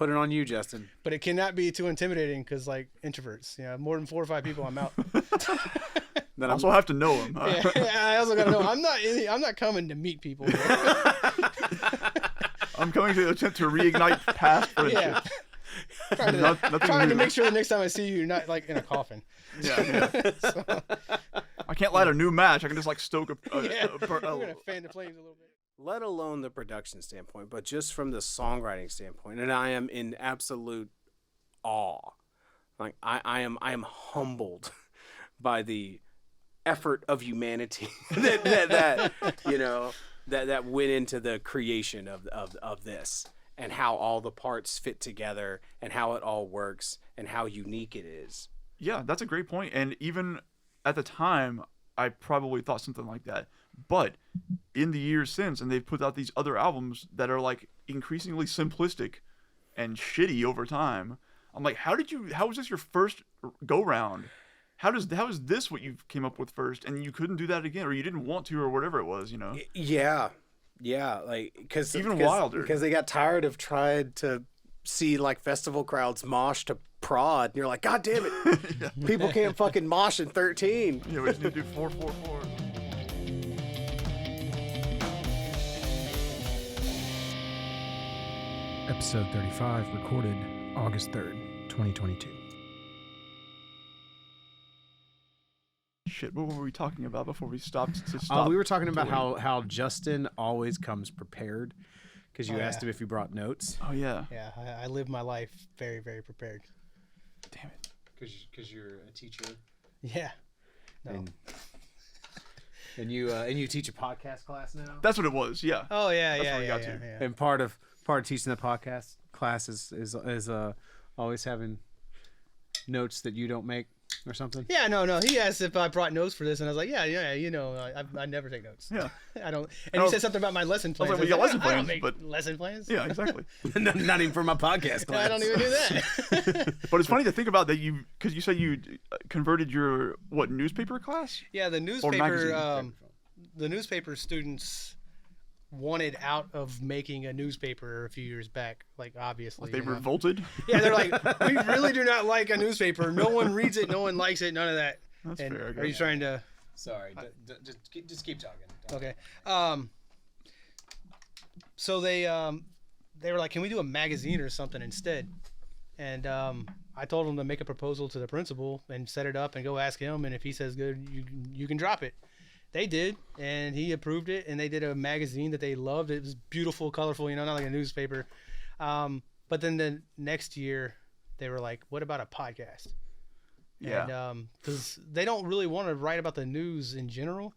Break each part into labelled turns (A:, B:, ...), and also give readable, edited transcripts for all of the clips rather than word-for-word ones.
A: Put it on you, Justin.
B: But it cannot be too intimidating because, like, introverts, more than 4 or 5 people, I'm out.
C: Then I also have to know them.
B: Yeah, I also got to know. I'm not coming to meet people.
C: I'm coming to attempt to reignite past friendship.
B: Yeah. Trying to make sure the next time I see you, you're not, like, in a coffin.
C: Yeah. So. I can't light a new match. I can just, like, stoke a
B: I'm going to fan the flames a little bit.
A: Let alone the production standpoint, but just from the songwriting standpoint, and I am in absolute awe. Like I am humbled by the effort of humanity that went into the creation of this, and how all the parts fit together, and how it all works, and how unique it is.
C: Yeah, that's a great point. And even at the time, I probably thought something like that. But in the years since, and they've put out these other albums that are like increasingly simplistic and shitty over time. I'm like, how was this your first go round? How is this what you came up with first, and you couldn't do that again, or you didn't want to, or whatever it was,
A: Yeah, like because
C: wilder,
A: because they got tired of trying to see like festival crowds mosh to prod, and you're like, God damn it, yeah. People can't fucking mosh in 13.
C: Yeah, we just need to do 4-4-4.
D: Episode 35, recorded August 3rd, 2022.
C: Shit, what were we talking about before we stopped to stop?
A: We were talking about how Justin always comes prepared, because you asked him if he brought notes.
C: Oh, yeah.
B: Yeah, I live my life very, very prepared.
C: Damn it.
A: Because you're a teacher.
B: Yeah. No.
A: And you teach a podcast class now?
C: That's what it was, yeah.
B: Oh, yeah,
C: That's
B: yeah,
C: where we got
B: yeah,
C: to.
B: yeah.
A: And part of teaching the podcast class is always having notes that you don't make or something.
B: Yeah, no. He asked if I brought notes for this, and I was like, yeah. I never take notes.
C: Yeah,
B: I don't. And he said something about my lesson plans.
C: I was like, well, you got lesson
B: I don't
C: plans,
B: make
C: but
B: lesson plans.
C: Yeah, exactly.
A: Not even for my podcast class.
B: I don't even do that.
C: But it's funny to think about that because you said you converted your newspaper class?
B: Yeah, the newspaper students wanted out of making a newspaper a few years back, like, obviously.
C: Like they revolted?
B: Yeah, they're like, we really do not like a newspaper. No one reads it. No one likes it. None of that.
C: That's fair, I guess.
B: Are you trying to...
A: Sorry, just keep talking.
B: Okay. So they were like, can we do a magazine or something instead? And I told them to make a proposal to the principal and set it up and go ask him, and if he says good, you can drop it. They did, and he approved it, and they did a magazine that they loved. It was beautiful, colorful, not like a newspaper. But then the next year, they were like, what about a podcast?
C: Yeah.
B: And because they don't really want to write about the news in general.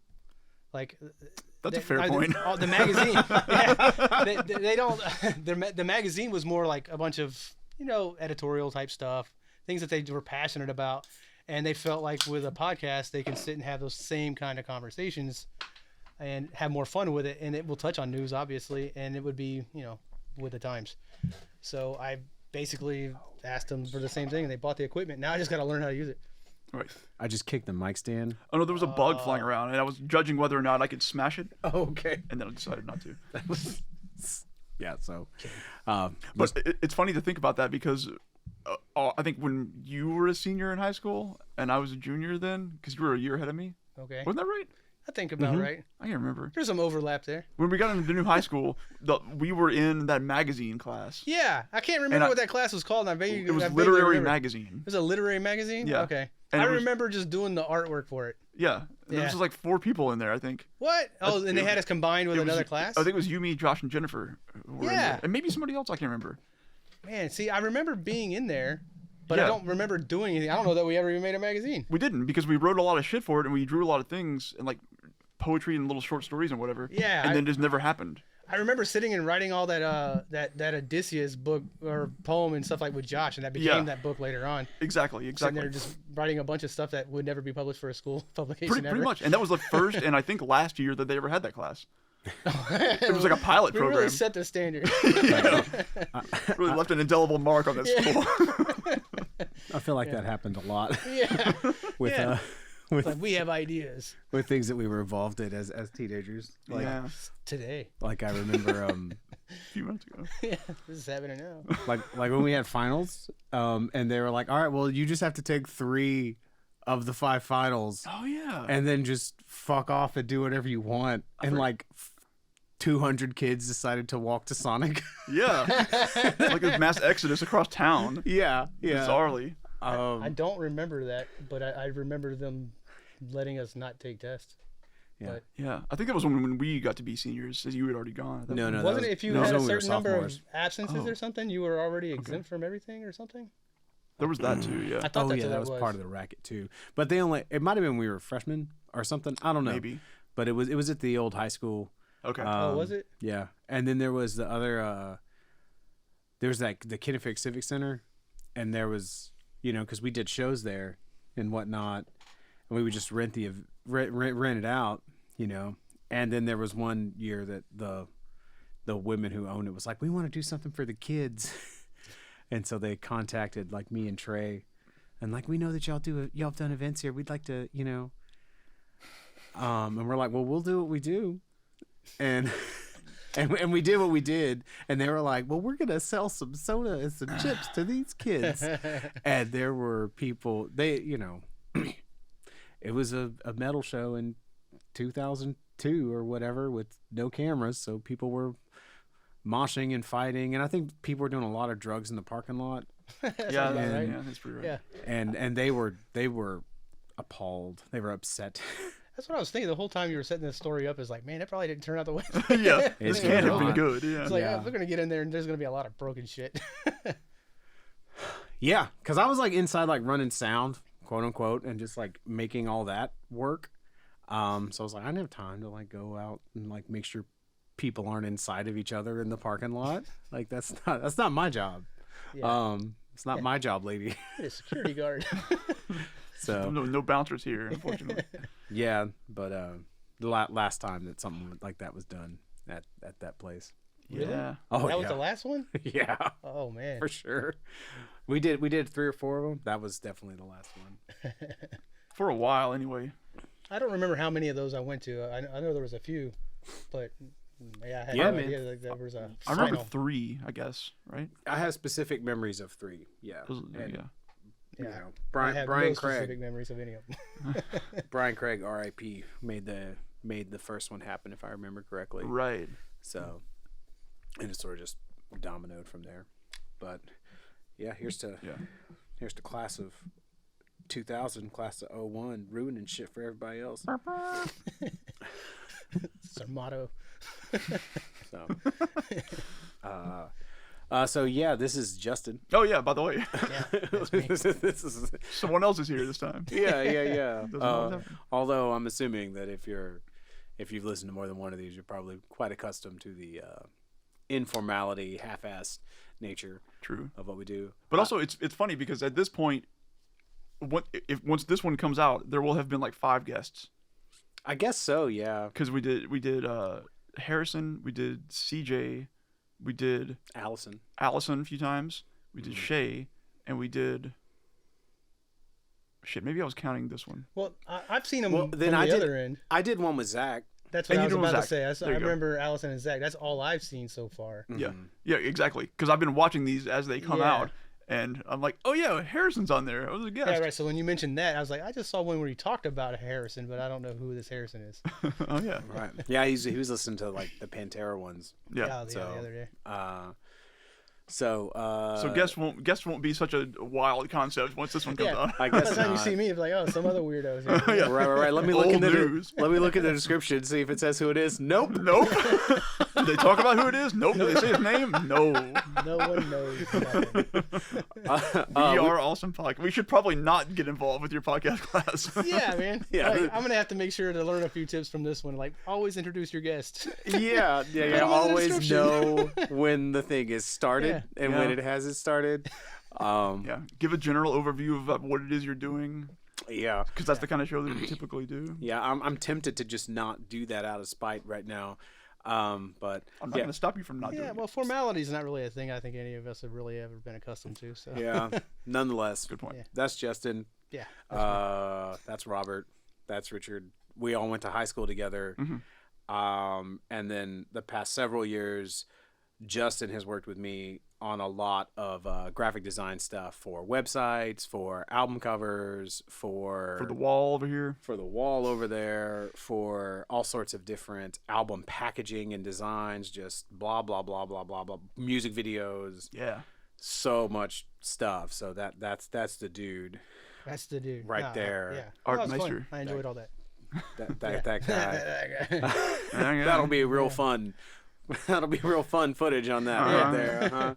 B: Like,
C: that's a fair point.
B: The magazine, yeah, they don't. The magazine was more like a bunch of editorial type stuff, things that they were passionate about. And they felt like with a podcast, they can sit and have those same kind of conversations and have more fun with it. And it will touch on news, obviously, and it would be, with the times. So I basically asked them for the same thing, and they bought the equipment. Now I just got to learn how to use it.
C: Right.
A: I just kicked the mic stand.
C: Oh, no, there was a bug flying around, and I was judging whether or not I could smash it.
A: Oh, okay.
C: And then I decided not to.
A: Yeah, so.
C: But it's funny to think about that because... I think when you were a senior in high school and I was a junior then, because you were a year ahead of me.
B: Okay.
C: Wasn't that right?
B: I think about right.
C: I can't remember.
B: There's some overlap there.
C: When we got into the new high school, we were in that magazine class.
B: Yeah. I can't remember what that class was called.
C: It was literary magazine.
B: It was a literary magazine?
C: Yeah.
B: Okay.
C: And
B: I remember just doing the artwork for it.
C: Yeah. There was just like 4 people in there, I think.
B: What? Oh, and they had us combined with another class?
C: I think it was you, me, Josh, and Jennifer. Were in there. And maybe somebody else, I can't remember.
B: Man, see, I remember being in there. But I don't remember doing anything. I don't know that we ever even made a magazine.
C: We didn't, because we wrote a lot of shit for it, and we drew a lot of things, and like poetry and little short stories and whatever.
B: Yeah.
C: And then it just never happened.
B: I remember sitting and writing all that Odysseus book or poem and stuff like with Josh, and that became that book later on.
C: Exactly.
B: Sitting there just writing a bunch of stuff that would never be published for a school publication.
C: Pretty much. And that was the first and I think last year that they ever had that class. It was like a pilot program.
B: We really set the standard.
C: Really left an indelible mark on that school.
A: I feel like that happened a lot.
B: Yeah.
A: With
B: like we have ideas.
A: With things that we were involved in as teenagers. Like
B: today.
A: Like I remember
C: few minutes ago.
B: Yeah, this is happening now.
A: like when we had finals, and they were like, all right, well, you just have to take 3 of the 5 finals
C: Oh yeah.
A: and then just fuck off and do whatever you want. And like 200 kids decided to walk to Sonic.
C: Yeah. Like a mass exodus across town.
A: Yeah.
C: Bizarrely.
B: I don't remember that, but I remember them letting us not take tests.
A: Yeah.
B: But
C: Yeah. I think that was when we got to be seniors, as you had already gone. at that
A: No,
C: point.
A: no, that
B: wasn't
A: was-
B: it if you
A: that was
B: had a
A: when we were
B: certain number of
A: sophomores.
B: absences
C: Oh.
B: or something, you were already exempt from everything or something?
C: There was that too, yeah.
B: I thought
A: Oh
B: that's
A: yeah,
B: what
A: that
B: it
A: was
B: was.
A: part of the racket too. But they only, it might have been we were freshmen or something. I don't know.
C: Maybe.
A: But it was at the old high school.
C: Okay.
B: Oh, was it?
A: Yeah. And then there was the other, there's like the Kinnific Civic Center, and there was, because we did shows there and whatnot, and we would just rent it out, And then there was one year that the women who owned it was like, we want to do something for the kids. And so they contacted like me and Trey, and like, we know that y'all have done events here. We'd like to, and we're like, well, we'll do what we do. And we did what we did, and they were like, well, we're gonna sell some soda and some chips to these kids. And there were people, it was a metal show in 2002 or whatever with no cameras, so people were moshing and fighting, and I think people were doing a lot of drugs in the parking lot.
C: yeah,
B: about right.
C: yeah, that's pretty right.
B: Yeah.
A: And they were appalled. They were upset.
B: That's what I was thinking the whole time you were setting this story up. Is like, man, that probably didn't turn out the way.
C: Yeah,
A: It's
C: this can't have been
A: not.
C: good. Yeah.
B: It's like,
A: Yeah.
B: we're gonna get in there and there's gonna be a lot of broken shit.
A: Yeah, because I was like inside, like running sound, quote unquote, and just like making all that work. So I was like, I didn't have time to like go out and like make sure people aren't inside of each other in the parking lot. Like that's not my job.
B: Yeah.
A: It's not my job, lady.
B: Be a security guard.
A: So
C: No bouncers here, unfortunately.
A: yeah, but the last time that something like that was done at that place.
B: Really?
C: Yeah.
A: Oh,
B: That was
A: yeah.
B: the last one.
A: Yeah,
B: Oh man.
A: for sure. We did 3 or 4 of them. That was definitely the last one.
C: For a while, anyway.
B: I don't remember how many of those I went to. I know there was a few, but yeah, I had
A: Yeah,
B: no
A: man.
B: idea that there was a.
C: I remember
B: final.
C: 3, I guess, right?
A: I have specific memories of 3. Yeah,
C: Those-
A: And,
C: yeah.
A: you
B: Yeah.
A: know,
B: I have
A: Brian
B: no
A: Craig.
B: specific memories of any of them.
A: Brian Craig, R.I.P. made the first one happen, if I remember correctly.
C: Right.
A: So, and it sort of just dominoed from there. But yeah, here's to class of 2000, class of 01, ruining shit for everybody else.
B: It's our motto.
A: So yeah, this is Justin.
C: Oh yeah. By the way,
B: Yeah, that's me.
A: this is
C: someone else is here this time.
A: yeah.
C: Doesn't always happen.
A: Although I'm assuming that if you've listened to more than one of these, you're probably quite accustomed to the informality, half-assed nature
C: True.
A: of what we do.
C: But also, it's funny because at this point, once this one comes out, there will have been like 5 guests
A: I guess so. Yeah,
C: because we did Harrison, we did CJ, we did
A: Allison.
C: Allison a few times, we did Shay, and we did. Shit, maybe I was counting this one.
B: Well, I've seen them
A: Well,
B: from
A: then
B: the
A: I did-
B: other end.
A: I did one with Zach.
B: That's
C: And
B: what I
C: you
B: was
C: did one
B: about
C: with
B: to say.
C: Zach.
B: I
C: There you go.
B: remember Allison and Zach. That's all I've seen so far.
C: Yeah,
A: Mhm.
C: yeah, exactly. Because I've been watching these as they come
B: Yeah.
C: out, and I'm like, oh yeah, Harrison's on there. I was a guest.
B: Yeah, right. So when you mentioned that, I was like, I just saw one where you talked about Harrison, but I don't know who this Harrison is.
C: Oh yeah,
A: Right. Yeah, he was listening to like the Pantera ones.
C: yeah.
B: the
A: So,
B: other day.
A: So
C: guests won't be such a wild concept once this one comes
B: Yeah.
C: out.
A: I
B: By
A: guess
B: the time you
A: not.
B: see me, it's like, oh, some other weirdos. Here.
C: Yeah.
A: Right. Let me look
C: Old
A: in the
C: news.
A: let me look at the description, see if it says who it is. Nope.
C: Nope. Did they talk about who it is? Nope. Did they say his name? No.
B: No one knows. Nothing.
C: We are awesome podcast. We should probably not get involved with your podcast class.
B: Yeah, man.
A: Yeah.
B: Like, I'm gonna have to make sure to learn a few tips from this one. Like, always introduce your guest.
A: Yeah.
B: Put it in the
A: Always know
B: description.
A: when the thing is started and when
C: Yeah.
A: it hasn't started.
C: Yeah. Give a general overview of what it is you're doing,
A: Yeah.
C: because that's the kind of show that we typically do.
A: Yeah. I'm tempted to just not do that out of spite right now. But
C: I'm not
A: yeah.
C: going to stop you from not
B: Yeah,
C: doing
B: well, formality is not really a thing I think any of us have really ever been accustomed to. So
A: Yeah. Nonetheless,
C: it. Good point.
B: Yeah.
A: that's Justin.
B: yeah.
A: That's Robert. That's Richard. We all went to high school together.
C: Mhm.
A: And then the past several years, Justin has worked with me on a lot of graphic design stuff for websites, for album covers,
C: For the wall over here.
A: for the wall over there, for all sorts of different album packaging and designs, just blah blah blah blah blah blah, music videos,
C: Yeah.
A: so much stuff. So that's the dude
B: That's the dude
A: right there.
B: Yeah,
C: Art
B: that was fun.
C: Meister.
B: I enjoyed all that.
A: That guy.
C: Yeah.
A: That'll be real fun. That'll be real fun footage on that right there. Uh-huh.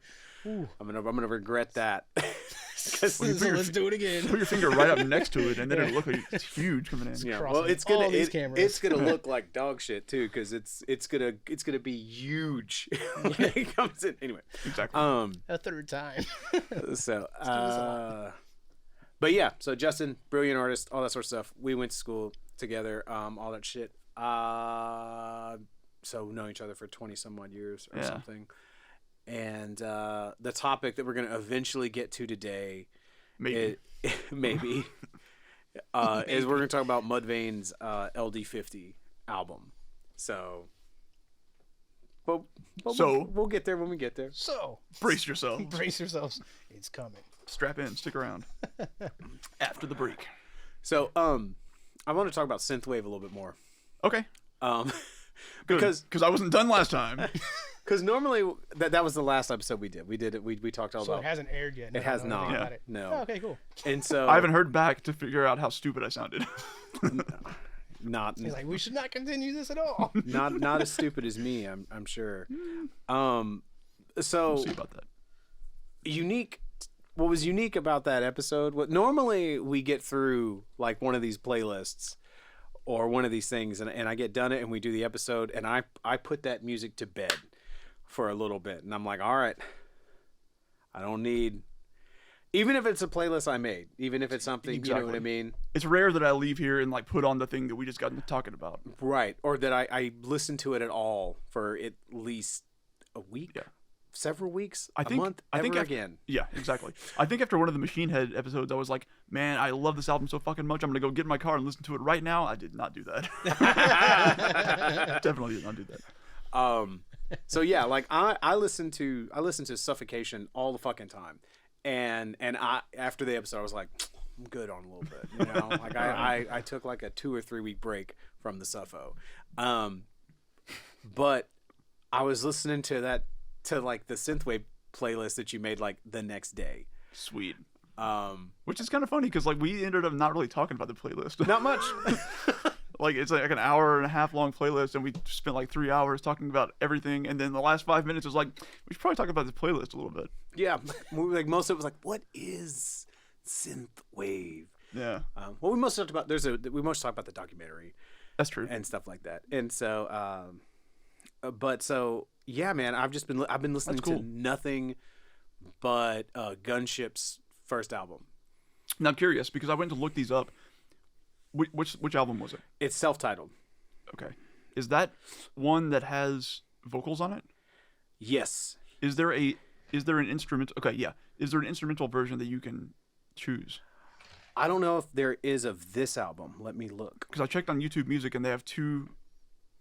B: Ooh.
A: I'm gonna regret that. 'Cause-
B: So let's do it again.
C: Put your finger right up next to it, and then it'll look like it's huge coming in.
A: yeah,
B: crossing
A: well, it's gonna
B: all these cameras.
A: it's gonna look like dog shit too, because it's gonna be huge when it comes in. Anyway,
C: Exactly.
B: A third time.
A: so but yeah, so Justin, brilliant artist, all that sort of stuff. We went to school together, all that shit. So know each other for 20 some odd years or
C: Yeah.
A: something. And the topic that we're gonna eventually get to today,
C: Maybe.
A: maybe, is we're gonna talk about Mudvayne's LD50 album. So, but
C: So-
A: we'll get there when we get there.
B: So
C: Brace yourself.
B: brace yourselves. It's coming.
C: Strap in. Stick around. After the break.
A: So, I want to talk about Synthwave a little bit more.
C: Okay. Good.
A: Because
C: I wasn't done last time.
A: normally that was the last episode we did. We talked all
B: So
A: about
B: it hasn't aired yet.
A: it has
B: I don't know anything
A: not.
B: about it.
A: No.
B: Oh, okay, cool.
A: And so
C: I haven't heard back to figure out how stupid I sounded.
A: not
B: He's like, we should not continue this at all.
A: not as stupid as me, I'm sure.
C: We'll
A: So
C: see about that.
A: unique. What was unique about that episode? What normally we get through like one of these playlists or one of these things, and I get done it, and we do the episode, and I put that music to bed for a little bit, and I'm like, all right, I don't need, even if it's a playlist I made, even if it's something, you know what I
C: Exactly.
A: mean,
C: It's rare that I leave here and like put on the thing that we just got talking about.
A: right? Or that I listen to it at all for at least a week,
C: Yeah.
A: several weeks,
C: I think-
A: a month,
C: I think
A: ever
C: after-
A: again.
C: Yeah, exactly. I think after one of the Machine Head episodes, I was like, man, I love this album so fucking much. I'm going to go get in my car and listen to it right now. I did not do that. Definitely did not do that.
A: So yeah, like I listen to Suffocation all the fucking time, and I after the episode I was like, I'm good on a little bit, you know. Like I took like a 2 or 3 week break from the Suffo, but I was listening to like the Synthwave playlist that you made like the next day.
C: Sweet.
A: Um,
C: Which is kind of funny because like we ended up not really talking about the playlist.
A: not much.
C: Like it's like an hour and a half long playlist, and we spent like 3 hours talking about everything. And then the last 5 minutes was like, we should probably talk about this playlist a little bit.
A: Yeah, like most of it was like, what is Synthwave?
C: Yeah,
A: Well, we mostly talked about we mostly talked about the documentary
C: that's true.
A: and stuff like that. And so, but so yeah, man, I've been listening
C: cool.
A: to nothing but Gunship's first album.
C: Now I'm curious because I went to look these up. Which album was it?
A: It's self-titled.
C: Okay, is that one that has vocals on it?
A: Yes.
C: Is there an instrument? Okay, yeah. Is there an instrumental version that you can choose?
A: I don't know if there is of this album. Let me look.
C: Because I checked on YouTube Music and they have 2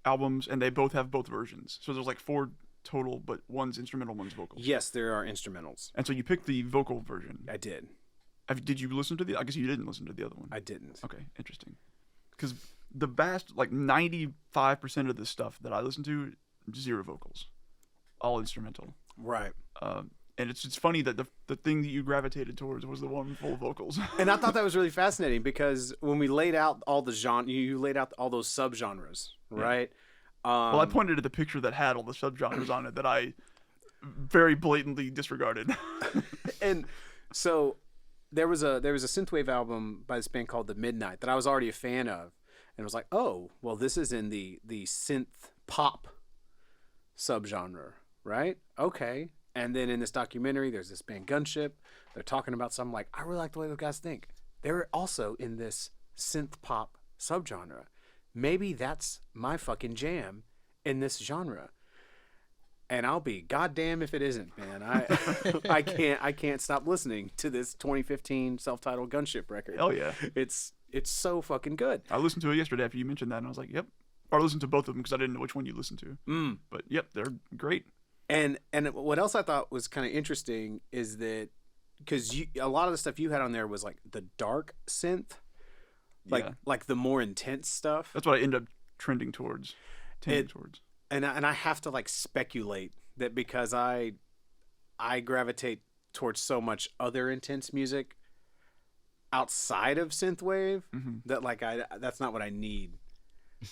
C: albums and they both have both versions. So there's like 4 total, but one's instrumental, one's vocal.
A: Yes, there are instrumentals.
C: And so you picked the vocal version.
A: I did.
C: Did you listen to the? I guess you didn't listen to the other one.
A: I didn't.
C: Okay, interesting. Because the vast, like 95% of the stuff that I listen to, 0 vocals, all instrumental.
A: Right.
C: And it's funny that the thing that you gravitated towards was the one full of vocals.
A: And I thought that was really fascinating because when we laid out all the you laid out all those subgenres, right?
C: Well, I pointed at the picture that had all the subgenres on it that I very blatantly disregarded.
A: And so there was a Synthwave album by this band called The Midnight that I was already a fan of, and it was like, oh, well, this is in the synth pop subgenre, right? Okay. And then in this documentary, there's this band Gunship. They're talking about something like, I really like the way those guys think. They're also in this synth pop subgenre. Maybe that's my fucking jam in this genre. And I'll be goddamn if it isn't, man. I can't stop listening to this 2015 self-titled Gunship record.
C: Hell yeah.
A: It's so fucking good.
C: I listened to it yesterday after you mentioned that, and I was like, yep. Or I listened to both of them because I didn't know which one you listened to.
A: Mm.
C: But yep, they're great.
A: And what else I thought was kind of interesting is that because a lot of the stuff you had on there was like the dark synth, like the more intense stuff.
C: That's what I end up tending towards.
A: And I have to like speculate that because I gravitate towards so much other intense music outside of synthwave that like that's not what I need.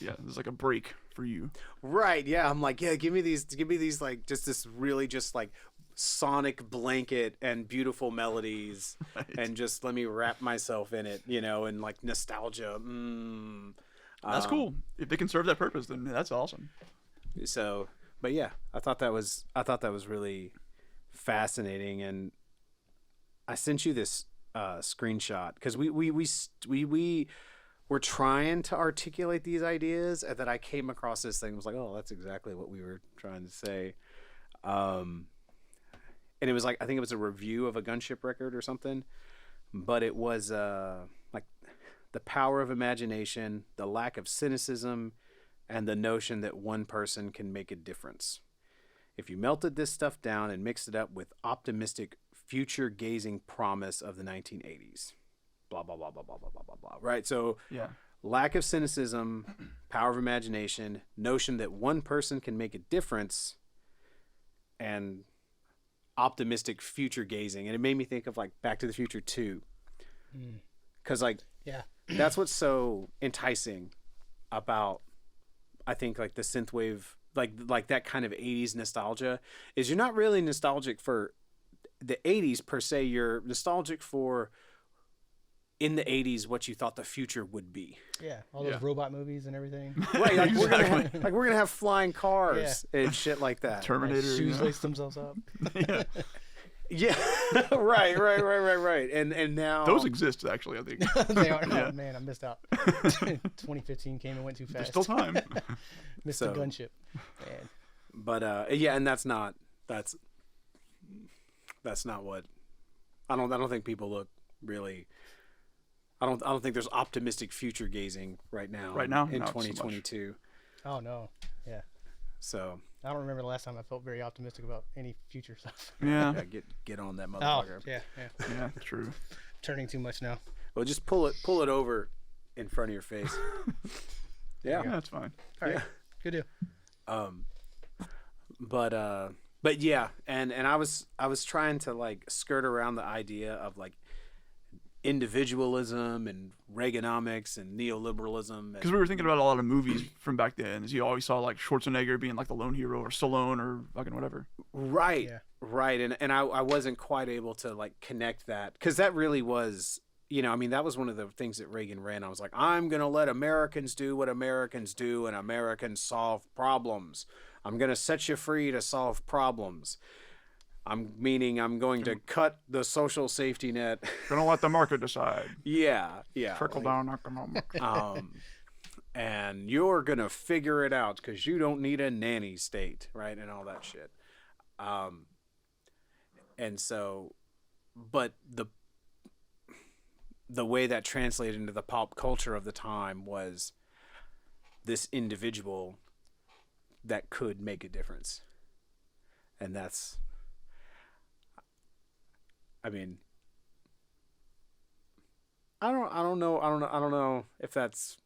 C: Yeah, there's like a break for you.
A: Right, yeah. I'm like, yeah, give me these like just this really just like sonic blanket and beautiful melodies and just let me wrap myself in it, and like nostalgia.
C: That's cool. If they can serve that purpose, then that's awesome.
A: So, but yeah, I thought that was really fascinating, and I sent you this screenshot because we were trying to articulate these ideas, and then I came across this thing. I was like, oh, that's exactly what we were trying to say. And it was like, I think it was a review of a Gunship record or something, but it was like the power of imagination, the lack of cynicism, and the notion that one person can make a difference. If you melted this stuff down and mixed it up with optimistic, future-gazing promise of the 1980s, blah, blah, blah, blah, blah, blah, blah, blah, blah, right? So
C: yeah,
A: lack of cynicism, power of imagination, notion that one person can make a difference, and optimistic future-gazing. And it made me think of like Back to the Future 2. Because like,
B: yeah,
A: that's what's so enticing about, I think, like the synthwave, like that kind of 80s nostalgia, is you're not really nostalgic for the 80s per se. You're nostalgic for in the 80s what you thought the future would be.
B: Yeah, all those robot movies and everything.
A: Right, like we're gonna have flying cars and shit like that.
C: Terminator,
B: like shoes lace themselves up.
A: Yeah, right. And now
C: those exist actually. I think
B: they are. Oh man, I missed out. 2015 came and went too fast.
C: There's still time.
B: Missed the gunship. Man.
A: But yeah, and that's not what I don't think people look really. I don't think there's optimistic future gazing right now in 2022.
B: Oh no, yeah.
A: So
B: I don't remember the last time I felt very optimistic about any future stuff.
C: Yeah,
A: get on that motherfucker.
B: Oh, yeah,
C: true.
B: Turning too much now.
A: Well, just pull it over in front of your face. Yeah,
C: that's fine.
B: All right, good deal.
A: But yeah, and I was trying to like skirt around the idea of like individualism and Reaganomics and neoliberalism.
C: Because we were thinking about a lot of movies from back then. As you always saw like Schwarzenegger being like the lone hero, or Stallone, or fucking whatever.
A: Right. Yeah. Right. And I wasn't quite able to like connect that, because that really was, I mean, that was one of the things that Reagan ran. I was like, I'm going to let Americans do what Americans do, and Americans solve problems. I'm going to set you free to solve problems. I'm going to cut the social safety net.
C: Gonna let the market decide.
A: Yeah.
C: Trickle down economics.
A: And you're gonna figure it out because you don't need a nanny state, right? And all that shit. And so, but the way that translated into the pop culture of the time was this individual that could make a difference, and that's. I mean, I don't know if that's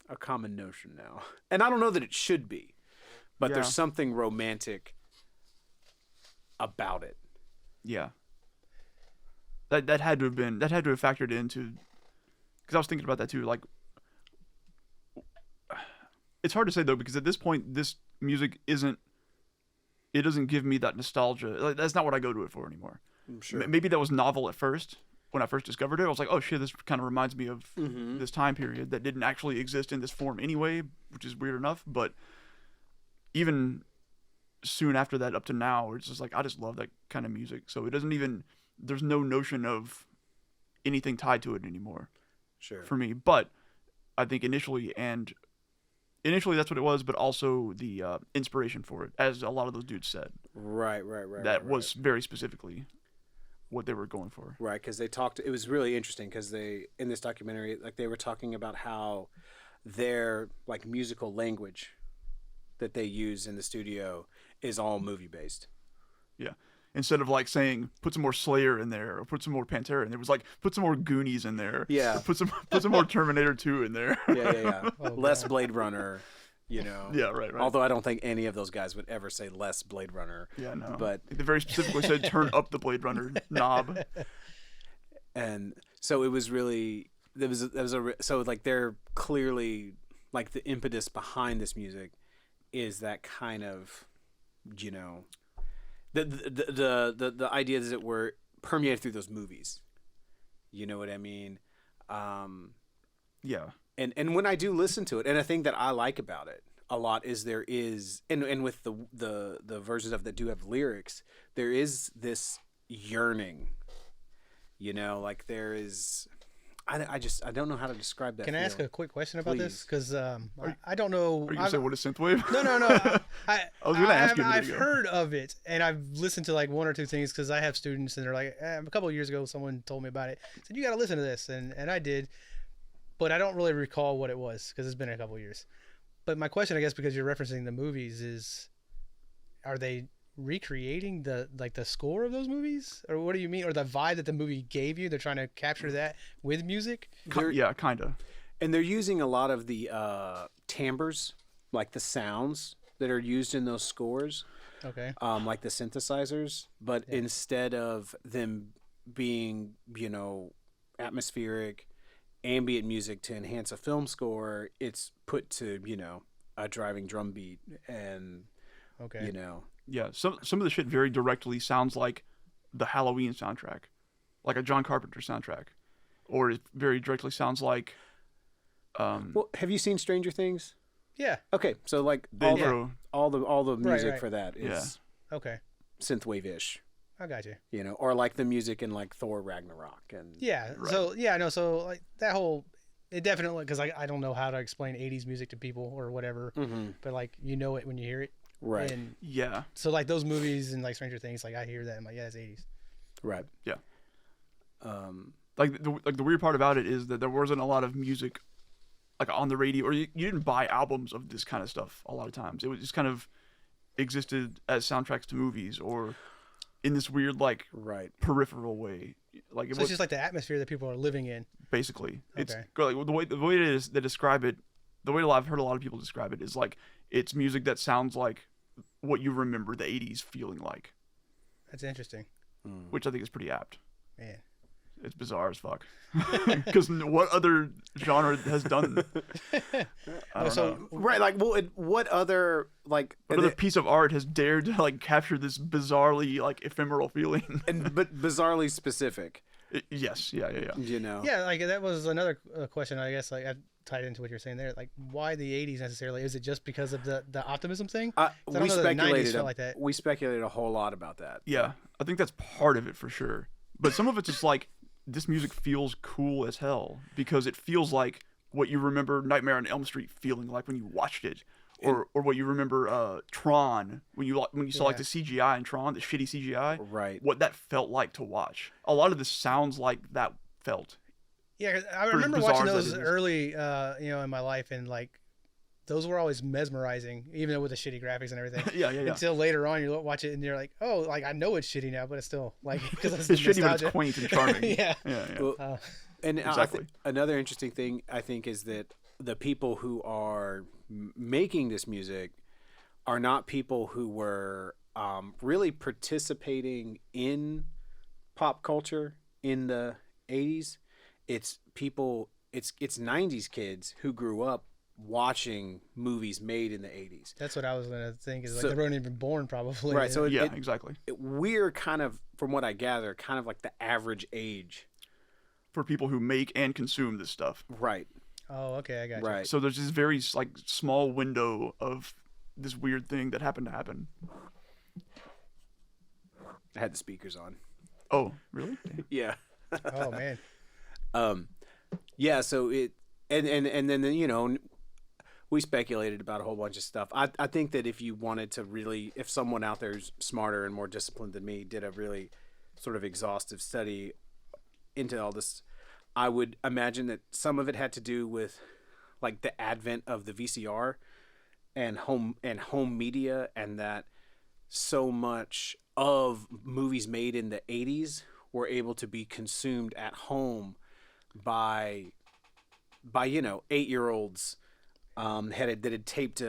A: a common notion now, and I don't know that it should be, but there's something romantic about it.
C: Yeah. That had to have factored into, because I was thinking about that too. Like, it's hard to say though, because at this point, this music doesn't give me that nostalgia. Like, that's not what I go to it for anymore. Sure. Maybe that was novel at first when I first discovered it. I was like, oh shit, this kind of reminds me of this time period that didn't actually exist in this form anyway, which is weird enough. But even soon after that, up to now, it's just like, I just love that kind of music. So it doesn't even, there's no notion of anything tied to it anymore.
A: Sure.
C: For me. But I think initially that's what it was, but also the inspiration for it, as a lot of those dudes said.
A: Right.
C: That was very specifically what they were going for.
A: Right, because they talked. It was really interesting because in this documentary, like they were talking about how their like musical language that they use in the studio is all movie based.
C: Yeah. Instead of like saying put some more Slayer in there or put some more Pantera in there, it was like put some more Goonies in there.
A: Yeah.
C: Or put some more Terminator 2 in there.
A: Yeah.
B: Oh,
A: Less
B: God.
A: Blade Runner, you know.
C: Yeah, right.
A: Although I don't think any of those guys would ever say less Blade Runner.
C: Yeah, no.
A: But
C: they very specifically said turn up the Blade Runner knob.
A: and so it was really so like they're clearly like the impetus behind this music is that kind of, you know, the ideas that were permeated through those movies. You know what I mean?
C: Yeah.
A: And when I do listen to it, and a thing that I like about it a lot is there is, and with the versions of that do have lyrics, there is this yearning. You know, like there is. I don't know how to describe that.
B: Can I ask a quick question about this?
A: Please.
B: Because I don't know.
C: Are you gonna say what is synthwave?
B: No. I
C: was gonna ask you a minute
B: I've
C: ago.
B: heard of it, and I've listened to like one or two things because I have students, and they're like, a couple of years ago, someone told me about it. Said you got to listen to this, and I did, but I don't really recall what it was because it's been a couple of years. But my question, I guess, because you're referencing the movies, is, are they recreating the score of those movies, or what do you mean, or the vibe that the movie gave you? They're trying to capture that with music.
C: Yeah, kind of.
A: And they're using a lot of the timbres, like the sounds that are used in those scores,
B: Okay.
A: like the synthesizers. But instead of them being, you know, atmospheric, ambient music to enhance a film score, it's put to, you know, a driving drum beat and,
B: Okay.
A: you know.
C: Yeah, some of the shit very directly sounds like the Halloween soundtrack, like a John Carpenter soundtrack, or it very directly sounds like.
A: Well, have you seen Stranger Things?
B: Yeah.
A: Okay, so like
C: The intro.
A: all the music
B: right.
A: for that is
B: Okay.
A: synthwave-ish,
B: I got you.
A: you know, or like the music in like Thor Ragnarok and
B: Yeah.
C: Right.
B: So yeah, no. So like that whole, it definitely, because I don't know how to explain '80s music to people or whatever, but like you know it when you hear it.
A: right,
B: And
C: Yeah,
B: so like those movies and like Stranger Things, like I hear that, I'm like, yeah, it's '80s.
A: right.
C: yeah.
A: Um,
C: Like the weird part about it is that there wasn't a lot of music, like on the radio, or you didn't buy albums of this kind of stuff a lot of times. It was just kind of existed as soundtracks to movies or in this weird like
A: right.
C: peripheral way. Like it
B: So
C: was
B: it's just like the atmosphere that people are living in.
C: basically it's
B: Okay.
C: like the way it is they describe it. The way I've heard a lot of people describe it is like it's music that sounds like what you remember the 80s feeling like,
B: That's interesting.
C: which I think is pretty apt.
B: Man.
C: It's bizarre as fuck. Because what other genre has done? I don't know.
A: Right, like what other like
C: What other piece of art has dared to like capture this bizarrely like ephemeral feeling?
A: but bizarrely specific,
C: Yes, yeah.
A: you know.
B: Yeah, like that was another question, I guess, like I tied into what you're saying there. Like, why the '80s necessarily? Is it just because of the optimism thing? 'Cause I don't
A: We
B: know that the 90s
A: speculated
B: felt like that.
A: we speculated a whole lot about that.
C: Yeah, I think that's part of it for sure. But some of it's just like this music feels cool as hell because it feels like what you remember Nightmare on Elm Street feeling like when you watched it, or what you remember Tron when you saw like the CGI in Tron, the shitty CGI.
A: Right.
C: What that felt like to watch. A lot of this sounds like that felt.
B: Yeah, 'cause I
C: as
B: remember
C: bizarre
B: watching
C: as
B: those
C: that is.
B: early, in my life, and like those were always mesmerizing, even with the shitty graphics and everything.
C: Yeah.
B: Until later on, you watch it and you're like, oh, like I know it's shitty now, but it's still like because it's
C: It's shitty, but
B: nostalgia.
C: it's quaint and charming.
B: Yeah.
C: Yeah.
A: Well, and
C: Exactly.
A: another interesting thing I think is that the people who are making this music are not people who were really participating in pop culture in the 80s. It's people, it's 90s kids who grew up watching movies made in the 80s.
B: That's what I was gonna think. Is like
A: So-
B: they weren't even born, probably.
A: Right. So
C: Yeah, exactly.
A: we're kind of, from what I gather, kind of like the average age.
C: For people who make and consume this stuff.
A: Right.
B: Oh, okay, I got you.
A: Right.
C: So there's this very like small window of this weird thing that happened to happen.
A: I had the speakers on.
C: Oh, really?
A: Yeah.
B: Oh man.
A: Yeah, so it and then you know, we speculated about a whole bunch of stuff. I think that if you wanted to really, if someone out there who's smarter and more disciplined than me did a really sort of exhaustive study into all this, I would imagine that some of it had to do with like the advent of the VCR and home media, and that so much of movies made in the 80s were able to be consumed at home by 8-year-olds that had taped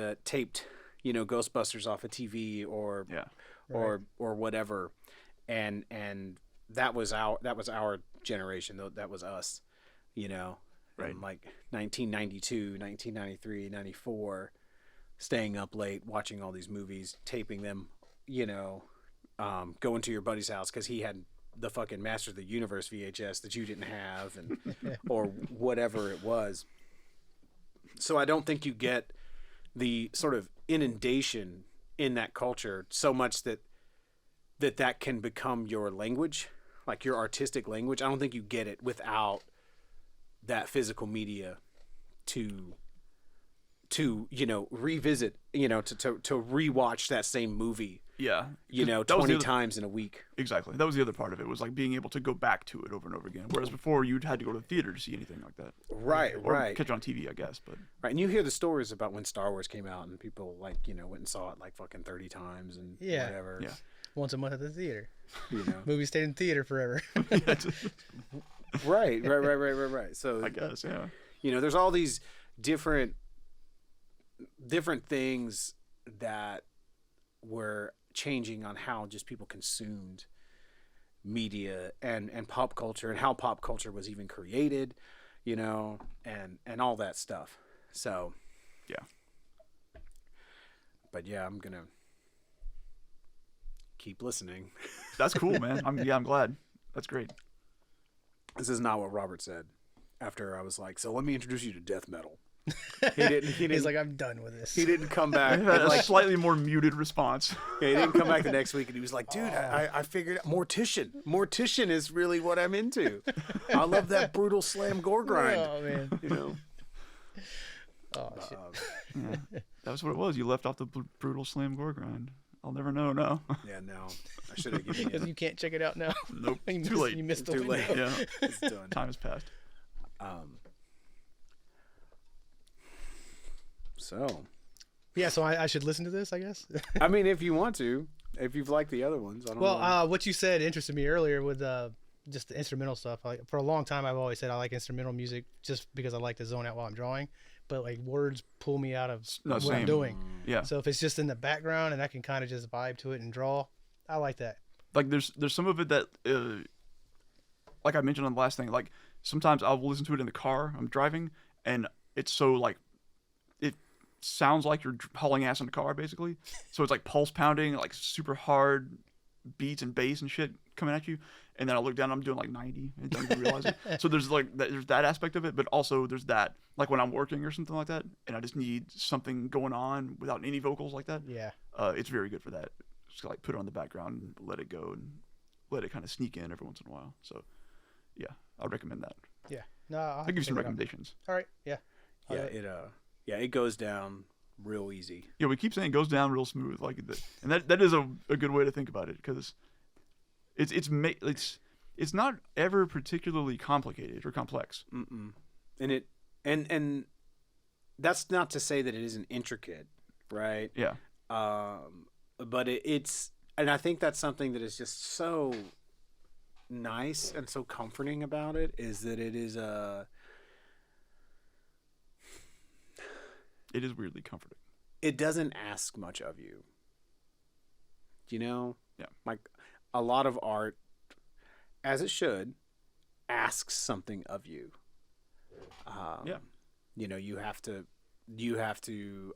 A: Ghostbusters off a TV or
C: Yeah.
A: or whatever, and that was our generation. That was us,
C: Right.
A: in like 1992, 1993, 94, staying up late watching all these movies, taping them, going to your buddy's house because he had the fucking Master of the Universe VHS that you didn't have, and or whatever it was. So I don't think you get the sort of inundation in that culture so much that can become your language, like your artistic language. I don't think you get it without that physical media to revisit, to rewatch that same movie,
C: Yeah.
A: 20 times in a week.
C: Exactly. That was the other part of it, was like being able to go back to it over and over again. Whereas before you'd had to go to the theater to see anything like that.
A: Right,
C: Or
A: right.
C: catch it on TV, I guess. But
A: Right, and you hear the stories about when Star Wars came out and people went and saw it like fucking 30 times and
B: Yeah.
A: whatever.
C: Yeah.
B: Once a month at the theater.
A: You know.
B: Movie stayed in theater forever.
A: Right. So
C: I guess, yeah.
A: there's all these different things that were changing on how just people consumed media and pop culture, and how pop culture was even created, and all that stuff. So
C: Yeah.
A: But yeah, I'm gonna keep listening.
C: That's cool, man. I'm glad. That's great.
A: This is not what Robert said after I was like, so let me introduce you to death metal. He didn't.
B: He's like, I'm done with this.
A: He didn't come back.
C: A slightly more muted response.
A: Yeah, he didn't come back the next week, and he was like, dude, I figured out Mortician. Mortician is really what I'm into. I love that brutal slam gore grind.
B: Oh man. Oh shit.
C: Yeah. That was what it was. You left off the brutal slam gore grind. I'll never know now.
A: Yeah, no. I should have given
B: Because
A: you.
B: you can't check it out now.
C: Nope.
B: You
C: Too late.
B: You missed the
A: Too late.
B: window.
C: Yeah.
A: It's done.
C: Time has passed.
A: So,
B: Yeah, so I should listen to this, I guess.
A: I mean, if you want to, if you've liked the other ones, I don't know.
B: Well, what you said interested me earlier with just the instrumental stuff. For a long time, I've always said I like instrumental music just because I like to zone out while I'm drawing. But like words pull me out of what I'm
C: same.
B: doing.
C: Yeah.
B: So if it's just in the background and I can kind of just vibe to it and draw, I like that.
C: Like there's some of it that like I mentioned on the last thing, like sometimes I'll listen to it in the car I'm driving, and it's so like it sounds like you're hauling ass in the car basically. So it's like pulse pounding, like super hard beats and bass and shit coming at you, and then I look down and I'm doing like 90 and don't even realize it. So there's like there's that aspect of it, but also there's that like when I'm working or something like that and I just need something going on without any vocals like that.
B: Yeah.
C: It's very good for that. Just like put it on the background and let it go and let it kind of sneak in every once in a while. So yeah, I'd recommend that.
B: Yeah. No, I'll
C: give you some
B: check it out.
C: recommendations.
B: All right. Yeah.
A: Yeah, it goes down real easy.
C: Yeah, we keep saying it goes down real smooth, like and that is a good way to think about it, because it's not ever particularly complicated or complex.
A: Mm-mm. And that's not to say that it isn't intricate, right?
C: Yeah.
A: But it's, and I think that's something that is just so nice and so comforting about it, is that it is
C: It is weirdly comforting.
A: it doesn't ask much of you.
C: Yeah.
A: Like a lot of art, as it should, asks something of you.
C: Yeah.
A: You have to,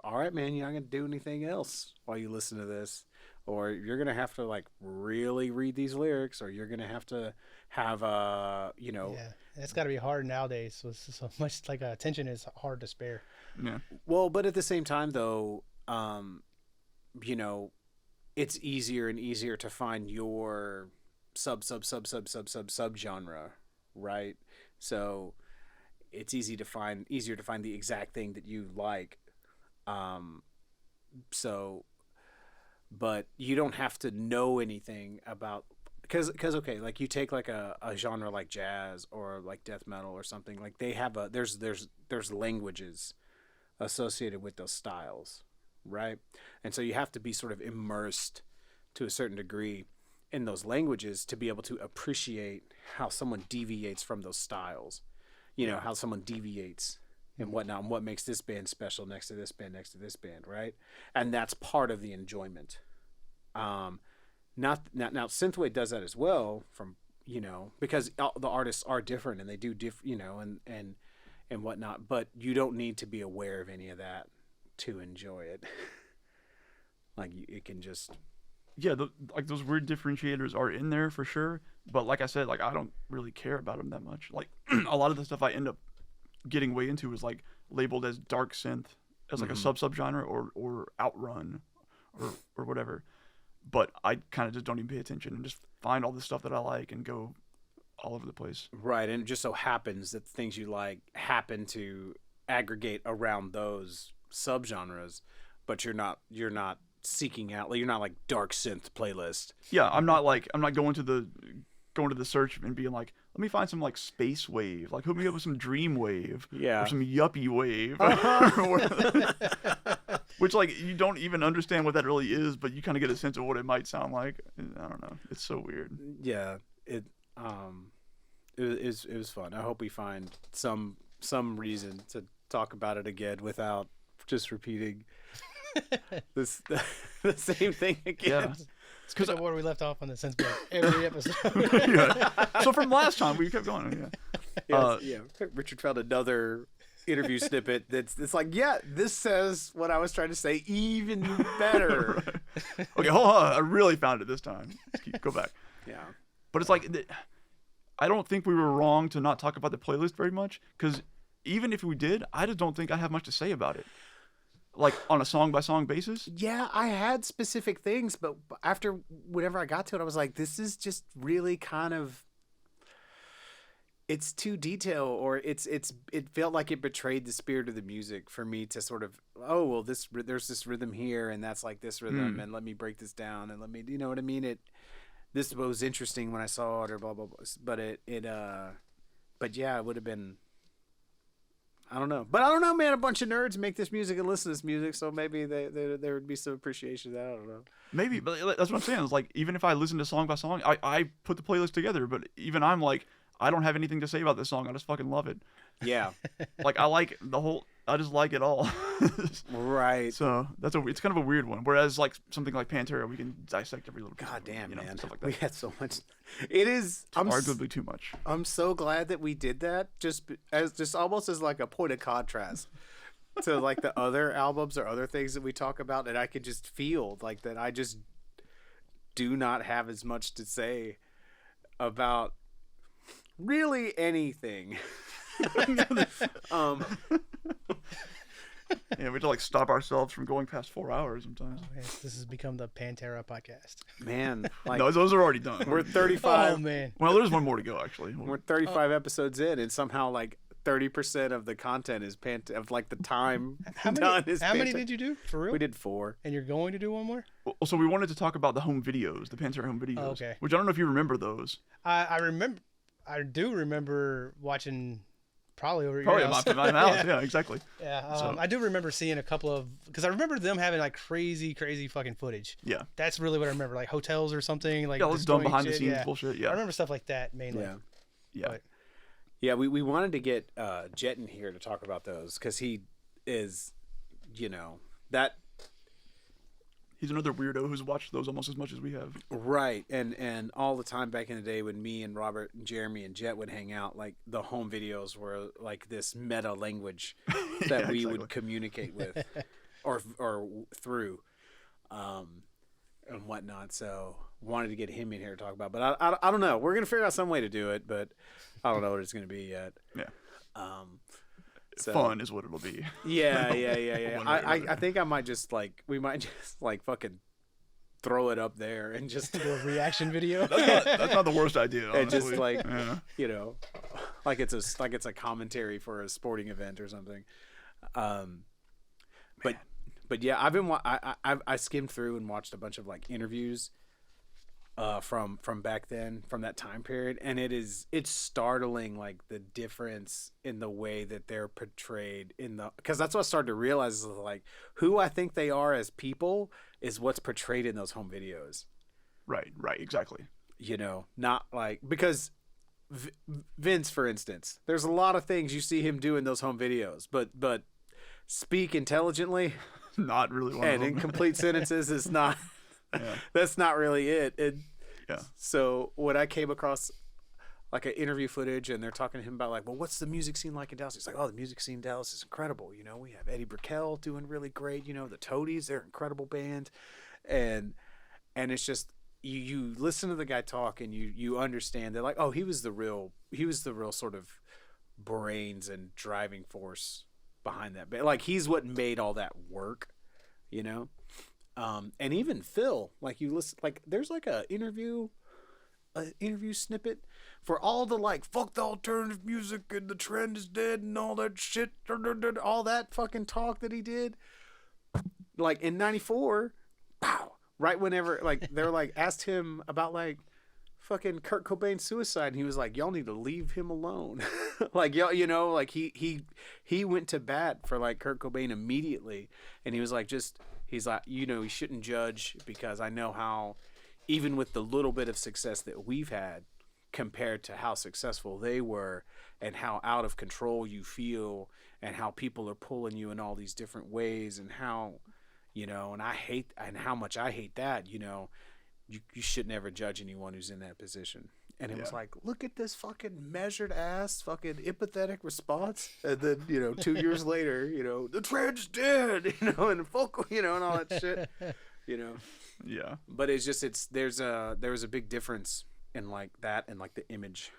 A: all right, man, you're not going to do anything else while you listen to this, or you're going to have to like really read these lyrics, or you're going to have
B: Yeah. It's got to be hard nowadays. So much like attention is hard to spare.
C: Yeah.
A: Well, but at the same time, though, it's easier and easier to find your sub genre, right? So it's easier to find the exact thing that you like. But you don't have to know anything about, because okay, like you take like a genre like jazz or like death metal or something, like they have there's languages associated with those styles, right? And so you have to be sort of immersed to a certain degree in those languages to be able to appreciate how someone deviates from those styles. You know, how someone deviates and whatnot, and what makes this band special next to this band, next to this band, right? And that's part of the enjoyment. Now Synthwave does that as well, from, you know, because the artists are different and they do you know, and whatnot, but you don't need to be aware of any of that to enjoy it. Like, it can just...
C: Yeah, like those weird differentiators are in there for sure, but like I said, like I don't really care about them that much. Like a lot of the stuff I end up getting way into is like labeled as dark synth, as like a subgenre, or outrun, or whatever. But I kind of just don't even pay attention and just find all the stuff that I like and go all over the place.
A: Right, and it just so happens that the things you like happen to aggregate around those subgenres, but you're not seeking out, like, you're not like dark synth playlist.
C: Yeah, I'm not going to the search and being like, let me find some like space wave, like hook me up with some dream wave, or some yuppie wave, which like you don't even understand what that really is, but you kind of get a sense of what it might sound like. I don't know, it's so weird.
A: Yeah, it was fun. I hope we find some reason to talk about it again without just repeating the same thing again.
C: Yeah.
B: It's because of where we left off on the Synthwave every episode.
C: Yeah. So from last time we kept going.
A: Yeah. Richard found another interview snippet it's like, yeah, this says what I was trying to say even better.
C: Right. Okay, hold on. I really found it this time. Go back.
A: Yeah.
C: But it's like, I don't think we were wrong to not talk about the playlist very much, because even if we did, I just don't think I have much to say about it. Like on a song by song basis?
A: Yeah, I had specific things, but after whenever I got to it, I was like, this is just really kind of, it's too detailed, or it felt like it betrayed the spirit of the music for me to sort of, oh, well, there's this rhythm here, and that's like this rhythm, and let me break this down, and let me, you know what I mean? This was interesting when I saw it, or blah blah blah. But yeah, it would have been. I don't know, man. A bunch of nerds make this music and listen to this music, so maybe there would be some appreciation of that. I don't know.
C: Maybe, but that's what I'm saying. It's like, even if I listen to song by song, I put the playlist together, but even I'm like, I don't have anything to say about this song. I just fucking love it.
A: Yeah.
C: Like, I just like it all.
A: Right.
C: So it's kind of a weird one. Whereas like something like Pantera, we can dissect every little.
A: God damn,
C: you know,
A: man.
C: Stuff like that.
A: We had so much. It is
C: arguably too much.
A: I'm so glad that we did that, just almost as like a point of contrast to like the other albums or other things that we talk about, and I could just feel like that I just do not have as much to say about really anything.
C: Yeah, we have to like stop ourselves from going past 4 hours sometimes.
B: Oh, yes, this has become the Pantera podcast.
A: Man, like,
C: No, those are already done.
A: we're 35.
B: Oh man.
C: Well, there's one more to go actually.
A: We're 35 episodes in, and somehow like 30% of the content is of like the time done is
B: How many did you do for real?
A: We did 4.
B: And you're going to do one more?
C: Well, so we wanted to talk about the home videos, the Pantera home videos.
B: Oh, okay.
C: Which I don't know if you remember those.
B: I remember. I do remember watching. Probably over
C: Probably
B: your house.
C: my house. Yeah, exactly.
B: Yeah,
C: So-
B: I do remember seeing a couple of, because I remember them having like crazy fucking footage.
C: Yeah.
B: That's really what I remember, like hotels or something. Like
C: Yeah, all this dumb
B: destroying
C: behind the
B: shit,
C: scenes
B: yeah.
C: bullshit.
B: I
C: Yeah.
B: remember stuff like that mainly.
A: Yeah.
C: Yeah.
B: But,
A: Yeah, we wanted to get Jet in here to talk about those because he is, that
C: He's another weirdo who's watched those almost as much as we have.
A: right, and all the time back in the day when me and Robert and Jeremy and Jet would hang out, like the home videos were like this meta language that
C: Yeah,
A: we
C: exactly.
A: would communicate with, or through, and whatnot. So wanted to get him in here to talk about, but I don't know. We're gonna figure out some way to do it, but I don't know what it's gonna be yet.
C: Yeah.
A: So,
C: Fun is what it'll be.
A: Yeah.
C: One way or
A: I
C: another.
A: think I might just we might just like fucking throw it up there and just
B: do a reaction video.
C: That's not the worst idea. Honestly.
A: and just like
C: Yeah.
A: like it's a commentary for a sporting event or something. But yeah, I skimmed through and watched a bunch of like interviews from back then, from that time period, and it's startling, like the difference in the way that they're portrayed because that's what I started to realize is like who I think they are as people is what's portrayed in those home videos.
C: Right, exactly.
A: You know, not like because Vince, for instance, there's a lot of things you see him do in those home videos, but speak intelligently
C: Not really one of
A: and
C: them.
A: incomplete sentences is not.
C: Yeah.
A: That's not really it.
C: Yeah.
A: So when I came across like an interview footage and they're talking to him about like, well, what's the music scene like in Dallas? He's like, oh, the music scene in Dallas is incredible. You know, we have Eddie Brickell doing really great. You know, the Toadies, they're an incredible band, and it's just you listen to the guy talk and you understand that like, oh, he was the real sort of brains and driving force behind that band. Like he's what made all that work, you know. And even Phil, like you listen, like there's like an interview snippet for all the like fuck the alternative music and the trend is dead and all that shit, all that fucking talk that he did, like in '94, pow, right whenever like they're like asked him about like fucking Kurt Cobain's suicide and he was like, y'all need to leave him alone. Like y'all, you know, like he went to bat for like Kurt Cobain immediately, and he was like, he's like, you know, you shouldn't judge because I know how, even with the little bit of success that we've had compared to how successful they were and how out of control you feel and how people are pulling you in all these different ways and how, you know, and how much I hate that, you know, you should never judge anyone who's in that position. And it was like, look at this fucking measured ass, fucking empathetic response. And then, you know, 2 years later, you know, the trend's dead, you know, and folk, you know, and all that shit, you know.
C: Yeah.
A: But it's just, there was a big difference in like that and like the image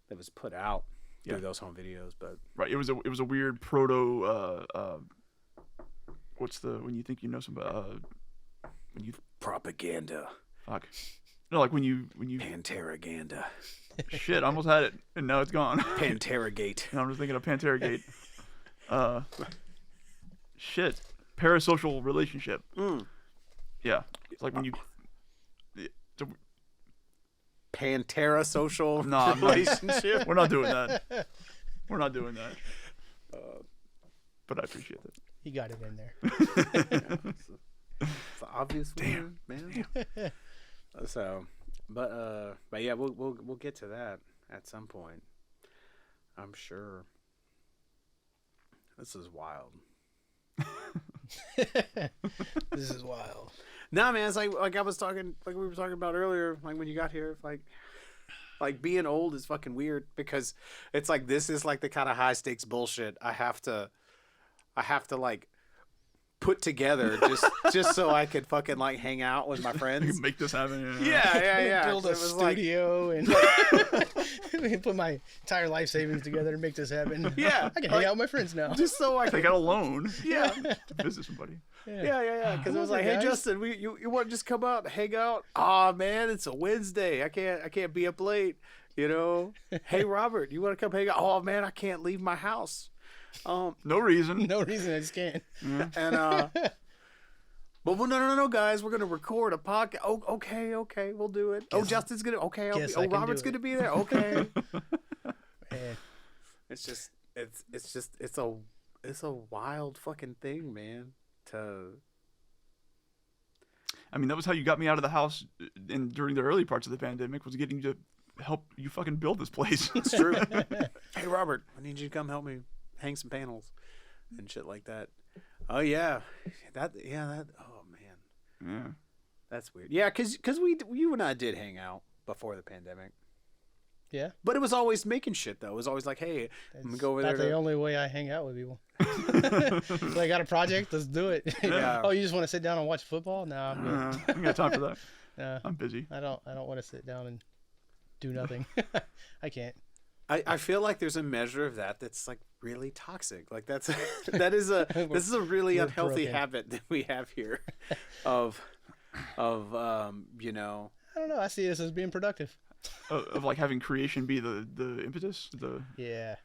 A: that was put out through those home videos. But
C: right, it was a weird proto. What's the when you think you know somebody? When you
A: propaganda.
C: fuck. No, like when you
A: Panteraganda.
C: shit, I almost had it and now it's gone.
A: Panteragate.
C: Now I'm just thinking of Panteragate. Shit, parasocial relationship. Yeah, it's like when you.
A: Pantera social
C: Nah,
A: relationship.
C: We're not doing that. We're not doing that. But I appreciate that.
B: He got it in there.
A: It's an obvious one, man. So, but yeah, we'll get to that at some point. I'm sure. This is wild.
B: This is wild.
A: Nah, man, it's like I was talking, like we were talking about earlier, like when you got here, like being old is fucking weird because it's like this is like the kind of high stakes bullshit I have to like put together just so I could fucking like hang out with my friends.
C: Make this happen.
A: Yeah.
B: Build a studio and put my entire life savings together and make this happen.
A: Yeah,
B: I can hang out with my friends now.
A: just so I
C: Take
A: can.
C: out a loan.
A: Yeah.
C: To visit somebody.
A: Yeah. Because it was like, hey,
B: guys.
A: Justin, you want to just come out and hang out? Aw, man, it's a Wednesday. I can't be up late. You know. Hey, Robert, you want to come hang out? Oh man, I can't leave my house.
C: No reason.
B: No reason, I just can't.
A: And but no, guys, we're gonna record a podcast. Oh, okay, we'll do it. Oh, Justin's gonna. Okay,
B: guess I can do
A: Robert's
B: it.
A: gonna be there. Okay.
B: Man.
A: It's a wild fucking thing, man.
C: I mean, that was how you got me out of the house during the early parts of the pandemic, was getting you to help you fucking build this place.
A: It's true. Hey, Robert, I need you to come help me hang some panels and shit like that. Oh yeah, that. Oh man,
C: Yeah.
A: that's weird. Yeah, because you and I did hang out before the pandemic.
B: Yeah.
A: But it was always making shit though. It was always like, hey, I'm gonna go over there.
B: That's the only way I hang out with people. So I got a project, let's do it.
A: Yeah.
B: Oh, you just want to sit down and watch football? No, I'm good.
C: I ain't got time for that.
B: No,
C: I'm busy.
B: I don't want to sit down and do nothing. I can't.
A: I feel like there's a measure of that's like really toxic. Like this is a really
B: we're
A: unhealthy
B: broken.
A: habit that we have here, of you know.
B: I don't know. I see this as being productive.
C: Of like having creation be the impetus, the
B: Yeah.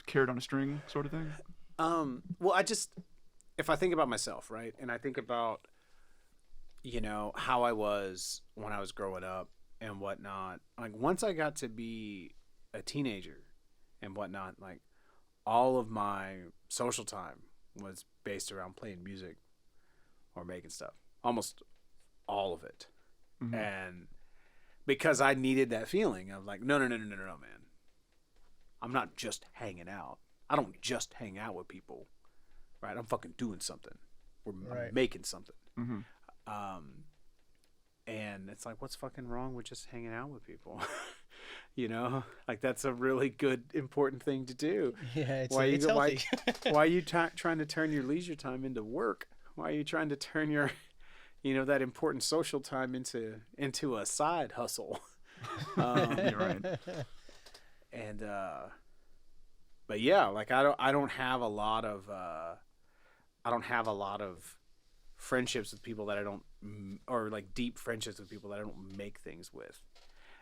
C: carrot on a string sort of thing.
A: Well, if I think about myself, right, and I think about, you know, how I was when I was growing up and whatnot. Like once I got to be a teenager and whatnot, like all of my social time was based around playing music or making stuff. Almost all of it. And because I needed that feeling of like, no, man. I'm not just hanging out. I don't just hang out with people, right? I'm fucking doing something. I'm making something. And it's like, what's fucking wrong with just hanging out with people? You know, like that's a really good, important thing to do.
B: Yeah, it's healthy.
A: Why are you trying to turn your leisure time into work? Why are you trying to turn your, that important social time into a side hustle?
C: You're right.
A: And but yeah, like I don't have a lot of friendships with people that I don't, or like deep friendships with people that I don't make things with,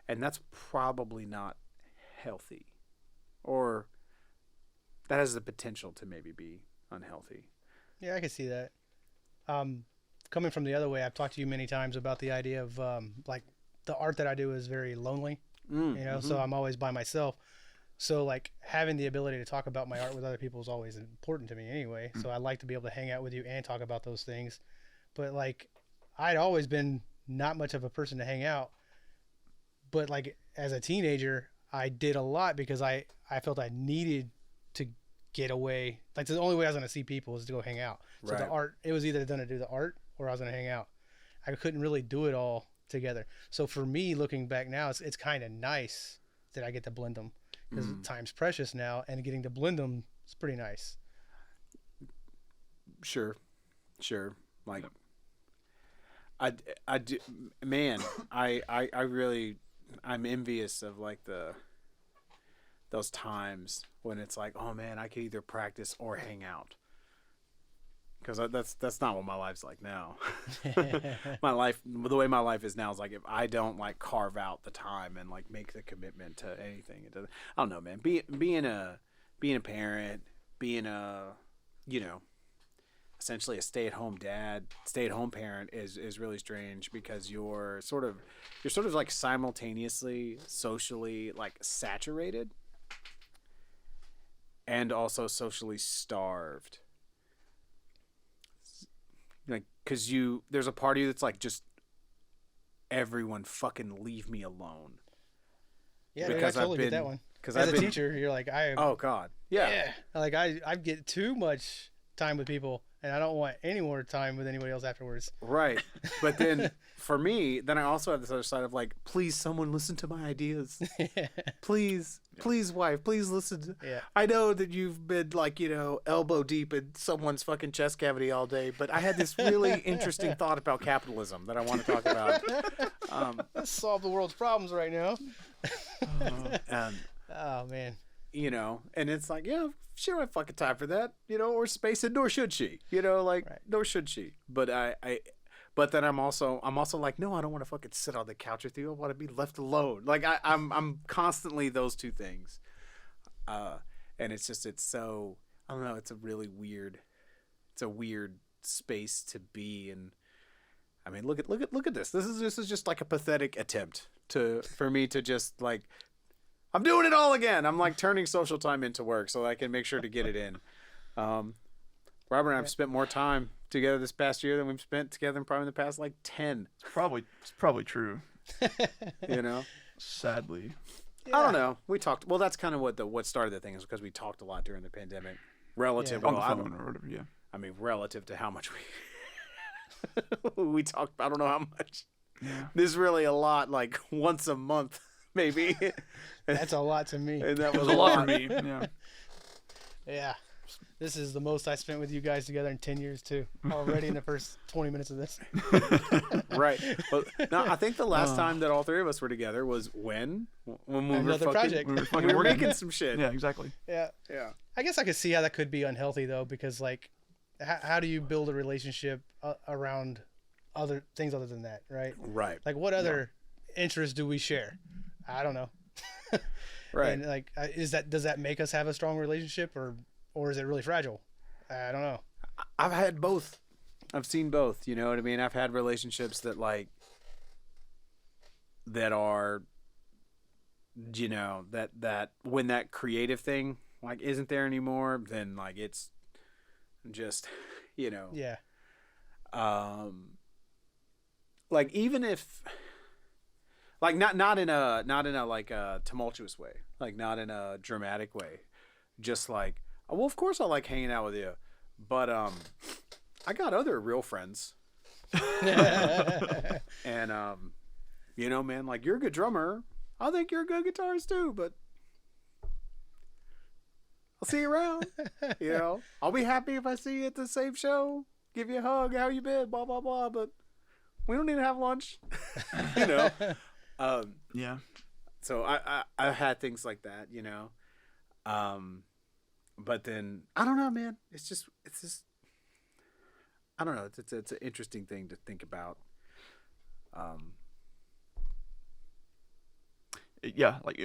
A: and that's probably not healthy, or that has the potential to maybe be unhealthy.
B: Yeah, I can see that. Coming from the other way, I've talked to you many times about the idea of like the art that I do is very lonely, so I'm always by myself. So like having the ability to talk about my art with other people is always important to me anyway. So I like to be able to hang out with you and talk about those things. But like I'd always been not much of a person to hang out. But like as a teenager, I did a lot because I felt I needed to get away. Like the only way I was going to see people was to go hang out. So the art, it was either going to do the art or I was going to hang out. I couldn't really do it all together. So for me, looking back now, it's kind of nice that I get to blend them. Because time's precious now, and getting to blend them is pretty nice.
A: Sure. Like, I do, man. I really, I'm envious of like those times when it's like, oh man, I could either practice or hang out. Because that's not what my life's like now. My life, the way my life is now, is like if I don't like carve out the time and like make the commitment to anything, it doesn't. I don't know, man. Being a parent, being a essentially a stay-at-home dad, stay-at-home parent is really strange because you're sort of like simultaneously socially like saturated and also socially starved. Like, cause there's a part of you that's like, just everyone fucking leave me alone.
B: Yeah, because I totally get that one. Because as a teacher, you're like,
A: oh God, yeah.
B: Like I get too much time with people, and I don't want any more time with anybody else afterwards.
A: Right, but then for me, then I also have this other side of like, please, someone listen to my ideas. Please, wife, please listen.
B: Yeah.
A: I know that you've been like, elbow deep in someone's fucking chest cavity all day, but I had this really interesting thought about capitalism that I want to talk about.
B: Let's solve the world's problems right now.
A: And
B: oh man.
A: And it's like, yeah, she don't have fucking time for that, or space, and nor should she, nor should she. But but then I'm also like, no, I don't want to fucking sit on the couch with you. I want to be left alone. Like I'm constantly those two things. And it's so, I don't know. It's a weird space to be. And I mean, look at this. This is just like a pathetic attempt for me to just like, I'm doing it all again. I'm like turning social time into work so I can make sure to get it in. Robert and I have spent more time together this past year than we've spent together in probably the past like 10.
C: It's probably true. Sadly.
A: Yeah. I don't know. We talked. Well, that's kind of what started the thing, is because we talked a lot during the pandemic. Relative,
C: on the phone or whatever. Yeah.
A: I mean, relative to how much we talked. I don't know how much.
C: Yeah.
A: This is really a lot. Like once a month, maybe.
B: That's a lot to me.
A: And that
C: was a lot for me. Yeah.
B: Yeah. This is the most I spent with you guys together in 10 years too. Already in the first 20 minutes of this.
A: Right. But no, I think the last time that all three of us were together was when we
B: Another project.
A: We were making some shit.
C: Yeah, exactly.
B: Yeah.
A: Yeah.
B: I guess I could see how that could be unhealthy though, because like, how do you build a relationship around other things other than that, right?
A: Right.
B: Like what other interests do we share? I don't know.
A: Right.
B: And like, does that make us have a strong relationship, or is it really fragile? I don't know.
A: I've had both. I've seen both. You know what I mean? I've had relationships that are, that when that creative thing like isn't there anymore, then like it's just,
B: Yeah.
A: like even if like not in a like a tumultuous way, like not in a dramatic way, just like, well, of course I like hanging out with you, but I got other real friends. And you know, man, like, you're a good drummer. I think you're a good guitarist too, but I'll see you around. You know, I'll be happy if I see you at the same show, give you a hug, how you been, blah blah blah, but we don't need to have lunch. You know.
C: Yeah.
A: So I had things like that, you know. But then I don't know, man. It's just I don't know. It's an interesting thing to think about.
C: Yeah, like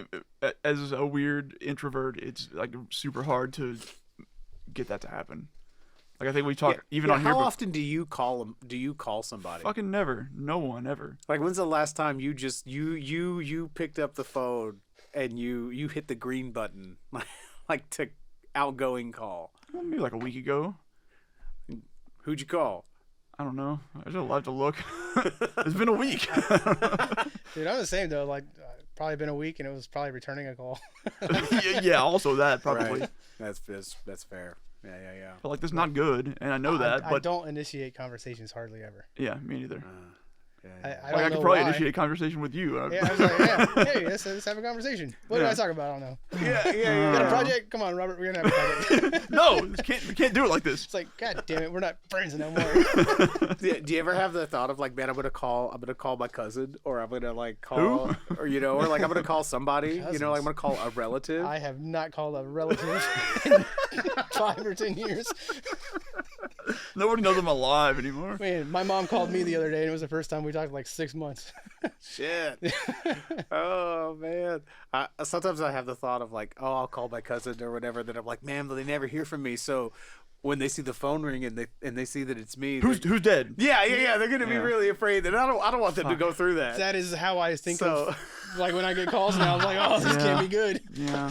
C: as a weird introvert, it's like super hard to get that to happen. Like, I think we talk even on here.
A: How often do you call them? Do you call somebody?
C: Fucking never. No one ever.
A: Like, when's the last time you just you picked up the phone and you hit the green button like to outgoing call?
C: Maybe like a week ago.
A: Who'd you call?
C: I don't know. I just have to look. It's been a week.
B: Dude, I'm the same though. Like, probably been a week, and it was probably returning a call.
C: Yeah, also that probably.
A: Right. That's fair. Yeah.
C: But like, that's not good, and I know that.
B: I
C: But
B: don't initiate conversations hardly ever.
C: yeah, me neither.
B: I
C: Like,
B: don't
C: I
B: know
C: could probably
B: why.
C: initiate a conversation with you.
B: Yeah, I was like, yeah, hey, let's have a conversation. What did
C: Yeah.
B: I talk about? I don't know.
A: Yeah.
B: You got a project? Come on, Robert. We're gonna have a project.
C: No, we can't do it like this.
B: It's like, God damn it, we're not friends no more.
A: Do you ever have the thought of like, man, I'm gonna call my cousin, or I'm gonna like call, or you know, or like I'm gonna call somebody, you know, like I'm gonna call a relative.
B: I have not called a relative in 5 or 10 years.
C: Nobody knows I'm alive anymore.
B: Man, my mom called me the other day, and it was the first time we talked in like 6 months.
A: Shit. Oh man. Sometimes I have the thought of like, oh, I'll call my cousin or whatever. Then I'm like, man, but they never hear from me. So when they see the phone ring and they see that it's me,
C: Who's dead?
A: yeah, they're gonna be
C: Yeah.
A: really afraid. And I don't want them to go through that.
B: That is how I think
A: So-
B: of, like, when I get calls now. I'm like, oh, this can't be good.
C: Yeah.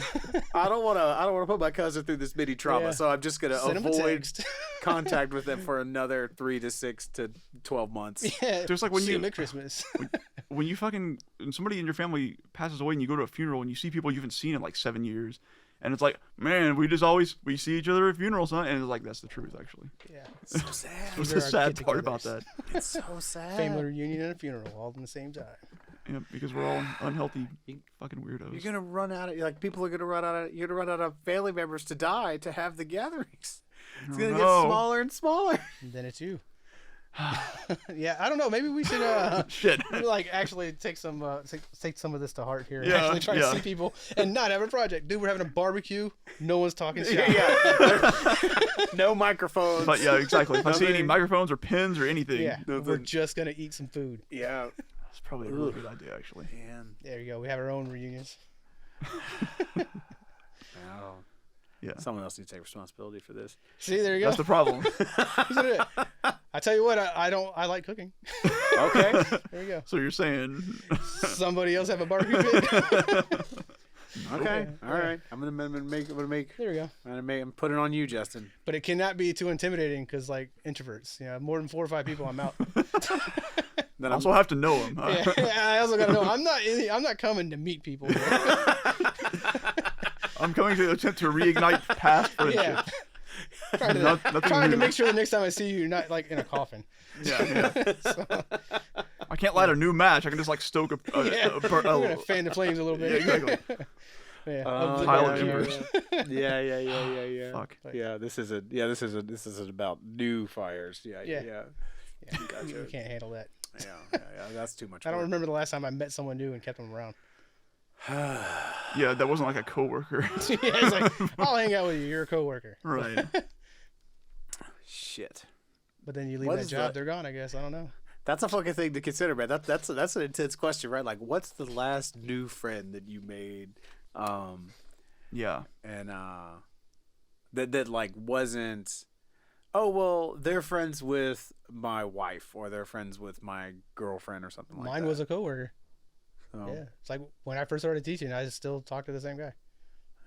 A: I don't want to put my cousin through this mini trauma.
B: Yeah.
A: So I'm just gonna
B: Send him a
A: avoid
B: text.
A: contact with them for another 3 to 6 to 12 months.
B: Yeah,
C: Just like when
B: see
C: you-
B: him at Christmas.
C: When somebody in your family passes away and you go to a funeral and you see people you haven't seen in like 7 years, and it's like, man, we see each other at funerals, huh? And it's like, that's the truth, actually.
B: Yeah.
A: So sad.
C: What's
B: These
C: the
B: are our
C: sad part about
B: get-togethers.
C: that?
A: It's so sad.
B: Family reunion and a funeral all in the same time.
C: Yeah, because we're all unhealthy fucking weirdos.
A: You're gonna run out of people are gonna run out of you're gonna run out of family members to die to have the gatherings. It's gonna get
C: No.
A: smaller and smaller.
B: And then it's you. Yeah, I don't know. Maybe we should
C: Shit.
B: like actually take some of this to heart here. And
C: Yeah,
B: actually try to
C: yeah.
B: see people and not have a project. Dude, we're having a barbecue. No one's talking shit.
A: Yeah. No microphones.
C: But yeah, exactly. If I see any
A: Nothing.
C: microphones or pins or anything,
B: Yeah,
A: Nothing.
B: we're just gonna eat some food.
A: Yeah.
C: that's probably a really good idea, actually.
A: Man.
B: There you go. We have our own reunions.
A: Wow.
C: Yeah.
A: Someone else needs to take responsibility for this.
B: See, there you go.
C: That's the problem.
B: I tell you what, I like cooking.
A: Okay.
B: There you go.
C: So you're saying,
B: Somebody else have a barbecue pit.
A: Okay. All right. I'm gonna make.
B: There we go.
A: I'm putting it on you, Justin.
B: But it cannot be too intimidating because, like, introverts, more than 4 or 5 people, I'm out.
A: Then
C: I also have to know him.
B: Yeah, I also gotta know I'm not coming to meet people.
C: I'm coming to attempt to reignite past friendship.
B: Yeah. Trying to,
C: Nothing
B: trying to
C: new.
B: make sure the next time I see you, you're not like in a coffin.
C: Yeah.
B: So,
C: I can't light a new match. I can just like stoke a
B: yeah, we're gonna fan the flames a little
C: yeah,
B: bit.
C: exactly.
B: Yeah,
A: Oh,
C: Pile of
B: barbecue.
C: embers.
A: Yeah.
C: Fuck.
A: Yeah. This isn't about new fires. Yeah.
B: Yeah.
A: Yeah.
B: Yeah, we can't handle that.
A: Yeah. That's too much.
B: I don't
A: work.
B: remember the last time I met someone new and kept them around.
C: Yeah, that wasn't like a coworker.
B: Yeah, it's like, I'll hang out with you. You're a coworker.
C: Right.
A: Shit.
B: But then you leave
A: What
B: that
A: is
B: job,
A: that?
B: they're gone. I guess I don't know.
A: That's a fucking thing to consider, man. That's an intense question, right? Like, what's the last new friend that you made,
C: Yeah.
A: and that like wasn't, oh well, they're friends with my wife or they're friends with my girlfriend or something like that.
B: Mine was a coworker.
A: So,
B: Yeah, it's like when I first started teaching, I still talk to the same guy,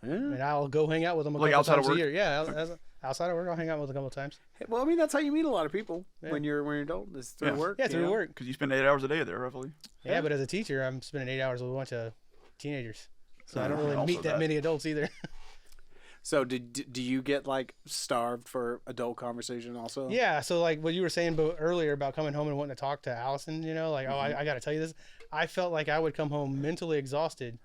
A: yeah.
B: and I'll go hang out with him a
C: Like
B: couple
C: outside of
B: times a
C: work?
B: year. Yeah, Outside of work, I'll hang out with a couple of times.
A: Well, I mean, that's how you meet a lot of people
B: Yeah.
A: when you're adult. Is through
C: Yeah.
A: work.
B: Yeah,
A: you
B: through
A: know?
B: work.
C: Because you spend 8 hours a day there, roughly.
B: Yeah, but as a teacher, I'm spending 8 hours with a bunch of teenagers, so I don't really
C: Also
B: meet that
C: that.
B: many adults either.
A: So do you get like starved for adult conversation also?
B: Yeah, so like what you were saying earlier about coming home and wanting to talk to Allison, you know, like, oh, I got to tell you this. I felt like I would come home mentally exhausted,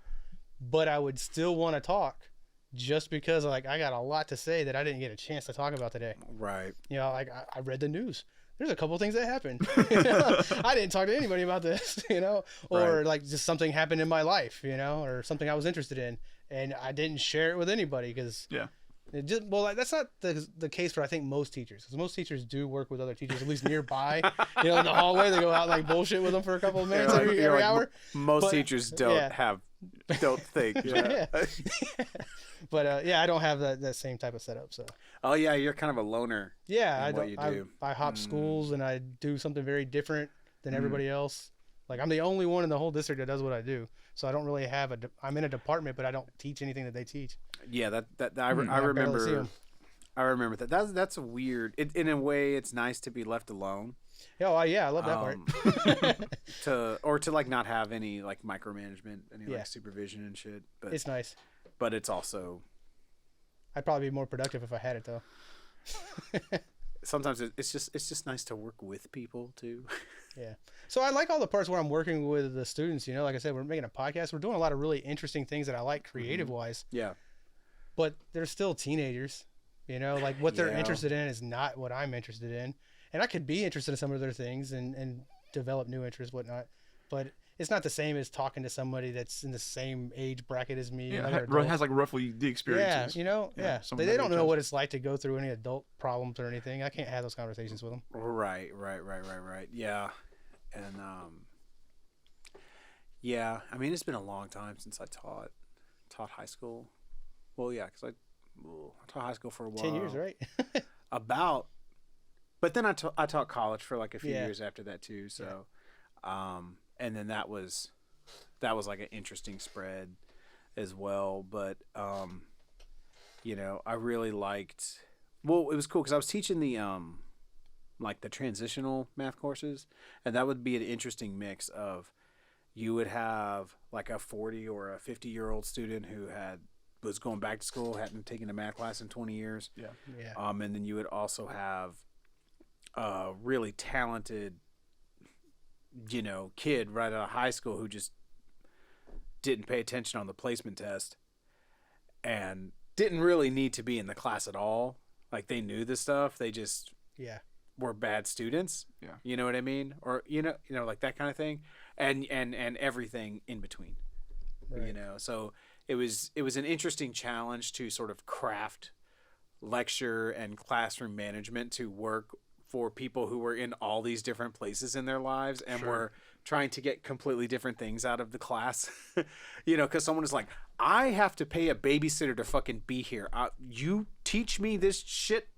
B: but I would still want to talk just because like I got a lot to say that I didn't get a chance to talk about today.
A: Right.
B: You know, like I read the news. There's a couple things that happened. I didn't talk to anybody about this, you know, or
A: Right.
B: like just something happened in my life, you know, or something I was interested in, and I didn't share it with anybody because
C: Yeah.
B: it just like, that's not the case for I think most teachers, because most teachers do work with other teachers at least nearby. You know, in the hallway they go out and like bullshit with them for a couple of minutes every
A: You're like,
B: hour.
A: Most
B: But-
A: teachers don't think. Yeah.
B: But yeah, I don't have that same type of setup. So
A: Oh yeah, you're kind of a loner.
B: yeah,
A: in
B: I
A: what
B: don't.
A: you
B: I,
A: do.
B: I hop schools and I do something very different than everybody else. Like I'm the only one in the whole district that does what I do. So I don't really have I'm in a department, but I don't teach anything that they teach.
A: Yeah, I
B: I barely see
A: remember.
B: 'em.
A: I remember that. That's a weird. In a way, it's nice to be left alone.
B: Oh yeah, I love that part.
A: to like not have any like micromanagement, any
B: Yeah.
A: like supervision and shit. But
B: It's nice.
A: but it's also
B: I'd probably be more productive if I had it though.
A: sometimes it's just nice to work with people too.
B: Yeah. So I like all the parts where I'm working with the students, you know, like I said, we're making a podcast. We're doing a lot of really interesting things that I like creative wise,
A: Yeah.
B: but they're still teenagers, you know, like what they're
A: Yeah.
B: interested in is not what I'm interested in. And I could be interested in some of their things and develop new interests, whatnot, but it's not the same as talking to somebody that's in the same age bracket as me.
C: Yeah.
B: another
C: It
B: adult.
C: has like roughly the
B: Yeah,
C: experiences.
B: you know, yeah.
C: some
B: They
C: of that
B: don't know
C: makes
B: what it's like to go through any adult problems or anything. I can't have those conversations with them.
A: Right. Yeah. And yeah, I mean it's been a long time since I taught high school. Well, yeah, because I taught high school for a while.
B: 10 years, right?
A: About, but then I taught college for like a few
B: Yeah.
A: years after that too. So, and then that was like an interesting spread as well. But you know, I really liked. Well, it was cool because I was teaching the like the transitional math courses, and that would be an interesting mix of you would have like a 40 or a 50-year-old student who was going back to school, hadn't taken a math class in 20 years.
C: Yeah.
B: Yeah.
A: And then you would also have a really talented, you know, kid right out of high school who just didn't pay attention on the placement test and didn't really need to be in the class at all. Like they knew this stuff. They just
B: Yeah.
A: were bad students.
C: Yeah.
A: You know what I mean? Or, you know, like that kind of thing. And everything in between.
B: Right.
A: You know, so it was an interesting challenge to sort of craft lecture and classroom management to work for people who were in all these different places in their lives and were trying to get completely different things out of the class. You know, because someone is like, I have to pay a babysitter to fucking be here. You teach me this shit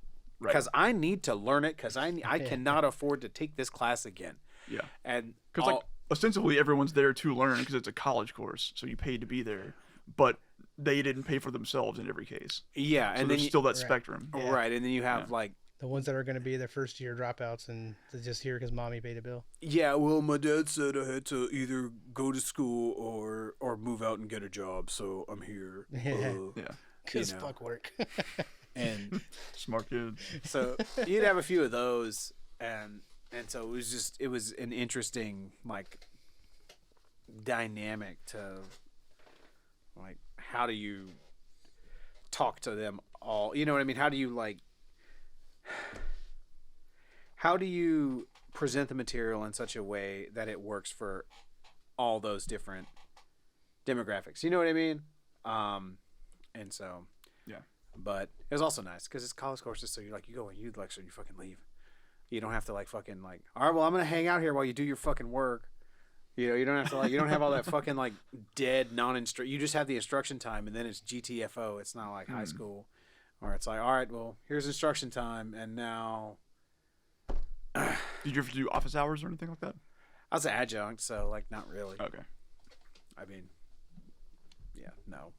A: because I need to learn it because I cannot afford to take this class again.
C: Yeah.
A: And
C: Because like ostensibly everyone's there to learn because it's a college course, so you paid to be there, but they didn't pay for themselves in every case.
A: yeah,
C: So
A: and
C: there's
A: then
C: still that
B: Right.
C: spectrum.
B: Yeah.
A: right, and then you have like,
B: The ones that are going to be their first year dropouts and they're just here because mommy paid a bill.
A: yeah, well, my dad said I had to either go to school or move out and get a job, so I'm here.
B: Yeah.
C: Yeah.
B: Because
A: know.
B: fuck work.
A: And
C: Smart kid.
A: so you'd have a few of those, and so it was an interesting like dynamic to like how do you talk to them all? You know what I mean? How do you present the material in such a way that it works for all those different demographics? You know what I mean? And so,
C: Yeah.
A: But it was also nice because it's college courses, so you go and you lecture and you fucking leave. You don't have to like fucking like, all right, well, I'm gonna hang out here while you do your fucking work. You know, you don't have to like, you don't have all that fucking like dead non-instruct. You just have the instruction time, and then it's GTFO. It's not like high school, or it's like, all right, well, here's instruction time, and now
C: Did you ever do office hours or anything like that?
A: I was an adjunct, so like not really.
C: Okay.
A: I mean, yeah, no.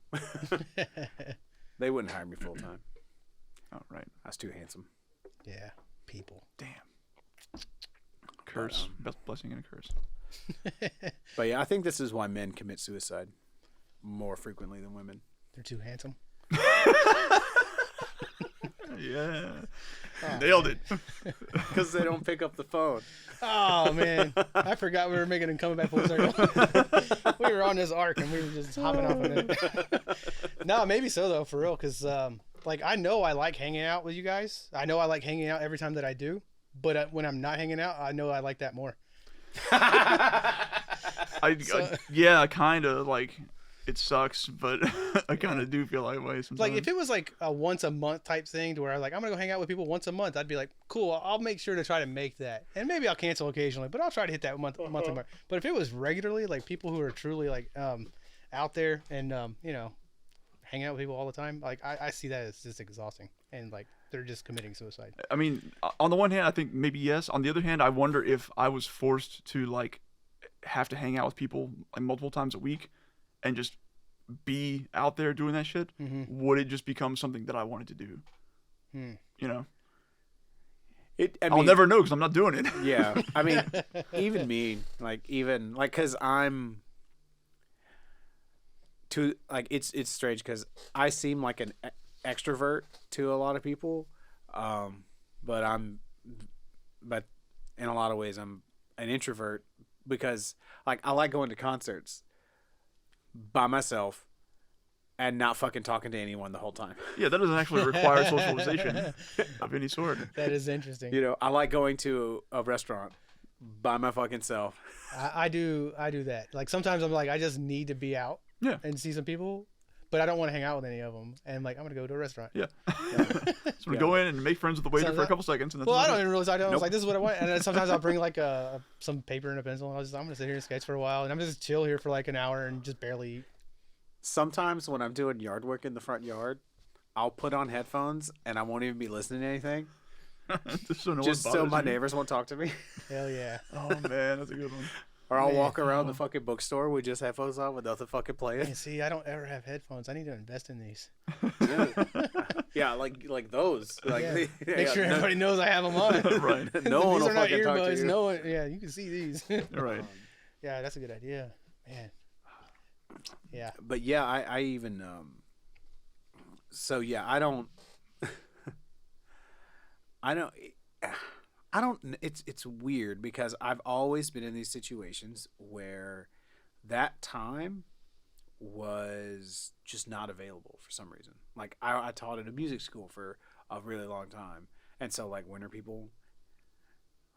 A: They wouldn't hire me full time.
C: Oh, right.
A: I was too handsome.
B: Yeah, people.
C: Damn. Curse. Best blessing and a curse.
A: But yeah, I think this is why men commit suicide more frequently than women.
B: They're too handsome.
C: Yeah.
B: Oh,
C: Nailed it.
A: Because they don't pick up the phone.
B: Oh man, I forgot we were making them come back full circle. We were on this arc and we were just hopping off of it. No, maybe so though, for real. Because like I know I like hanging out with you guys. I know I like hanging out every time that I do. But when I'm not hanging out, I know I like that more.
C: Yeah, kind of like it sucks, but I kind of do feel that way sometimes.
B: Like if it was like a once a month type thing to where I'm like, I'm gonna go hang out with people once a month, I'd be like, cool, I'll make sure to try to make that, and maybe I'll cancel occasionally, but I'll try to hit that monthly mark. But if it was regularly, like people who are truly like out there and you know, hanging out with people all the time, like I see that as just exhausting, and like they're just committing suicide.
C: I mean, on the one hand, I think maybe yes. On the other hand, I wonder if I was forced to like have to hang out with people like multiple times a week and just be out there doing that shit, would it just become something that I wanted to do? You know? I'll never know because I'm not doing it.
A: Yeah. I mean, even me, like, because I'm too, like, it's strange because I seem like an extrovert to a lot of people, but in a lot of ways I'm an introvert because, like, I like going to concerts by myself and not fucking talking to anyone the whole time.
C: Yeah, that doesn't actually require socialization of any sort.
B: That is interesting.
A: You know, I like going to a restaurant by my fucking self.
B: I do that. Like sometimes I'm like, I just need to be out and see some people, but I don't want to hang out with any of them. And like, I'm gonna go to a restaurant.
C: Yeah. So we go in and make friends with the waiter for a couple seconds. And
B: well, I don't even realize I was like, this is what I want. And then sometimes I'll bring like some paper and a pencil. And I'm gonna sit here and sketch for a while, and I'm just chill here for like an hour and just barely eat.
A: Sometimes when I'm doing yard work in the front yard, I'll put on headphones and I won't even be listening to anything. Just so my neighbors won't talk to me.
B: Hell yeah.
C: Oh man, that's a good one.
A: Or I'll walk around the fucking bookstore with just headphones on with nothing fucking playing.
B: Man, see, I don't ever have headphones. I need to invest in these.
A: Yeah, like those. Like,
B: Make sure everybody knows I have them on.
C: Right.
A: No one
B: These
A: will
B: are not
A: fucking talk to
B: earbuds.
A: you.
B: No one. Yeah, you can see these.
C: Right.
B: Yeah, that's a good idea, man. Yeah.
A: But yeah, I even so yeah, I don't it's weird because I've always been in these situations where that time was just not available for some reason. Like I taught at a music school for a really long time, and so like when are people,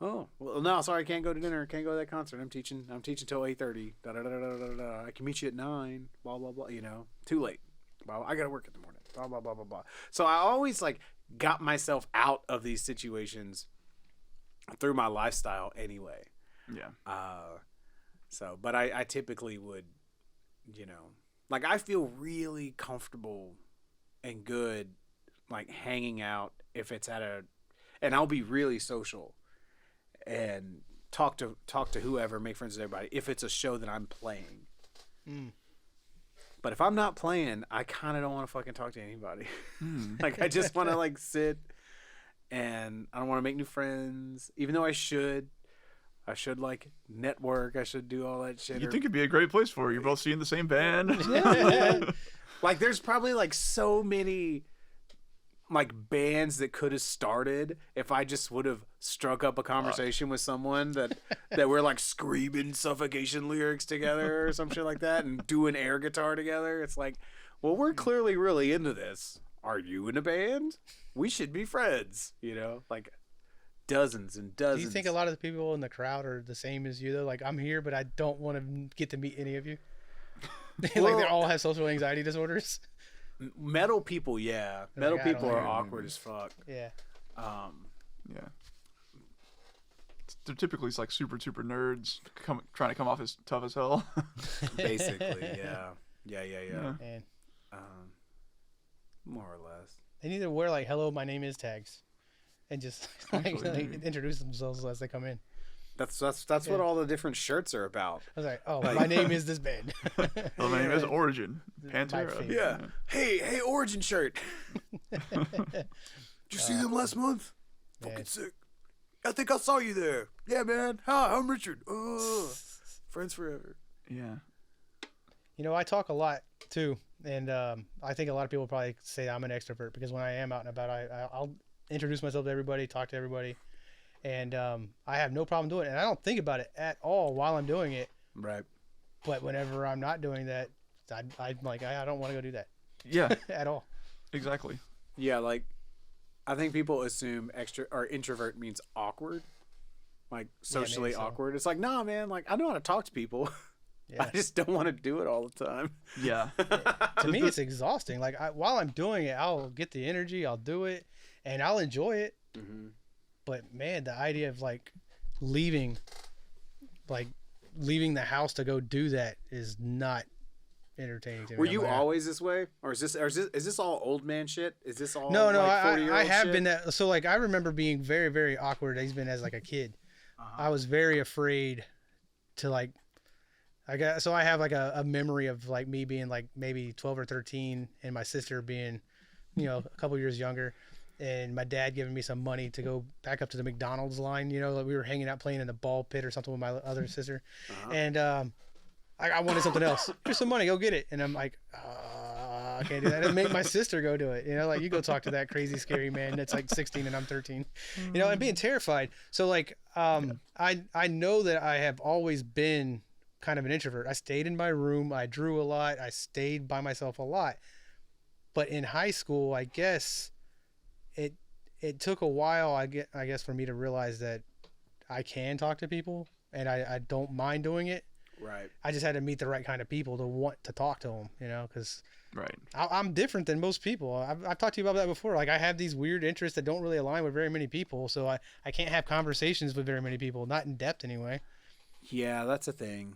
A: oh well, no, sorry, I can't go to dinner, can't go to that concert, I'm teaching till 8:30, I can meet you at 9, blah blah blah, you know, too late, well, I gotta work in the morning, blah blah blah blah blah. So I always like got myself out of these situations through my lifestyle anyway.
C: Yeah.
A: So but I typically would, you know, like I feel really comfortable and good like hanging out if it's at and I'll be really social and talk to whoever, make friends with everybody if it's a show that I'm playing. But if I'm not playing, I kind of don't want to fucking talk to anybody. Like I just want to like sit, and I don't want to make new friends, even though I should like network. I should do all that shit.
C: You think it'd be a great place for you? You're both seeing the same band.
A: Like there's probably like so many like bands that could have started if I just would have struck up a conversation with someone that we're like screaming suffocation lyrics together or some shit like that and doing air guitar together. It's like, well, we're clearly really into this. Are you in a band? We should be friends, you know, like dozens and dozens.
B: Do you think a lot of the people in the crowd are the same as you though? Like I'm here, but I don't want to get to meet any of you. Like they all have social anxiety disorders.
A: Metal people, yeah. Metal
B: Like, I
A: people
B: don't
A: are
B: know.
A: awkward as fuck.
B: Yeah.
C: Yeah. They're typically like super nerds trying to come off as tough as hell.
A: Basically, yeah.
B: And
A: More or less.
B: they need to wear like "Hello, my name is" tags, and just like,
C: Actually,
B: introduce themselves as they come in.
A: That's what all the different shirts are about.
B: I was like, oh, my name is this band.
C: Well, my name is Origin. Pantera.
B: favorite.
A: Yeah. Hey, Origin shirt. Did you see them last month?
B: Man.
A: Fucking sick. I think I saw you there. Yeah, man. Hi, I'm Richard. Friends forever.
C: Yeah.
B: You know, I talk a lot too, and I think a lot of people probably say I'm an extrovert because when I am out and about, I'll introduce myself to everybody, talk to everybody, and I have no problem doing it, and I don't think about it at all while I'm doing it.
A: Right.
B: But whenever I'm not doing that, I'm like, I don't want to go do that
C: Yeah.
B: at all.
C: Exactly.
A: Yeah, like I think people assume introvert means awkward, like socially
B: maybe so.
A: awkward. It's like, nah, man. Like I know how to talk to people.
B: Yeah.
A: I just don't want to do it all the time.
C: Yeah.
B: To me, it's exhausting. Like while I'm doing it, I'll get the energy, I'll do it, and I'll enjoy it.
A: Mm-hmm.
B: But man, the idea of leaving the house to go do that is not entertaining to me.
A: Were you always this way, or is this all old man shit? Is this all
B: No,
A: like 40-year-old
B: I have
A: shit?
B: been that. So I remember being very, very awkward even as like a kid. I was very afraid to I have like a memory of like me being like maybe 12 or 13 and my sister being, a couple years younger, and my dad giving me some money to go back up to the McDonald's line. Like we were hanging out playing in the ball pit or something with my other sister, and I wanted something else. Here's some money, go get it. And I'm like, I can't do that. And make my sister go do it. Like you go talk to that crazy scary man that's like 16 and I'm 13. And being terrified. So I know that I have always been kind of an introvert. I stayed in my room. I drew a lot. I stayed by myself a lot. But in high school, I guess it took a while. I guess for me to realize that I can talk to people and I don't mind doing it.
A: Right.
B: I just had to meet the right kind of people to want to talk to them, because
C: Right.
B: I'm different than most people. I've talked to you about that before. Like I have these weird interests that don't really align with very many people. So I can't have conversations with very many people, not in depth anyway.
A: Yeah, that's a thing.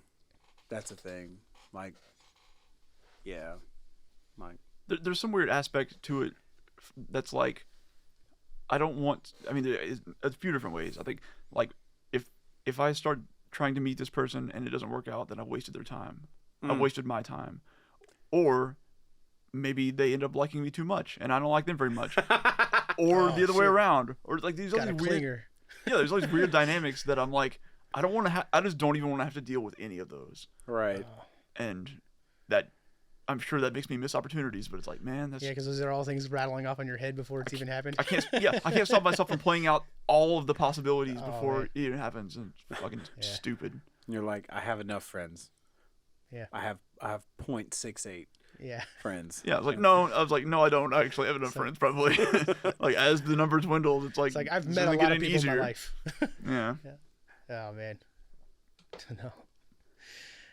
A: Like, yeah, like
C: There's some weird aspect to it that's like, I don't want. I mean, there's a few different ways. I think like if I start trying to meet this person and it doesn't work out, then I've wasted their time. I've wasted my time. Or maybe they end up liking me too much and I don't like them very much. Or the other way around. Or like these other weird. Yeah, there's all these weird dynamics that I'm like, I don't want to. I just don't even want to have to deal with any of those.
A: right.
C: And that, I'm sure that makes me miss opportunities. But it's like, man, that's.
B: Yeah, because those are all things rattling off in your head before it's even happened.
C: I can't stop myself from playing out all of the possibilities before
B: man.
C: it even happens. And it's fucking stupid.
A: And you're like, I have enough friends.
B: Yeah.
A: I have 0.68
B: Yeah.
A: friends.
C: Yeah, I was like, no, I don't actually have enough friends. Probably. Like as the number dwindles, it's like
B: I've
C: it's
B: met a
C: only
B: lot of
C: getting
B: people in
C: easier.
B: my life.
C: Yeah.
B: Oh man. No.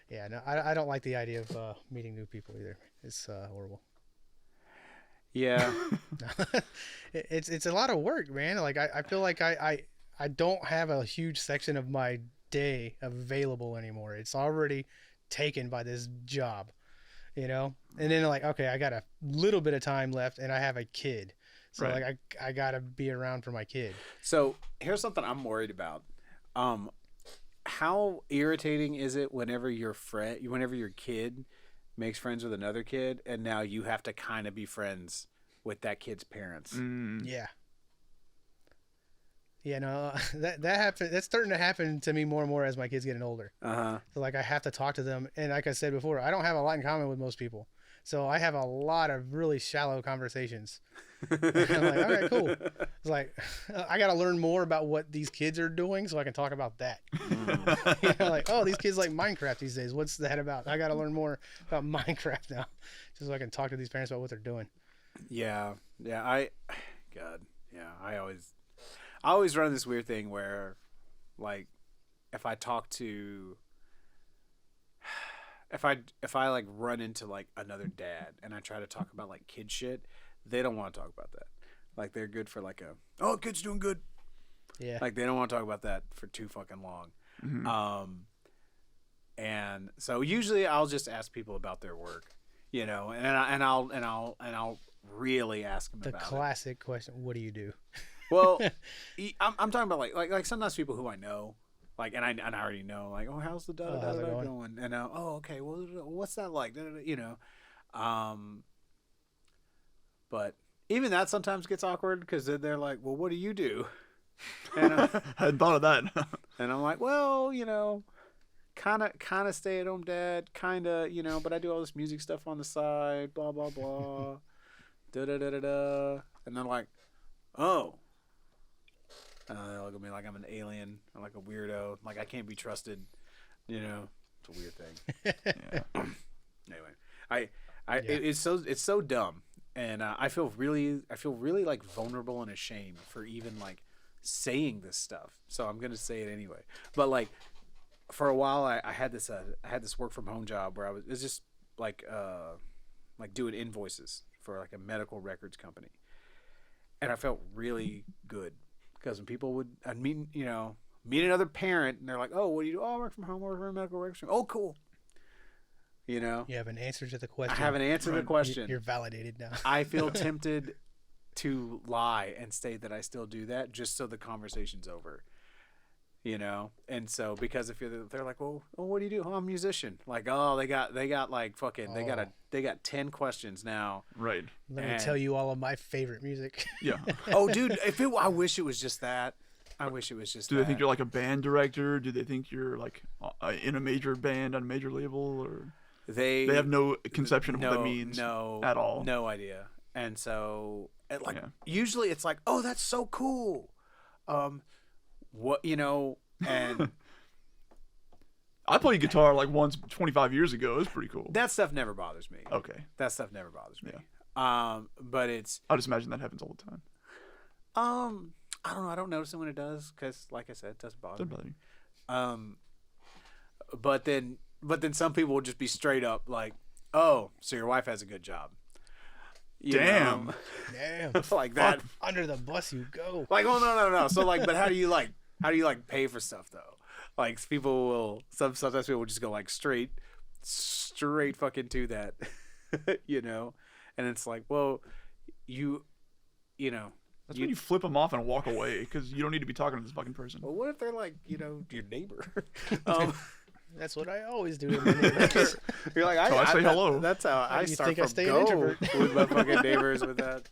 B: Yeah, no, I don't like the idea of meeting new people either. It's horrible.
A: Yeah.
B: It's a lot of work, man. Like I feel like I don't have a huge section of my day available anymore. It's already taken by this job, and then like, okay, I got a little bit of time left and I have a kid. So
C: Right.
B: like I gotta be around for my kid.
A: So here's something I'm worried about. How irritating is it whenever your kid makes friends with another kid, and now you have to kind of be friends with that kid's parents?
B: Yeah. Yeah, no, that happen. That's starting to happen to me more and more as my kids getting older. So like I have to talk to them, and like I said before, I don't have a lot in common with most people. So I have a lot of really shallow conversations. I'm like, all right, cool. It's like I got to learn more about what these kids are doing so I can talk about that. Like, oh, these kids like Minecraft these days. What's that about? I got to learn more about Minecraft now, just so I can talk to these parents about what they're doing.
A: Yeah. I always run this weird thing where, like, if I like run into like another dad and I try to talk about like kid shit, they don't want to talk about that. Like they're good for like kid's doing good.
B: Yeah.
A: Like they don't want to talk about that for too fucking long.
C: Mm-hmm.
A: And so usually I'll just ask people about their work, and I'll really ask them
B: The
A: about
B: classic question: what do you do?
A: Well, I'm talking about like sometimes people who I know, Like, and I already know, like, oh, how's the da da
B: how's
A: da
B: it
A: da
B: going?
A: going? And oh, okay, well, what's that like? Da, da, da, you know, but even that sometimes gets awkward because they're like, well, what do you do? And
C: I hadn't thought of that.
A: and I'm like, well, you know, kind of stay at home dad, kind of, you know, but I do all this music stuff on the side, blah blah blah, da da da da da, and they're like, oh. They look at me like I'm an alien, or like a weirdo, like I can't be trusted. You know, it's a weird thing.
C: Yeah.
A: Anyway, it's so dumb, and I feel really like vulnerable and ashamed for even like saying this stuff. So I'm gonna say it anyway. But like for a while, I had this work from home job where it was just like doing invoices for like a medical records company, and I felt really good. Because when people I'd meet another parent, and they're like, "Oh, what do you do? Oh, I work from home, work for a medical records." Oh, cool. You know,
B: You have an answer to the question.
A: I haven't answered the question.
B: You're validated now.
A: I feel tempted to lie and say that I still do that, just so the conversation's over. You know, and so because if they're like, "Well, oh, what do you do?" "Oh, I'm a musician." Like, oh, they got like fucking they got 10 questions now.
C: Right.
B: Let me tell you all of my favorite music.
C: Yeah.
A: Oh, dude, I wish it was just that. I wish it was just.
C: Do they think you're like a band director? Do they think you're like in a major band on a major label, or they have no conception of what that means?
A: No,
C: at all.
A: No idea. And so, usually it's like, oh, that's so cool. What, you know, and
C: I played guitar like once 25 years ago. It was pretty cool.
A: that stuff never bothers me.
C: Okay.
A: That stuff never bothers me.
C: Yeah.
A: But it's
C: I just imagine that happens all the time.
A: I don't know. I don't notice it when it does because, like I said, it doesn't bother me. But then some people will just be straight up like, "Oh, so your wife has a good job." You
C: Damn.
A: know?
B: Damn.
A: Like that.
B: Under the bus you go.
A: Like, oh no. So like, but how do you pay for stuff though? Like sometimes people will just go like straight fucking to that, you know, and it's like, well, you know.
C: That's when you flip them off and walk away because you don't need to be talking to this fucking person.
A: Well, what if they're like, you know, your neighbor?
B: That's what I always do.
A: You're like,
C: So I say hello.
A: That's how I
B: do you
A: start
B: think I
A: from
B: stay an
A: go
B: introvert?
A: with my fucking neighbors with that.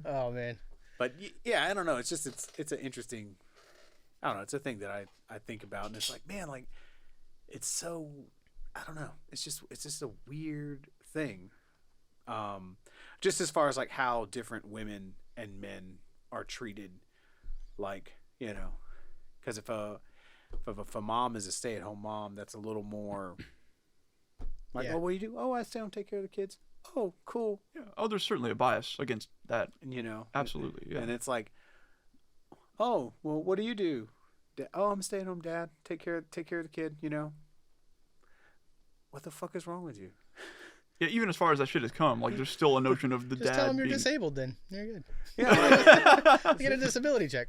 B: Oh man.
A: But yeah, I don't know. It's just it's an interesting. I don't know. It's a thing that I think about, and it's like, man, like it's so. I don't know. It's just a weird thing. Just as far as like how different women and men are treated, like, you know, because if a mom is a stay-at-home mom, that's a little more like, oh, what do you do? Oh, I stay home, take care of the kids. Oh, cool.
C: Yeah. Oh, there's certainly a bias against that.
A: You know,
C: Absolutely. Yeah.
A: and it's like, oh, well, what do you do? Oh, I'm a stay-at-home dad. Take care of the kid. You know, what the fuck is wrong with you?
C: Yeah, even as far as that shit has come, like there's still a notion of the
B: Just
C: dad
B: tell them you're
C: being...
B: disabled then. You're good.
A: Yeah, like,
B: Get a disability check.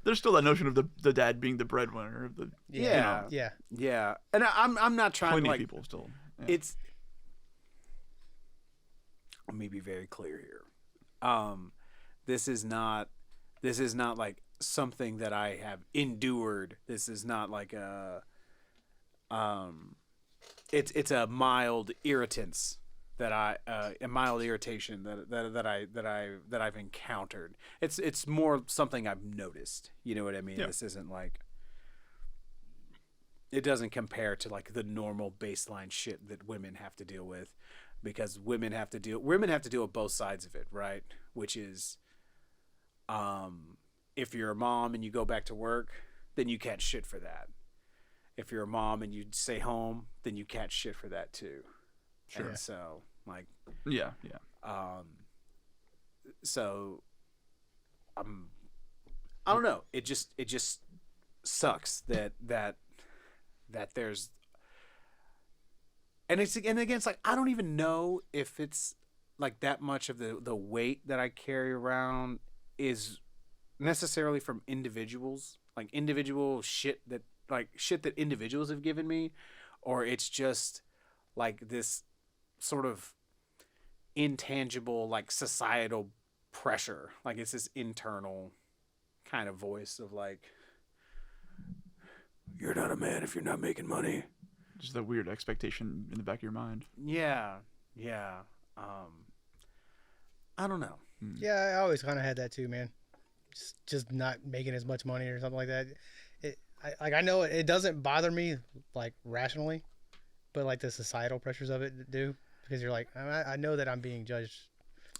C: There's still that notion of the dad being the breadwinner of the...
A: yeah,
B: Yeah.
A: yeah. And I'm not trying
C: Plenty
A: to like.
C: of people still... Yeah.
A: It's. Let me be very clear here. This is not like something that I have endured. This is not like a. It's a mild irritance a mild irritation that I've encountered. It's more something I've noticed. You know what I mean?
C: Yeah.
A: This isn't like. It doesn't compare to like the normal baseline shit that women have to deal with, because women have to deal with both sides of it, right? Which is, if you're a mom and you go back to work, then you catch shit for that. If you're a mom and you stay home, then you catch shit for that too.
C: Sure.
A: And so like,
C: Yeah.
A: so I don't know. It just sucks that there's, and again it's like, I don't even know if it's like that much of the weight that I carry around is necessarily from individuals, like individual shit that individuals have given me, or it's just like this sort of intangible like societal pressure, like it's this internal kind of voice of like, You're not a man if you're not making money.
C: Just that weird expectation in the back of your mind.
A: Yeah. I don't know.
B: Yeah, I always kind of had that too, man. Just not making as much money or something like that. I know it doesn't bother me like rationally, but like the societal pressures of it do, because you're like, I know that I'm being judged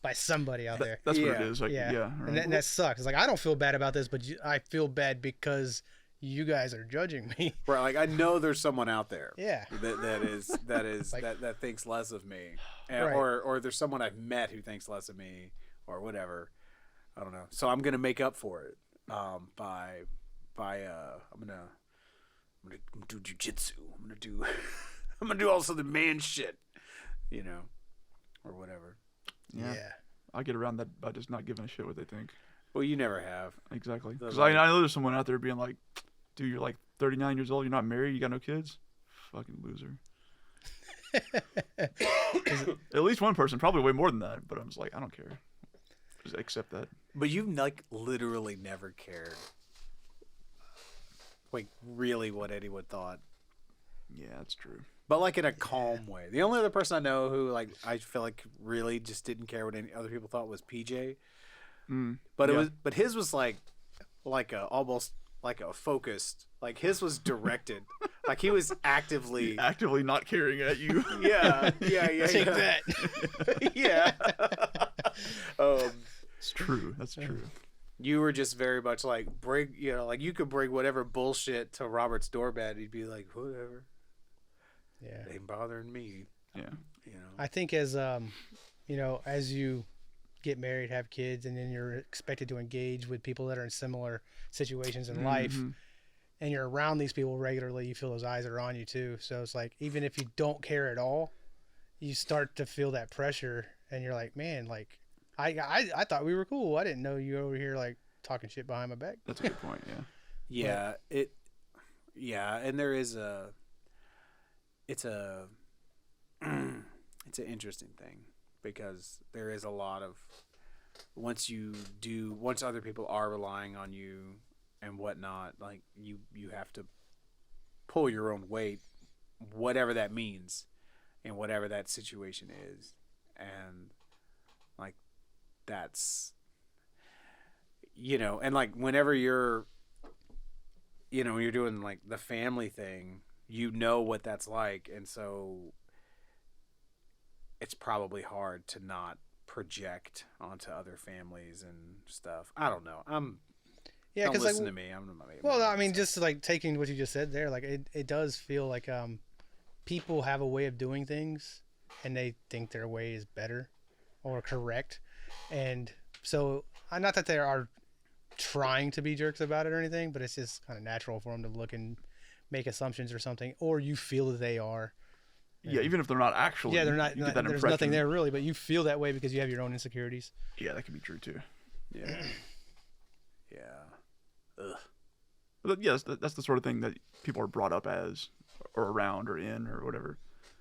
B: by somebody out there.
C: That's what
A: Yeah.
C: it is. Like, yeah.
B: And,
C: Right.
B: that sucks. It's like, I don't feel bad about this, but I feel bad because you guys are judging me.
A: Right, like I know there's someone out there.
B: Yeah.
A: That is
B: Like-
A: that thinks less of me, and,
B: Right.
A: or there's someone I've met who thinks less of me, or whatever. I don't know. So I'm gonna make up for it by I'm gonna do jujitsu. I'm gonna do also the man shit, or whatever.
C: Yeah. I get around that by just not giving a shit what they think.
A: Well, you never have.
C: Exactly.
A: Those
C: Because
A: are-
C: I know there's someone out there being like, dude, you're like 39 years old, you're not married, you got no kids? Fucking loser. At least one person, probably way more than that, but I'm just like, I don't care. Just accept that.
A: But you've like literally never cared, like really what anyone thought.
C: Yeah, that's true.
A: But like in a calm way. The only other person I know who like I feel like really just didn't care what any other people thought was PJ. But
C: yeah.
A: but his was like a almost like a focused, like his was directed. Like he was actively
C: Actively not caring at you.
A: yeah.
B: Take that.
A: Yeah.
C: It's true. That's true.
A: You were just very much like like you could bring whatever bullshit to Robert's doorbell, he'd be like, whatever.
B: Yeah.
A: Ain't bothering me.
C: Yeah.
B: I think as as you get married, have kids, and then you're expected to engage with people that are in similar situations in life, and you're around these people regularly, you feel those eyes are on you too. So it's like, even if you don't care at all, you start to feel that pressure, and you're like, man, like I thought we were cool. I didn't know you over here like talking shit behind my back.
C: That's a good point, yeah.
A: And there is it's an interesting thing, because there is a lot of once other people are relying on you and whatnot, like you have to pull your own weight, whatever that means and whatever that situation is. And like that's and like whenever you're when you're doing like the family thing, what that's like, and so it's probably hard to not project onto other families and stuff. I don't know. Don't
B: Because
A: listen to me. I'm not making
B: well,
A: my
B: I
A: own
B: mean,
A: stuff.
B: just like taking what you just said there, like it does feel like people have a way of doing things, and they think their way is better or correct, and so not that they are trying to be jerks about it or anything, but it's just kind of natural for them to look and make assumptions or something, or you feel that they are.
C: Yeah, even if they're not actually.
B: Yeah, they're not.
C: You get that
B: There's
C: impression.
B: nothing there really, but you feel that way because you have your own insecurities.
C: Yeah, that could be true too.
A: Yeah. Ugh.
C: But yes, that's the sort of thing that people are brought up as, or around, or in, or whatever.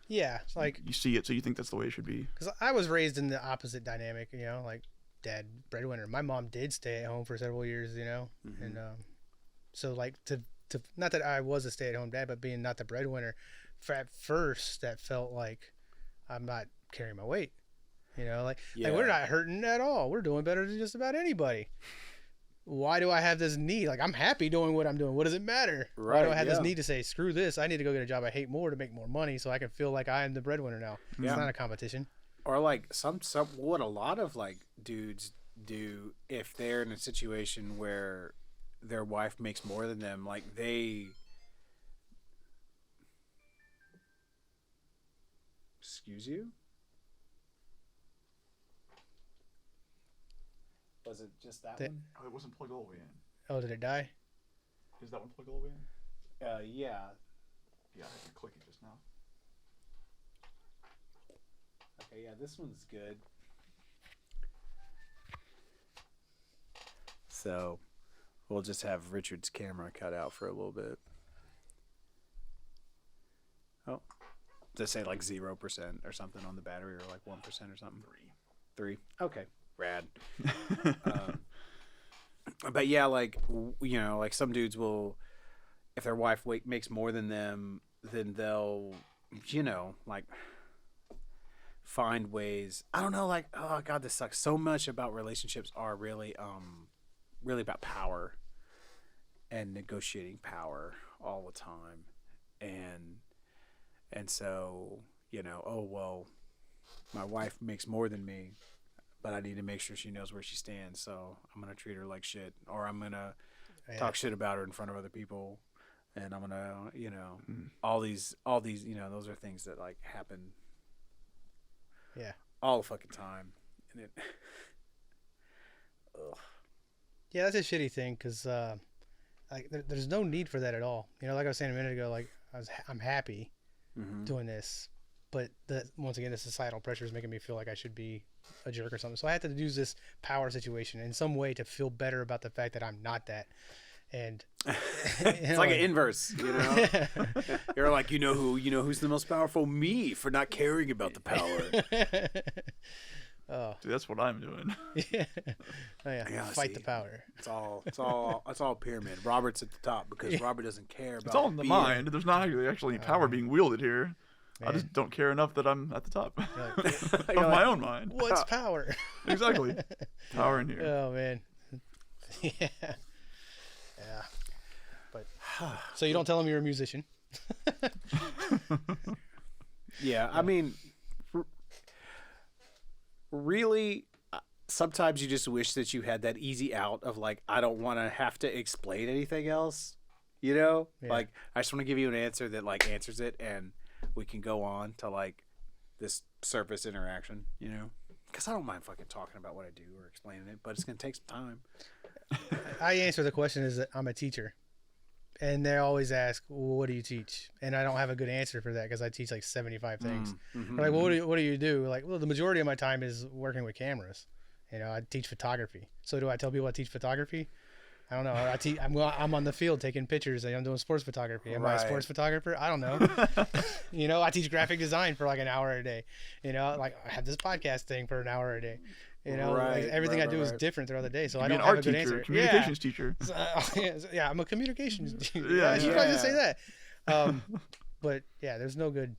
B: Yeah, it's like,
C: You see it, so you think that's the way it should be.
B: because I was raised in the opposite dynamic, like dad breadwinner. My mom did stay at home for several years, and so like to not that I was a stay at home dad, but being not the breadwinner, at first that felt like I'm not carrying my weight, like we're not hurting at all. We're doing better than just about anybody. Why do I have this need? Like, I'm happy doing what I'm doing. What does it matter? Why do I have this need to say, screw this? I need to go get a job I hate more to make more money so I can feel like I am the breadwinner now.
A: Yeah.
B: It's not a competition.
A: Or like what a lot of like dudes do if they're in a situation where their wife makes more than them, like they excuse you? Was it just that one?
C: Oh, it wasn't plugged all the way in.
B: Oh, did it die?
C: Is that one plugged all the way in?
A: Yeah.
C: Yeah, I can click it just now.
A: Okay, yeah, this one's good. So, we'll just have Richard's camera cut out for a little bit. Oh, just say like 0% or something on the battery, or like 1% or something. 3. Okay, rad. But yeah, like like some dudes will, if their wife makes more than them, then they'll, like find ways. I don't know, like, oh God, this sucks. So much about relationships are really about power and negotiating power all the time. And so, oh, well, my wife makes more than me, but I need to make sure she knows where she stands. So I'm going to treat her like shit, or I'm going to talk shit about her in front of other people. And I'm going to, all these, those are things that like happen.
B: Yeah.
A: All the fucking time. And it, ugh.
B: Yeah, that's a shitty thing because like there's no need for that at all. Like I was saying a minute ago, like I'm happy doing this, but once again, the societal pressure is making me feel like I should be a jerk or something. So I had to use this power situation in some way to feel better about the fact that I'm not that. And
A: it's like an inverse, You're like, who's the most powerful? Me, for not caring about the power.
B: Oh,
C: dude, that's what I'm doing.
B: Yeah. Oh yeah. Fight the power.
A: It's all pyramid. Robert's at the top because Robert doesn't care about.
C: It's all in the mind. There's not actually any power being wielded here. Man. I just don't care enough that I'm at the top of my own mind.
B: What's power?
C: Exactly. Power in here.
B: Oh man. Yeah. Yeah. But so you don't tell them you're a musician.
A: Yeah, I mean, really, sometimes you just wish that you had that easy out of like, I don't want to have to explain anything else.
B: Yeah.
A: Like I just want to give you an answer that like answers it, and we can go on to like this surface interaction. Because I don't mind fucking talking about what I do or explaining it, but it's gonna take some time.
B: I answer the question is that I'm a teacher, and they always ask, well, what do you teach? And I don't have a good answer for that because I teach like 75 things. They're like, well, what do you do? Like, well, the majority of my time is working with cameras. I teach photography. So do I tell people I teach photography? I don't know. I'm on the field taking pictures and I'm doing sports photography. Am I a sports photographer? I don't know. I teach graphic design for like an hour a day. Like I have this podcast thing for an hour a day. Like everything I do is different throughout the day, so I don't have a good answer.
C: Communications teacher.
B: Yeah, I'm a communications teacher.
C: Yeah,
B: I should probably just say that. But yeah, there's no good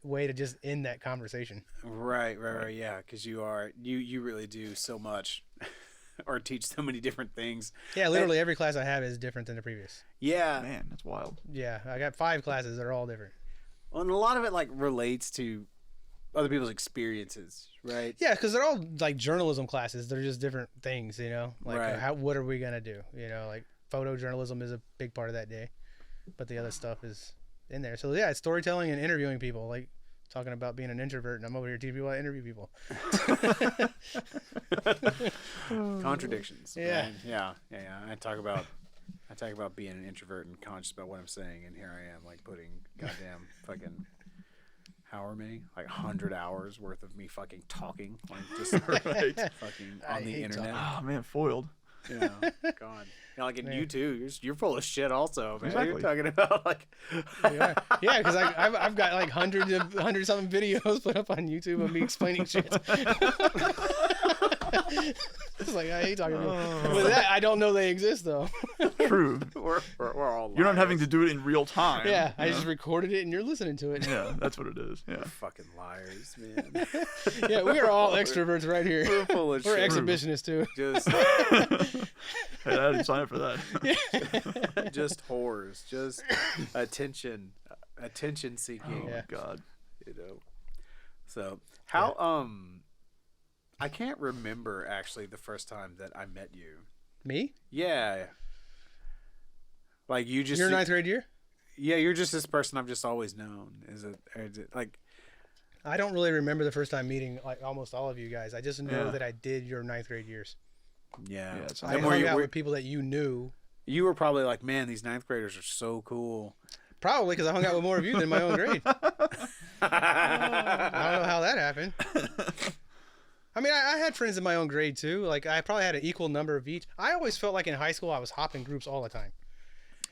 B: way to just end that conversation.
A: Right. Yeah, because you really do so much, or teach so many different things.
B: Yeah, literally every class I have is different than the previous.
A: Yeah,
C: man, that's wild.
B: Yeah, I got 5 classes that are all different.
A: Well, and a lot of it like relates to other people's experiences, right?
B: Yeah, because they're all like journalism classes. They're just different things, Like what are we gonna do? Like photojournalism is a big part of that day, but the other stuff is in there. So yeah, it's storytelling and interviewing people. Like talking about being an introvert, and I'm over here teaching people how to interview people.
A: Contradictions.
B: Yeah.
A: Man. Yeah. I talk about being an introvert and conscious about what I'm saying, and here I am like putting goddamn fucking however many, like 100 hours worth of me fucking talking, like just fucking on the internet.
C: Oh man, foiled.
A: God. Like in you too, you're full of shit also, man.
C: Exactly.
A: You're talking about like
B: yeah, because I've got like 100 something videos put up on YouTube of me explaining shit. It's like I hate talking to people. With that, I don't know they exist though.
C: True.
A: we're all
C: You're not
A: liars.
C: having to do it in real time.
B: Yeah, I just recorded it and you're listening to it.
C: Yeah, that's what it is. Yeah.
A: Fucking liars, man.
B: Yeah, we are all extroverts right here.
A: We're full of
B: We're
A: shit.
B: exhibitionists too.
A: Just
C: Hey, I didn't sign up for that.
A: just whores, just attention seeking.
C: Oh my god.
A: So how I can't remember actually the first time that I met you.
B: Me?
A: Yeah. Like you just
B: Your 9th grade year?
A: Yeah, you're just this person I've just always known. Is it like
B: I don't really remember the first time meeting like almost all of you guys. I just know that I did your 9th grade years.
A: Yeah.
B: I hung out with people that you knew.
A: You were probably like, man, these 9th graders are so cool.
B: Probably because I hung out with more of you than my own grade. I don't know how that happened. I mean, I had friends in my own grade too. Like I probably had an equal number of each. I always felt like in high school I was hopping groups all the time.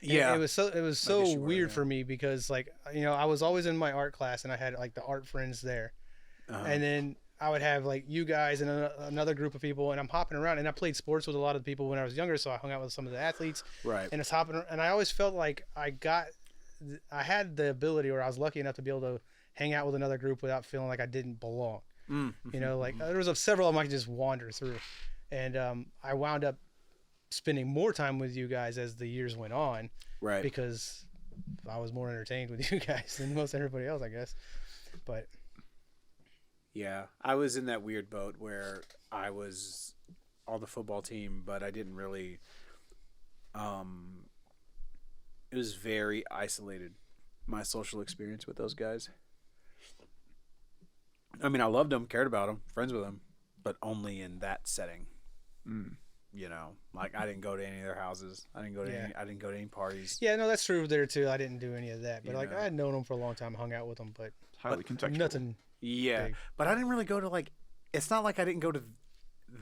B: And
A: yeah,
B: it was so weird for me because like I was always in my art class and I had like the art friends there, and then I would have like you guys and another group of people, and I'm hopping around. And I played sports with a lot of the people when I was younger, so I hung out with some of the athletes.
A: Right.
B: And it's hopping, and I always felt like I had the ability, or I was lucky enough to be able to hang out with another group without feeling like I didn't belong. You know, like there was several of them I could just wander through, and I wound up spending more time with you guys as the years went on,
A: Right.
B: because I was more entertained with you guys than most everybody else, I guess. But
A: Yeah, I was in that weird boat where I was on the football team, but I didn't really. It was very isolated, my social experience with those guys. I mean, I loved them, cared about them, friends with them, but only in that setting. You know, like I didn't go to any of their houses. I didn't go to any parties.
B: yeah, no, that's true there too. I didn't do any of that, but
A: You
B: like
A: know.
B: I had known them for a long time, hung out with them, but
C: Highly contextual.
B: nothing.
A: Yeah,
B: Big.
A: but I didn't really go to like. It's not like I didn't go to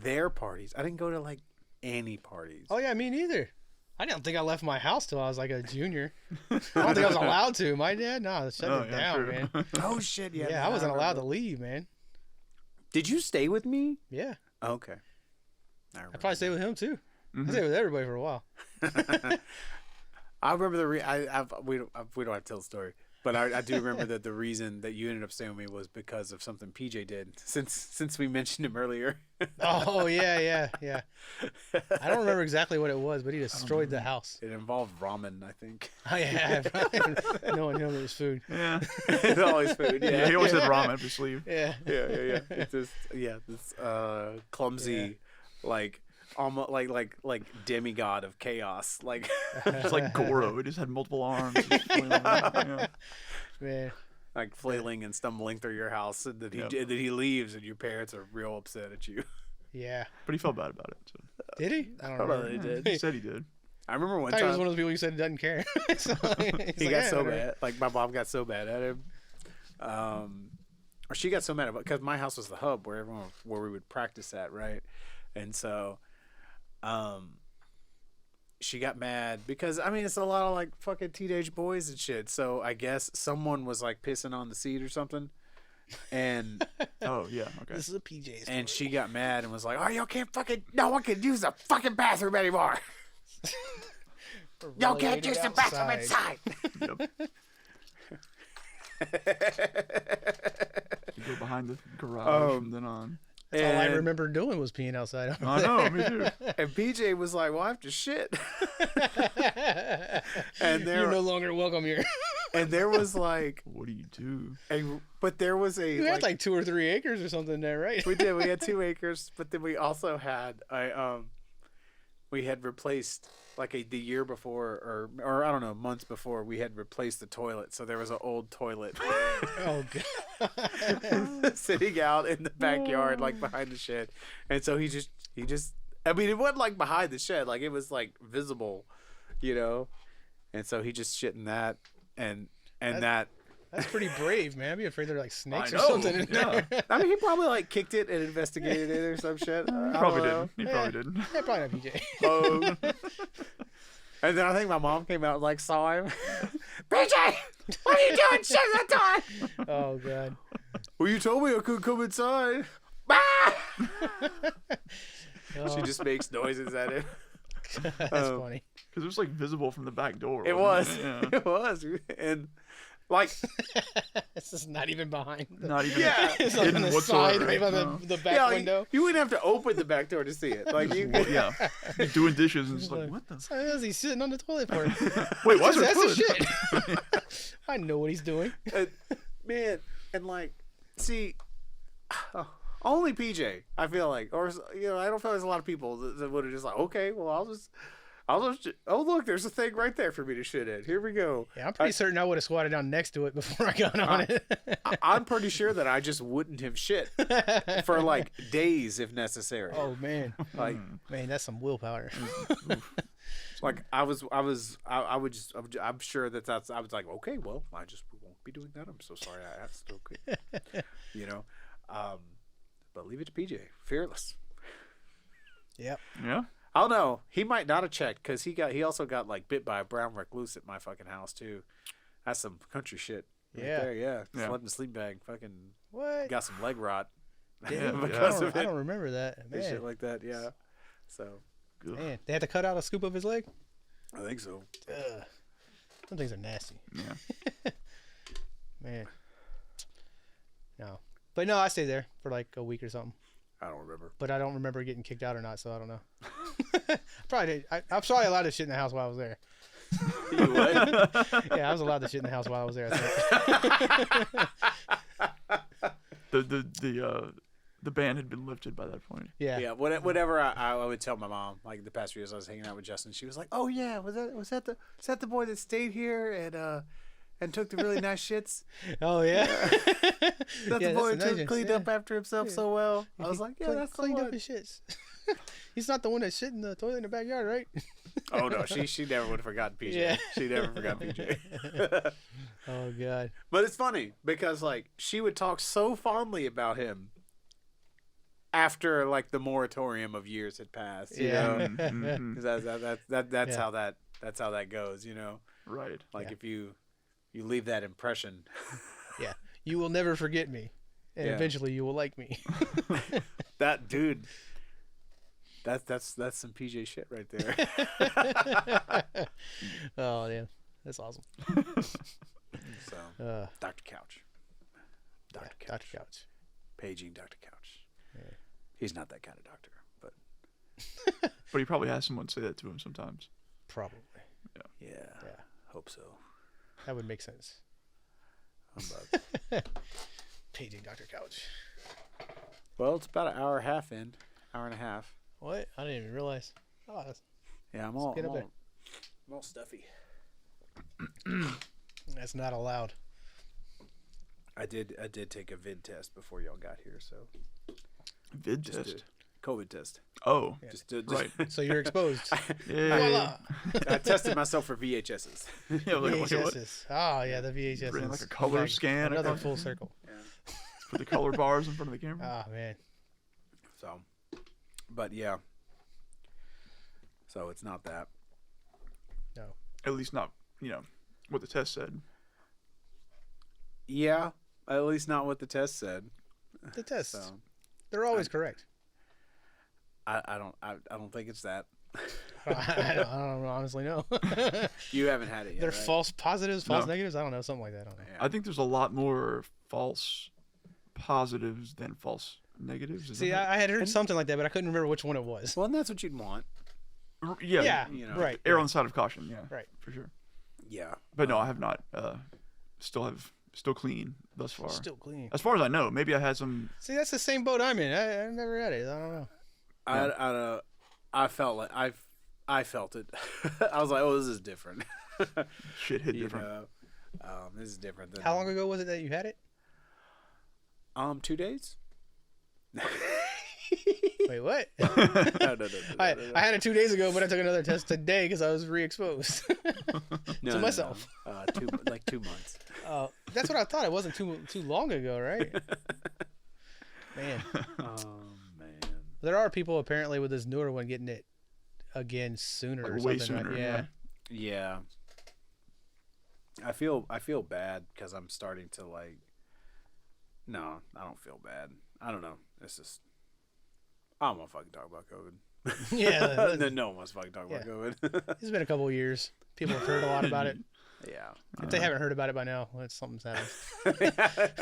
A: their parties. I didn't go to like any parties.
B: Oh yeah, me neither. I didn't think I left my house till I was like a junior. I don't think I was allowed to. My dad, shut it down,
C: true.
B: man.
A: Oh shit! Yeah,
B: Yeah, I wasn't allowed to leave, man.
A: Did you stay with me?
B: Yeah,
A: Okay.
B: I probably stayed with him too. I stayed with everybody for a while.
A: I remember we don't have to tell the story, but I do remember that the reason that you ended up staying with me was because of something PJ did. Since we mentioned him earlier.
B: Oh yeah. I don't remember exactly what it was, but he destroyed the house.
A: It involved ramen, I think.
B: Oh yeah, knowing him, it was food.
C: Yeah.
A: It's always food.
C: Yeah,
A: Yeah.
C: he always had ramen up his sleeve.
B: Yeah.
A: Yeah. It's just this clumsy, like almost like demigod of chaos, like.
C: It's like Goro. It just had multiple arms. Just flailing around. Yeah.
B: Man.
A: Like flailing and stumbling through your house, and that he leaves, and your parents are real upset at you.
B: Yeah.
C: But he felt bad about it. So.
B: Did he? I
A: I
B: don't
A: don't know
B: know.
A: that he did.
C: He said he did.
A: I remember one
B: I thought he was
A: time
B: one of those people you said doesn't care. So,
A: he got so bad. Like my mom got so bad at him, or she got so mad about because my house was the hub where we would practice at, right? And so, she got mad because I mean it's a lot of like fucking teenage boys and shit. So I guess someone was like pissing on the seat or something, and
C: Oh yeah. Okay.
B: This is a PJ.
A: and she got mad and was like, "Oh, y'all can't no one can use the fucking bathroom anymore. Y'all can't use the bathroom inside."
C: Yep. You go behind the garage from then on.
B: That's all I remember doing was peeing outside.
C: I know, me too.
A: And PJ was like, "Well, I have to shit." And
B: You're no longer welcome here.
A: and there was like
C: What do you do?
A: but there was a
B: You had like 2 or 3 acres or something there, right?
A: we did. We had 2 acres, but then we also had we had replaced like the year before or I don't know, months before we had replaced the toilet. So there was an old toilet
B: Oh god.
A: sitting out in the backyard, like behind the shed. And so he just I mean, it wasn't like behind the shed, like it was like visible, you know. And so he just shit in that and that.
B: That's pretty brave, man. I'd be afraid they're like snakes
C: I
B: or
C: know,
B: something in
C: yeah.
B: there.
A: I mean, he probably like kicked it and investigated it or some shit.
C: He
A: I
C: probably
A: don't know.
C: didn't. He probably didn't.
B: Yeah, probably not PJ.
A: Oh. And then I think my mom came out and like saw him. PJ, what are you doing? Shut the door.
B: Oh god.
A: Well, you told me I couldn't come inside. She just makes noises at him.
B: That's funny.
C: Because it was like visible from the back door.
A: It was.
C: wasn't it?
A: It was. And like,
B: This is not even behind.
C: Yeah. Not even
A: Yeah.
B: It's like on
C: hidden
B: the
C: whatsoever.
B: side, right by
C: No.
B: the back
A: yeah, like,
B: window.
A: you wouldn't have to open the back door to see it. Like you could,
C: Yeah. You're doing dishes and it's
B: Like,
C: like, what the?
B: So is he sitting on the toilet for?
C: Wait, why is there
B: That's
C: toilet?
B: the shit. I know what he's doing.
A: man, and like, see, only PJ. I feel like, or you know, I don't feel like there's a lot of people that would have just like, okay, well, I'll just. Oh look, there's a thing right there for me to shit in. Here we go.
B: Yeah, I'm pretty certain I would have squatted down next to it before I got on it.
A: I'm pretty sure that I just wouldn't have shit for like days if necessary.
B: Oh man,
A: Like,
B: man, that's some willpower.
A: like I'm sure that's. I was like, okay, well, I just won't be doing that. I'm so sorry. That's okay. You know, but leave it to PJ. Fearless.
B: Yep.
C: Yeah.
A: I don't know. He might not have checked because he also got like bit by a brown recluse at my fucking house too. That's some country shit. Right
B: Yeah.
A: there, yeah.
C: Yeah.
A: Slept in a sleep bag. Fucking
B: What?
A: got some leg rot.
B: Damn,
A: because of
B: I
A: it.
B: don't remember that.
A: And
B: Man,
A: shit like that. Yeah. So
C: Ugh.
B: man, they had to cut out a scoop of his leg.
A: I think so.
B: Ugh. Some things are nasty.
C: Yeah.
B: Man. No. But no, I stayed there for like a week or something.
A: I don't remember.
B: But I don't remember getting kicked out or not, so I don't know. Probably did. I'm probably allowed to shit in the house while I was there.
A: You would?
B: Yeah, I was allowed to shit in the house while I was there. I think.
C: The ban had been lifted by that point.
B: Yeah.
A: Yeah. Whatever I would tell my mom, like the past few years I was hanging out with Justin, she was like, "Oh yeah, was that the boy that stayed here and took the really nice shits?
B: Oh yeah.
A: That
B: Yeah,
A: the boy
B: that's
A: who
B: nice.
A: cleaned up after himself so well?" I was
B: He
A: like, "Yeah, that's the
B: cleaned
A: one."
B: up his shits. He's not the one that shit in the toilet in the backyard, right?
A: Oh no, she never would have forgotten PJ.
B: Yeah.
A: She never forgot PJ.
B: Oh god.
A: But it's funny because like she would talk so fondly about him after like the moratorium of years had passed. You
B: Yeah.
A: know?
C: Mhm.
A: 'Cause that's
B: Yeah.
A: how that goes. You know,
C: Right.
A: like
B: Yeah.
A: if you leave that impression.
B: Yeah. You will never forget me, and
A: Yeah.
B: eventually you will like me.
A: That dude. That's some PJ shit right there.
B: Oh damn, that's awesome.
A: So Dr. Couch. Dr.
B: Yeah,
A: Couch.
B: Dr. Couch.
A: Paging Dr. Couch.
B: Yeah.
A: He's not that kind of doctor, but
C: But he probably has someone say that to him sometimes.
B: Probably.
A: yeah,
B: Yeah.
A: hope so.
B: That would make sense.
A: Humbug.
B: Paging Dr. Couch.
A: Well, it's about an hour and a half.
B: What? I didn't even realize. Oh,
A: Yeah, I'm all
B: get up there.
A: stuffy.
B: that's not allowed.
A: I did take a vid test before y'all got here, so
C: Vid
A: just
C: test.
A: a COVID test.
C: Oh,
A: Just
C: right.
B: So you're exposed.
C: Yeah.
B: Voila.
A: I tested myself for VHSs.
C: Yeah, like, what?
B: VHSs. Oh yeah, the VHSs.
C: Ran like a color scan
B: Another
C: across-
B: full circle.
C: Put the color bars in front of the camera.
B: Oh man.
A: So, but yeah. So it's not that.
C: At least not, what the test said.
A: Yeah, at least not what the test said.
B: The tests.
A: So
B: They're always correct.
A: I don't think it's that.
B: I don't honestly know.
A: You haven't had it yet.
B: They're
A: right?
B: false positives, false
C: No.
B: negatives. I don't know, something like that. I don't know.
A: Yeah.
C: I think there's a lot more false positives than false negatives. Is
B: See,
C: that
B: I had heard something like that, but I couldn't remember which one it was.
A: Well, and that's what you'd want.
C: right? Yeah.
B: Yeah,
A: you know,
B: right.
C: Err on the side of caution. Yeah.
B: Right.
C: For sure.
A: Yeah.
C: But no, I have not. Still clean thus far.
B: Still clean.
C: As far as I know, maybe I had some.
B: See, that's the same boat I'm in. I never had it. I don't know.
A: I felt like I felt it. I was like, oh, this is different.
C: Shit hit
A: You
C: different.
A: know, this is different than
B: How long ago was it that you had it?
A: 2 days.
B: Wait, what?
A: No.
B: I had it 2 days ago, but I took another test today because I was re-exposed.
A: No,
B: myself.
A: 2 months.
B: Oh, that's what I thought. It wasn't too long ago, right? Man,
A: Oh man.
B: there are people apparently with this newer one getting it again sooner
C: Like
B: or
C: way
B: something.
C: sooner,
B: Right? Yeah.
C: yeah.
A: Yeah. I feel bad because I'm starting to like. No, I don't feel bad. I don't know. It's just. I don't want to fucking talk about COVID.
B: Yeah,
A: No one wants to fucking talk about
B: Yeah.
A: COVID.
B: It's been a couple of years. People have heard a lot about it.
A: Yeah.
B: If they haven't heard about it by now, something's happened.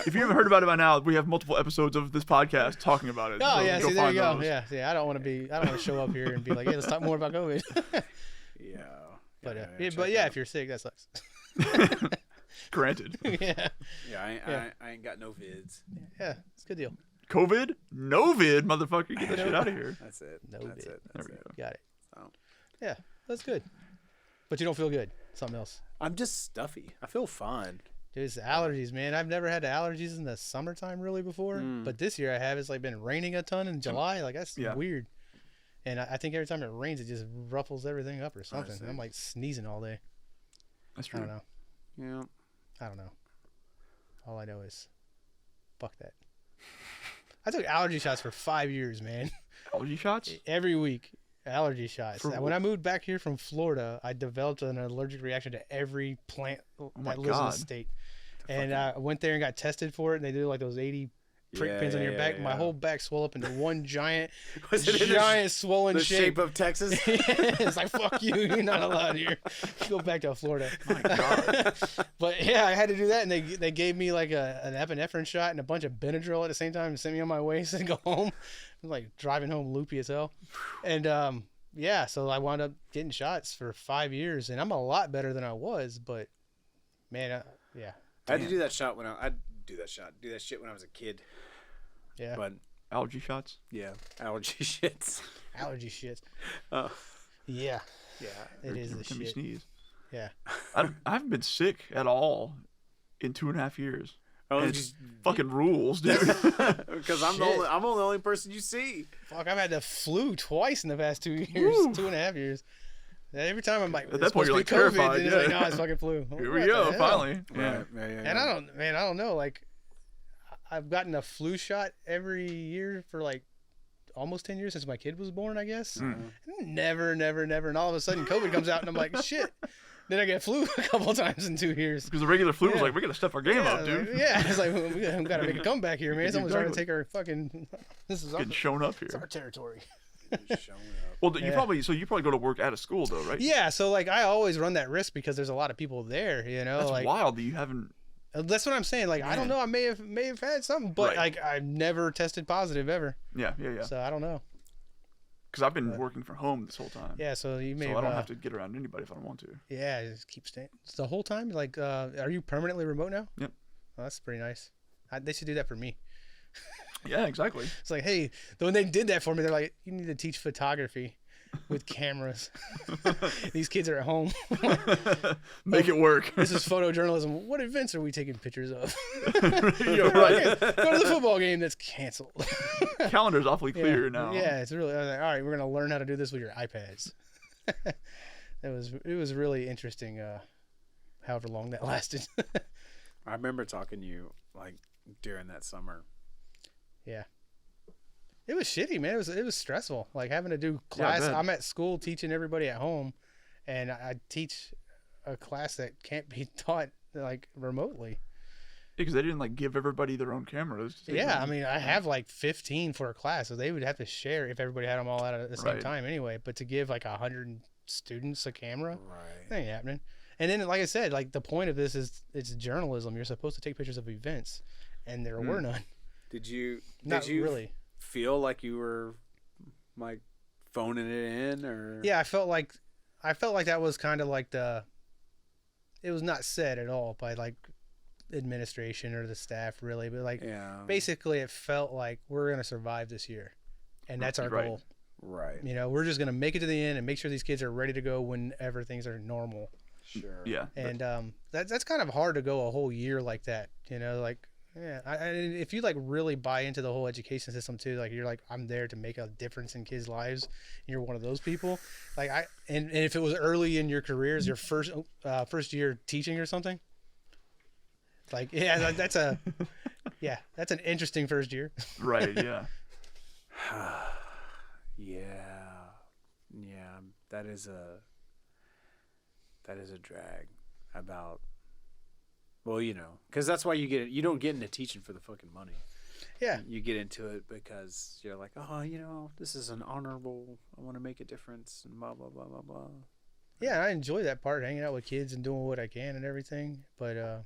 C: If you haven't heard about it by now, we have multiple episodes of this podcast talking about it.
B: Oh
C: so
B: yeah,
C: go
B: see there you
C: find
B: go.
C: those.
B: Yeah, I don't want to show up here and be like, hey, let's talk more about COVID.
A: Yeah.
B: But
A: check
B: but
A: it
B: yeah,
A: out.
B: if you're sick, that sucks.
C: Granted.
B: yeah,
A: Yeah, I ain't got no vids.
B: yeah, it's a good deal.
C: COVID? No vid, motherfucker. Get that shit out of here.
A: That's it.
B: No
A: That's
B: vid.
A: it.
C: There
A: That's
C: we
A: it.
C: go.
B: Got it.
A: So,
B: Yeah, that's good. But you don't feel good. Something else.
A: I'm just stuffy. I feel fine.
B: Dude, it's allergies, man. I've never had allergies in the summertime really before,
A: Mm.
B: but this year I have. It's like been raining a ton in July. Like that's
C: Yeah.
B: weird. And I think every time it rains, it just ruffles everything up or something.
A: see.
B: I'm like sneezing all day.
C: That's
B: I
C: true.
B: don't know.
A: Yeah.
B: I don't know. All I know is, fuck that. I took allergy shots for 5 years, man.
C: Allergy shots?
B: Every week, allergy shots.
C: For
B: When I moved back here from Florida, I developed an allergic reaction to every plant
C: my
B: that lives in the
C: God.
B: state. And I went there and got tested for it, and they did like those 80 prick pins on your back. My whole back swelled up into one giant,
A: Was it in
B: giant swollen
A: the shape of Texas?
B: It's like, fuck you, you're not allowed here. Go back to Florida.
C: My God.
B: But yeah, I had to do that, and they gave me like an epinephrine shot and a bunch of Benadryl at the same time and sent me on my way to go home. I was like driving home loopy as hell. And yeah, so I wound up getting shots for 5 years, and I'm a lot better than I was, but man, yeah.
A: I had to do that shot when I'd do that shit when I was a kid.
B: Yeah.
A: But
C: Allergy shots?
A: yeah, allergy shits.
B: Allergy shit.
A: Oh.
B: Yeah.
A: Yeah.
B: It is the
C: Every time you
B: shit.
C: sneeze.
B: Yeah.
C: I haven't been sick at all in 2.5 years.
A: Oh,
C: And it's fucking rules, dude.
A: because I'm the only person you see.
B: Fuck, I've had the flu twice in the past 2 years,
C: Woo.
B: 2.5 years. And every time I'm like,
C: At that point,
B: it's
C: you're,
B: supposed to be
C: like,
B: COVID,
C: terrified,
B: and it's like,
C: yeah.
B: no, it's fucking flu.
C: Here
B: What
C: we go,
B: the hell?
C: finally. Yeah.
A: Right.
B: And I don't know. Like, I've gotten a flu shot every year for like almost 10 years since my kid was born, I guess. Never. And all of a sudden, COVID comes out, and I'm like, shit. Then I get flu a couple of times in 2 years.
C: Because the regular flu was
B: Yeah.
C: like, we got to step our game up, dude.
B: It's like, we got to make a comeback here, man. Someone's trying to
C: Exactly.
B: take our fucking. This is
C: Getting shown up
B: it's our
C: here.
B: territory.
A: Showing up.
C: Well, you
B: Yeah.
C: probably go to work at a school, though, right?
B: Yeah, so like I always run that risk because there's a lot of people there, you know.
C: That's
B: like
C: wild that you haven't.
B: that's what I'm saying. Like I don't know, I may have had something, but
C: Right.
B: like I've never tested positive ever.
C: Yeah.
B: So I don't know.
C: Because I've been working from home this whole time.
B: Yeah, so you may
C: So
B: have,
C: I don't have to get around anybody if I don't want to.
B: Yeah, just keep staying. It's the whole time. Like, are you permanently remote now?
C: Yep.
B: Oh, that's pretty nice. They should do that for me.
C: Yeah, exactly.
B: It's like, hey, when they did that for me, they're like, you need to teach photography with cameras. These kids are at home.
C: Make it work.
B: This is photojournalism. What events are we taking pictures of?
C: You're right.
B: Go to the football game that's canceled.
C: Calendar's awfully clear now.
B: Yeah, it's really. I was like, all right, we're gonna learn how to do this with your iPads. It was really interesting. However long that lasted.
A: I remember talking to you like during that summer.
B: Yeah. It was shitty, man. It was stressful. Like having to do class.
C: bet.
B: I'm at school teaching everybody at home, and I teach a class that can't be taught like remotely.
C: Because they didn't like give everybody their own cameras.
B: Yeah, I mean, I have like 15 for a class, so they would have to share if everybody had them all out at the same
C: Right.
B: time anyway. But to give like 100 students a camera,
A: Right.
B: that ain't happening. And then, like I said, like the point of this is it's journalism. You're supposed to take pictures of events, and there were none.
A: Did you
B: Not really.
A: feel like you were like phoning it in or
B: Yeah, I felt like that was kind of like it was not said at all by like administration or the staff really, but like
A: yeah
B: basically it felt like we're gonna survive this year, and that's our
C: Right.
B: goal.
A: right
B: You know, we're just gonna make it to the end and make sure these kids are ready to go whenever things are normal.
A: sure
C: Yeah.
B: And that's kind of hard to go a whole year like that. You know, like yeah, and if you like really buy into the whole education system too, like you're like I'm there to make a difference in kids' lives, and you're one of those people. Like and if it was early in your careers, your first year teaching or something. Like that's an interesting first year.
C: Right. Yeah.
A: yeah that is a drag about well you know because that's why you don't get into teaching for the fucking money.
B: Yeah.
A: You get into it because you're like, oh, you know, this is an honorable, I want to make a difference and blah blah blah blah blah.
B: Yeah, I enjoy that part, hanging out with kids and doing what I can and everything. But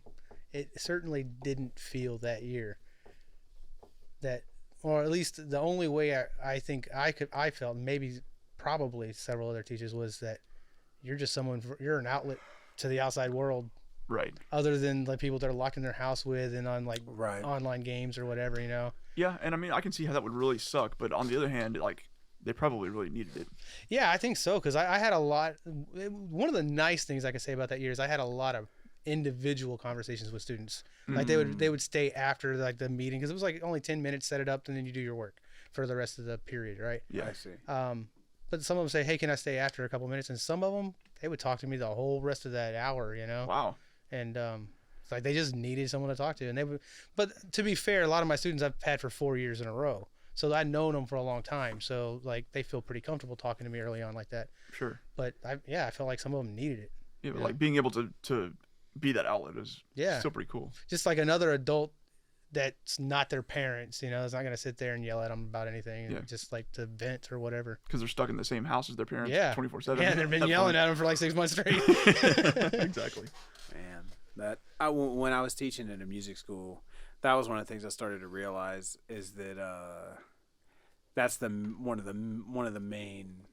B: it certainly didn't feel that year that, or at least the only way I think I felt, maybe probably several other teachers, was that you're just you're an outlet to the outside world,
C: Right.
B: other than like people that are locked in their house with and on like
A: Right.
B: online games or whatever, you know.
C: Yeah, and I mean, I can see how that would really suck, but on the other hand, like, they probably really needed it.
B: Yeah, I think so, because I had a lot. One of the nice things I could say about that year is I had a lot of individual conversations with students. Like they would stay after like the meeting, because it was like only 10 minutes, set it up, and then you do your work for the rest of the period, right?
C: Yeah.
A: I see.
B: But some of them say, hey, can I stay after a couple minutes? And some of them, they would talk to me the whole rest of that hour, you know.
C: Wow.
B: And it's like they just needed someone to talk to. And they would, but to be fair, a lot of my students I've had for 4 years in a row, so I've known them for a long time. So like they feel pretty comfortable talking to me early on like that.
C: Sure.
B: But I felt like some of them needed it.
C: Yeah, but like being able to be that outlet is
B: Yeah.
C: still pretty cool.
B: Just like another adult that's not their parents. You know, it's not gonna sit there and yell at them about anything, and
C: Yeah.
B: just like to vent or whatever.
C: Because they're stuck in the same house as their parents
B: Yeah.
C: 24/7.
B: Yeah, and they've been yelling at them for like 6 months straight.
C: Exactly.
A: Man, when I was teaching in a music school, that was one of the things I started to realize is that that's one of the main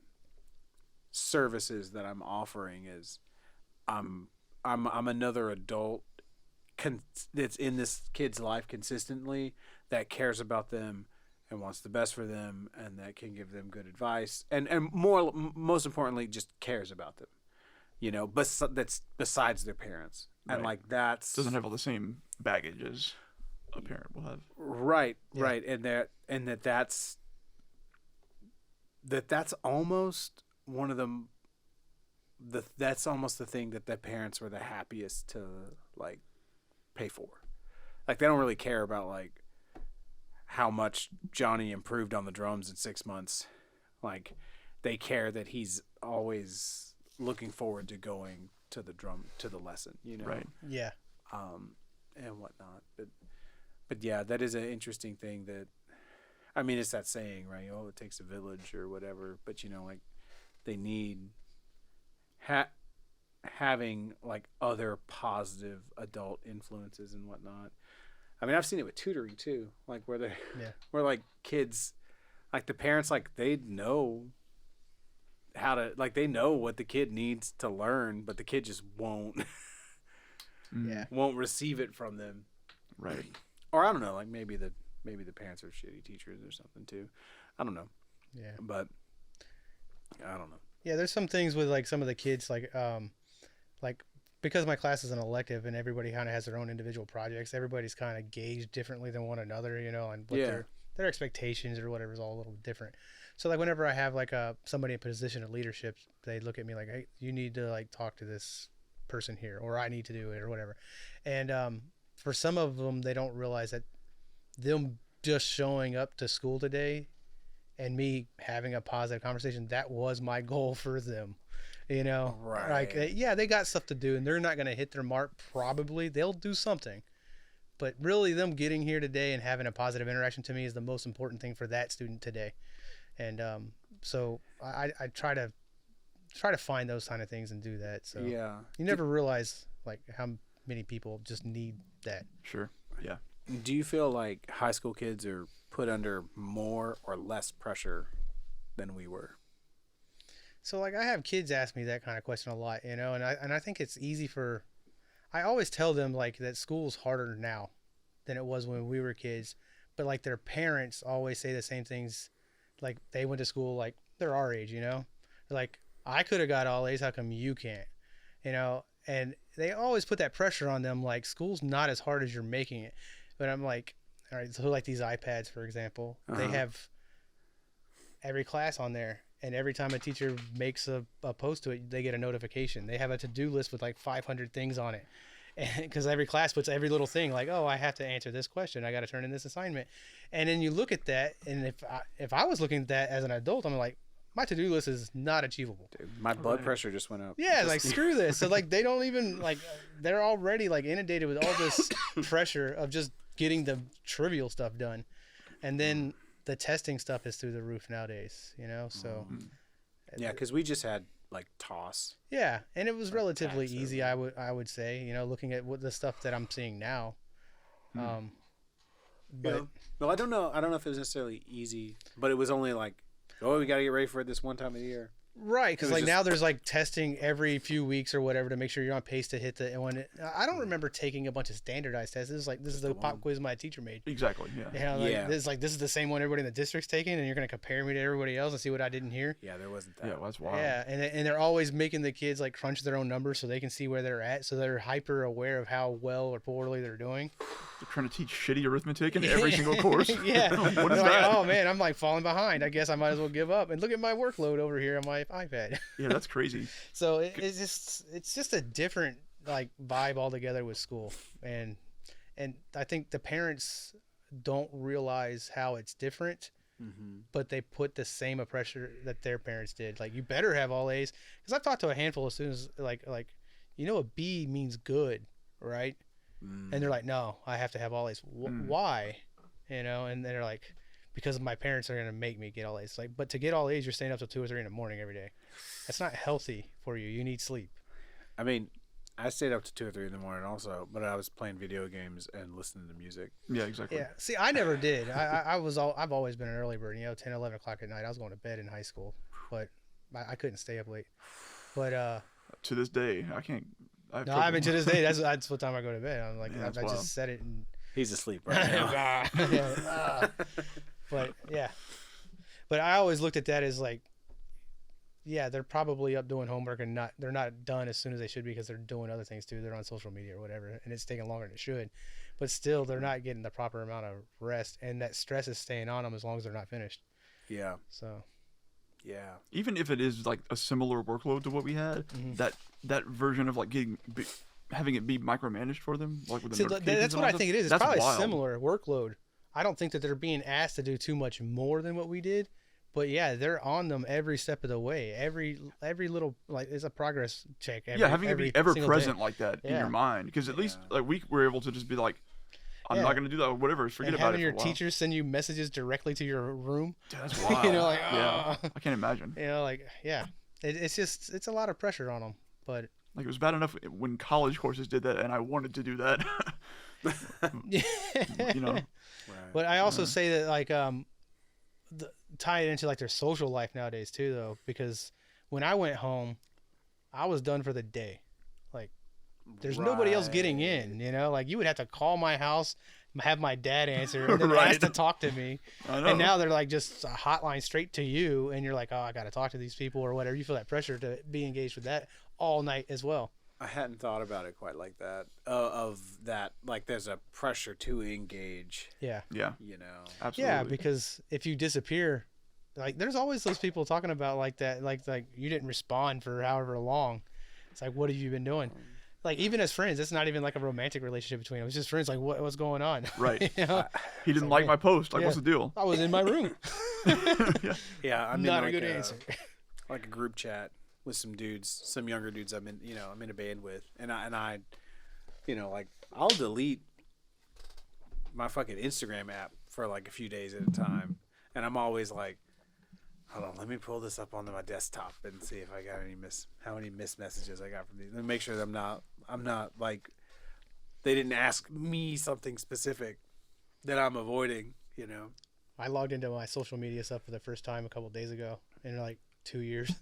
A: services that I'm offering is I'm another adult that's in this kid's life consistently, that cares about them and wants the best for them, and that can give them good advice, and most importantly, just cares about them. You know, but that's besides their parents, and
C: Right.
A: like that's
C: Doesn't have all the same baggage as a parent will have.
A: right,
B: Yeah.
A: right, and that's almost one of them. That's almost the thing that the parents were the happiest to like pay for. Like they don't really care about like how much Johnny improved on the drums in 6 months. Like they care that he's always looking forward to going to the lesson, you know,
C: Right.
B: Yeah.
A: and whatnot. But yeah, that is an interesting thing. That I mean, it's that saying, right? Oh, it takes a village or whatever. But you know, like they need having like other positive adult influences and whatnot. I mean, I've seen it with tutoring too, like where where like kids, like the parents, like they know how to, like they know what the kid needs to learn, but the kid just won't
B: Yeah.
A: won't receive it from them.
C: Right.
A: Or I don't know, like maybe the parents are shitty teachers or something too. I don't know,
B: Yeah.
A: but I don't know.
B: Yeah, there's some things with like some of the kids, like because my class is an elective and everybody kind of has their own individual projects. Everybody's kind of gauged differently than one another, you know, and what
A: Yeah.
B: their expectations or whatever is all a little different. So like whenever I have like somebody in a position of leadership, they look at me like, hey, you need to like talk to this person here, or I need to do it or whatever. And for some of them, they don't realize that them just showing up to school today and me having a positive conversation, that was my goal for them. You know,
A: Right.
B: like, yeah, they got stuff to do and they're not going to hit their mark. Probably they'll do something, but really them getting here today and having a positive interaction to me is the most important thing for that student today. And so I try to find those kind of things and do that. So
A: Yeah.
B: you never realize like how many people just need that.
C: Sure. Yeah.
A: Do you feel like high school kids are put under more or less pressure than we were?
B: So like I have kids ask me that kind of question a lot, you know, and I think it's easy I always tell them like that school's harder now than it was when we were kids, but like their parents always say the same things. Like they went to school, like they're our age, you know, they're like, I could have got all A's. How come you can't? You know, and they always put that pressure on them. Like school's not as hard as you're making it. But I'm like, all right, so like these iPads, for example, they have every class on there. And every time a teacher makes a post to it, they get a notification. They have a to-do list with like 500 things on it. Because every class puts every little thing like, oh, I have to answer this question. I got to turn in this assignment. And then you look at that. And if I was looking at that as an adult, I'm like, my to-do list is not achievable.
A: Dude, my blood pressure just went up.
B: Yeah, like screw this. So like they don't even like, they're already like inundated with all this pressure of just getting the trivial stuff done. And then the testing stuff is through the roof nowadays, you know? So
A: Yeah, because we just had like TOS.
B: yeah, and it was relatively
A: tax
B: easy, I would say, you know, looking at what the stuff that I'm seeing now. But
A: Yeah. Well, I don't know if it was necessarily easy, but it was only like, oh, we got to get ready for it this one time of the year.
B: right, because
A: It was
B: like
A: just-
B: now there's like testing every few weeks or whatever to make sure you're on pace to hit the one. I don't remember taking a bunch of standardized tests. This is the pop quiz my teacher made.
C: Exactly. Yeah.
B: You know, like,
A: Yeah.
B: this is the same one everybody in the district's taking, and you're gonna compare me to everybody else and see what I didn't hear.
A: Yeah, there wasn't that.
C: Yeah. Well, that's wild.
B: Yeah, and they're always making the kids like crunch their own numbers so they can see where they're at, so they're hyper aware of how well or poorly they're doing.
C: They're trying to teach shitty arithmetic in every single course.
B: Yeah,
C: What is
B: They're like,
C: that?
B: oh man, I'm like falling behind. I guess I might as well give up. And look at my workload over here on my iPad.
C: Yeah, that's crazy.
B: So it's just a different like vibe altogether with school, and I think the parents don't realize how it's different. But they put the same pressure that their parents did. Like, you better have all A's. Because I've talked to a handful of students, like, you know, a B means good, right? and they're like, no, I have to have all A's. Why? And they're like, because my parents are gonna make me get all A's. It's like, but to get all A's, you're staying up till 2 or 3 in the morning every day. That's not healthy for you. You need sleep.
A: I mean, I stayed up to 2 or 3 in the morning also, but I was playing video games and listening to music.
C: Yeah, exactly.
B: Yeah. See, I never did. I've always been an early bird. 10, 11 o'clock at night. I was going to bed in high school, but I couldn't stay up late. But
C: to this day, I can't.
B: To this day, that's what time I go to bed. I'm like,
C: Yeah,
B: I just set it and.
A: He's asleep right now.
B: But I always looked at that as like, yeah, they're probably up doing homework and they're not done as soon as they should because they're doing other things too. They're on social media or whatever, and it's taking longer than it should. But still, they're not getting the proper amount of rest, and that stress is staying on them as long as they're not finished.
A: Yeah.
B: So.
A: Yeah.
C: Even if it is like a similar workload to what we had, that version of like having it be micromanaged for them, like with the
B: that's what I think it is. It's probably
C: wild.
B: Similar workload. I don't think that they're being asked to do too much more than what we did, but yeah, they're on them every step of the way. Every little, like, it's a progress check.
C: Having it be ever present like that in your mind, because at least like we were able to just be like, I'm not gonna do that or whatever. Forget
B: and
C: about it.
B: Having your teachers send you messages directly to your room.
C: Dude, that's wild. I can't imagine.
B: It's a lot of pressure on them, but.
C: Like, it was bad enough when college courses did that, and I wanted to do that.
A: Right.
B: But I also say that, like, tie it into like their social life nowadays too, though, because when I went home, I was done for the day. Like, there's nobody else getting in. Like, you would have to call my house, have my dad answer, and then ask to talk to me.
C: I know.
B: And now they're like just a hotline straight to you, and you're like, oh, I got to talk to these people or whatever. You feel that pressure to be engaged with that all night as well.
A: I hadn't thought about it quite like that. Of that, like, there's a pressure to engage.
B: Yeah.
C: Yeah. Absolutely.
B: Yeah, because if you disappear, like, there's always those people talking about like that, like you didn't respond for however long. It's like, what have you been doing? Like, even as friends, it's not even like a romantic relationship between them. It's just friends. Like, what's going on?
C: Right. He didn't like my post. Like, what's the deal?
B: I was in my room.
A: Yeah, I'm
B: not
A: in, like,
B: a good answer.
A: Like a group chat with some dudes, some younger dudes I'm in a band with, and I like, I'll delete my fucking Instagram app for like a few days at a time, and I'm always like, hold on, let me pull this up onto my desktop and see if I got how many missed messages I got from these. Let me make sure that I'm not like, they didn't ask me something specific that I'm avoiding.
B: I logged into my social media stuff for the first time a couple of days ago in like 2 years.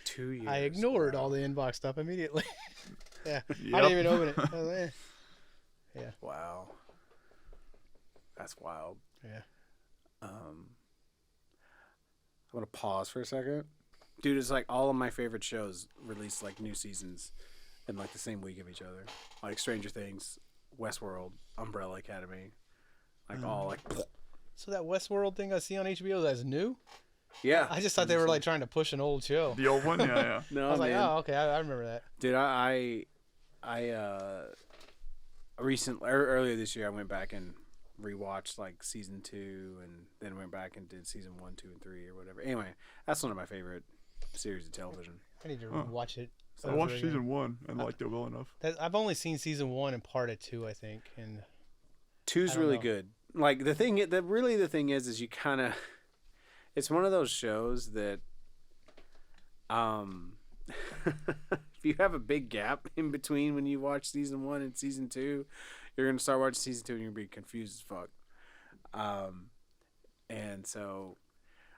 A: 2 years.
B: I ignored all the inbox stuff immediately. I didn't even open it. I was like, yeah.
A: Wow. That's wild.
B: Yeah.
A: I'm gonna pause for a second, dude. It's like all of my favorite shows release like new seasons in like the same week of each other, like Stranger Things, Westworld, Umbrella Academy, like all like.
B: So that Westworld thing I see on HBO, that's new?
A: Yeah.
B: I just thought they were like trying to push an old show.
C: The old one, yeah.
A: No,
B: I was
A: man.
B: like, oh, okay, I remember that.
A: Dude, I recently, earlier this year, I went back and rewatched like season 2, and then went back and did season 1, 2, and 3 or whatever. Anyway, that's one of my favorite series of television.
B: I need to watch it.
C: I watched season 1 and liked it well enough.
B: I've only seen season 1 and part of 2, I think, and
A: 2's really good. Like, the thing is you kind of, it's one of those shows that, if you have a big gap in between when you watch season 1 and season 2, you're gonna start watching season 2 and you're gonna be confused as fuck. And so,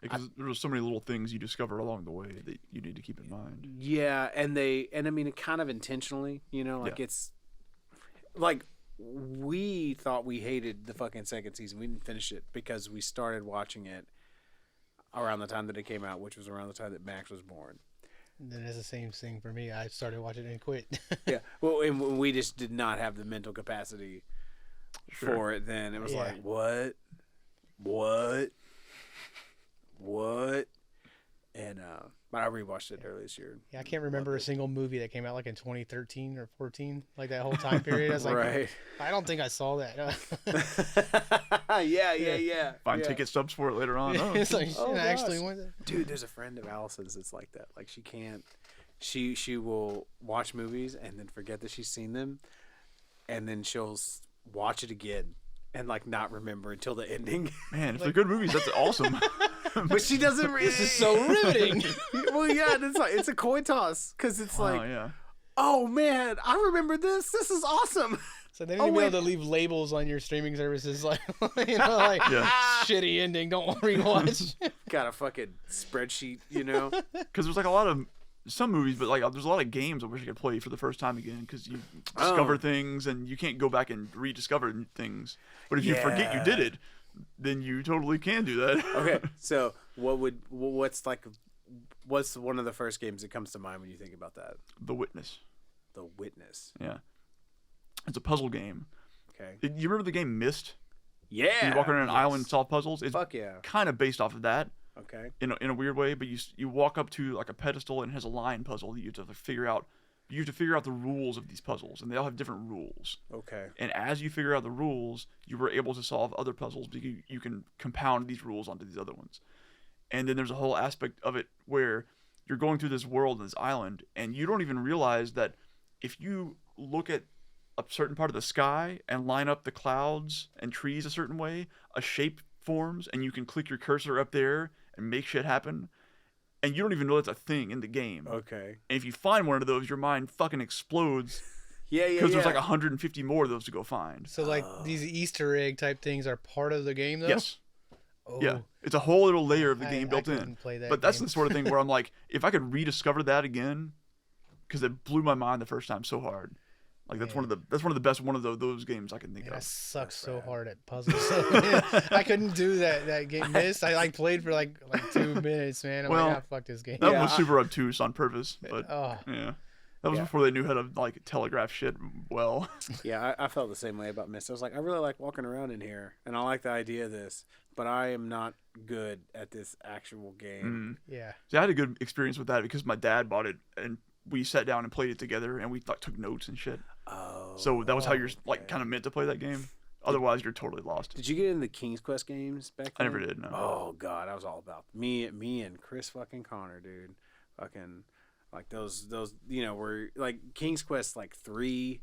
C: because there were so many little things you discover along the way that you need to keep in mind.
A: Yeah, and I mean, it kind of intentionally, it's like, we thought we hated the fucking second season. We didn't finish it because we started watching it around the time that it came out, which was around the time that Max was born.
B: And then it's the same thing for me. I started watching it and quit.
A: Yeah, well, and we just did not have the mental capacity for it then. It was like, what? And but I rewatched it earlier this year.
B: Yeah, I can't remember a single movie that came out like in 2013 or 14, like that whole time period. I was like,
A: right.
B: I don't think I saw that.
A: Yeah.
C: Find ticket stubs for it later on. Oh,
B: It's like,
A: Oh,
B: I
A: gosh.
B: actually went there.
A: Dude, there's a friend of Allison's that's like that. Like, she can't. She will watch movies and then forget that she's seen them, and then she'll watch it again and like not remember until the ending.
C: Man, if they're good movies, that's awesome.
A: But she doesn't.
B: This is so riveting.
A: Well, yeah, it's a coin toss because it's like,
C: yeah.
A: oh man, I remember this. This is awesome.
B: So they need to be able to leave labels on your streaming services, like shitty ending. Don't rewatch.
A: Got a fucking spreadsheet, you know.
C: Because there's like a lot of some movies, but like there's a lot of games I wish I could play for the first time again because you discover things and you can't go back and rediscover things. But if you forget you did it, then you totally can do that.
A: Okay, so what's one of the first games that comes to mind when you think about that?
C: The Witness.
A: The Witness.
C: Yeah. It's a puzzle game.
A: Okay.
C: You remember the game Myst?
A: Yeah.
C: You walk around an island and solve puzzles. It's
A: Fuck yeah.
C: kind of based off of that.
A: Okay.
C: In a weird way, but you walk up to like a pedestal and it has a line puzzle that you have to figure out. You have to figure out the rules of these puzzles, and they all have different rules.
A: Okay.
C: And as you figure out the rules, you were able to solve other puzzles because you can compound these rules onto these other ones. And then there's a whole aspect of it where you're going through this world, this island, and you don't even realize that if you look at a certain part of the sky and line up the clouds and trees a certain way, a shape forms, and you can click your cursor up there and make shit happen. And you don't even know that's a thing in the game.
A: Okay.
C: And if you find one of those, your mind fucking explodes.
A: Yeah.
C: Because there's like 150 more of those to go find.
B: So like these Easter egg type things are part of the game though?
C: Yes.
B: Oh.
C: Yeah. It's a whole little layer of the game built in.
B: Play that
C: But that's
B: game.
C: the sort of thing where I'm like, if I could rediscover that again, because it blew my mind the first time so hard. Like that's one of the best those games I can think
B: Man, I
C: of.
B: suck so hard at puzzles. I couldn't do that game. Missed. I like played for like 2 minutes, man. I'm like, fuck this game.
C: That was super obtuse on purpose, but
B: Oh.
C: yeah. That was before they knew how to like telegraph shit well.
A: Yeah, I felt the same way about Myst. I was like, I really like walking around in here, and I like the idea of this, but I am not good at this actual game.
B: Yeah.
C: See, I had a good experience with that because my dad bought it and we sat down and played it together and we like took notes and shit.
A: Oh.
C: So that was how you're like kind of meant to play that game. Otherwise, you're totally lost.
A: Did you get into the King's Quest games back then?
C: I never did. No.
A: Oh god, I was all about me and Chris fucking Connor, dude. Fucking like those were like King's Quest like 3.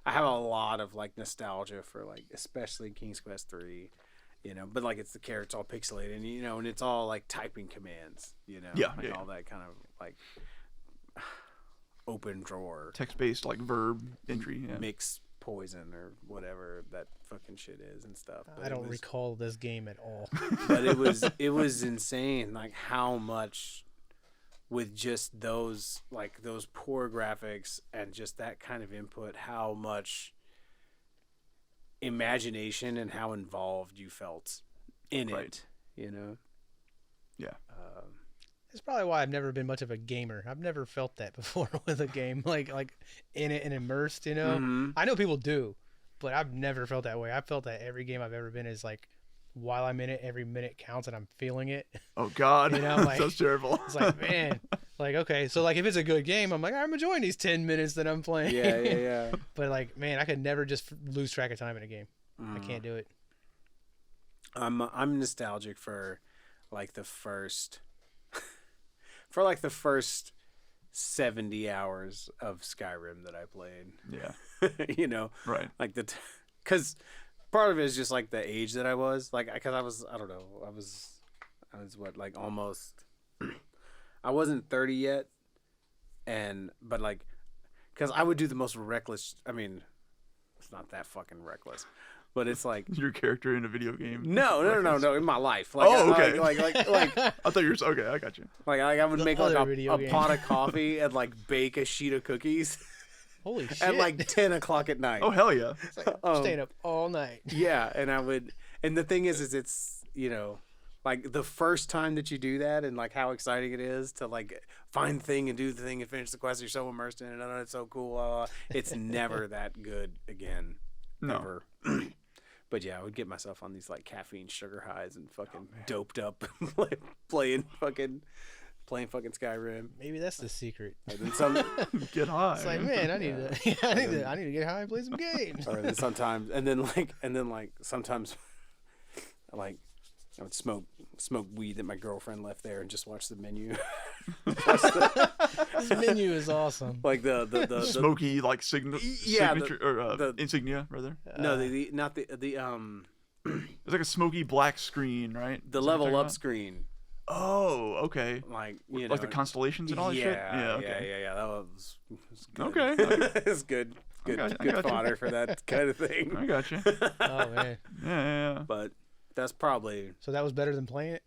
A: I have a lot of like nostalgia for like especially King's Quest 3. But like it's the characters all pixelated and and it's all like typing commands, all that kind of like open drawer
C: Text-based like verb entry. Yeah.
A: mix poison or whatever that fucking shit is and stuff. But
B: I don't recall this game at all.
A: But it was insane, like how much with just those poor graphics and just that kind of input, how much imagination and how involved you felt in it.
C: Yeah.
B: That's probably why I've never been much of a gamer. I've never felt that before with a game, like in it and immersed.
A: Mm-hmm.
B: I know people do, but I've never felt that way. I felt that every game I've ever been is like, while I'm in it, every minute counts and I'm feeling it.
C: Oh God,
B: like,
C: that's terrible.
B: It's like, man, like okay, so like if it's a good game, I'm like I'm enjoying these 10 minutes that I'm playing.
A: Yeah.
B: But like, man, I could never just lose track of time in a game. I can't do it.
A: I'm nostalgic for like the first 70 hours of Skyrim that I played.
C: Yeah. Right.
A: Like because part of it is just like the age that I was, like, because I was what, like almost, I wasn't 30 yet, but like, because I would do the most reckless. I mean, it's not that fucking reckless. But it's like
C: your character in a video game.
A: No, in my life. Like,
C: okay.
A: Like
C: I thought you were okay. I got you.
A: Like I would make like a pot of coffee and like bake a sheet of cookies.
B: Holy shit!
A: At like 10 o'clock at night.
C: Oh hell yeah!
B: It's like, staying up all night.
A: Yeah, and I would, and the thing is it's like the first time that you do that and like how exciting it is to like find the thing and do the thing and finish the quest. You're so immersed in it. It's so cool. It's never that good again.
C: No.
A: Ever. But yeah, I would get myself on these like caffeine sugar highs and fucking doped up playing fucking Skyrim.
B: Maybe that's the secret.
A: And then some
C: get high.
B: It's like, man, I need to get high and play some games.
A: Or then sometimes, and then sometimes, like I would smoke weed that my girlfriend left there and just watch the menu.
B: This menu is awesome.
A: Like the
C: Smoky like signature or
A: the-
C: insignia rather.
A: no the not the
C: It's like a smoky black screen, right?
A: the
C: Is that what
A: level
C: you're
A: up
C: talking
A: screen.
C: about? Oh, okay.
A: Like you know,
C: Like the constellations and all that shit. Yeah. Okay.
A: yeah. That was good.
C: Okay.
A: It's good
C: I got you.
A: fodder for that kind of thing.
C: I got you.
B: Oh man.
C: Yeah.
A: But that's probably.
B: So that was better than playing it.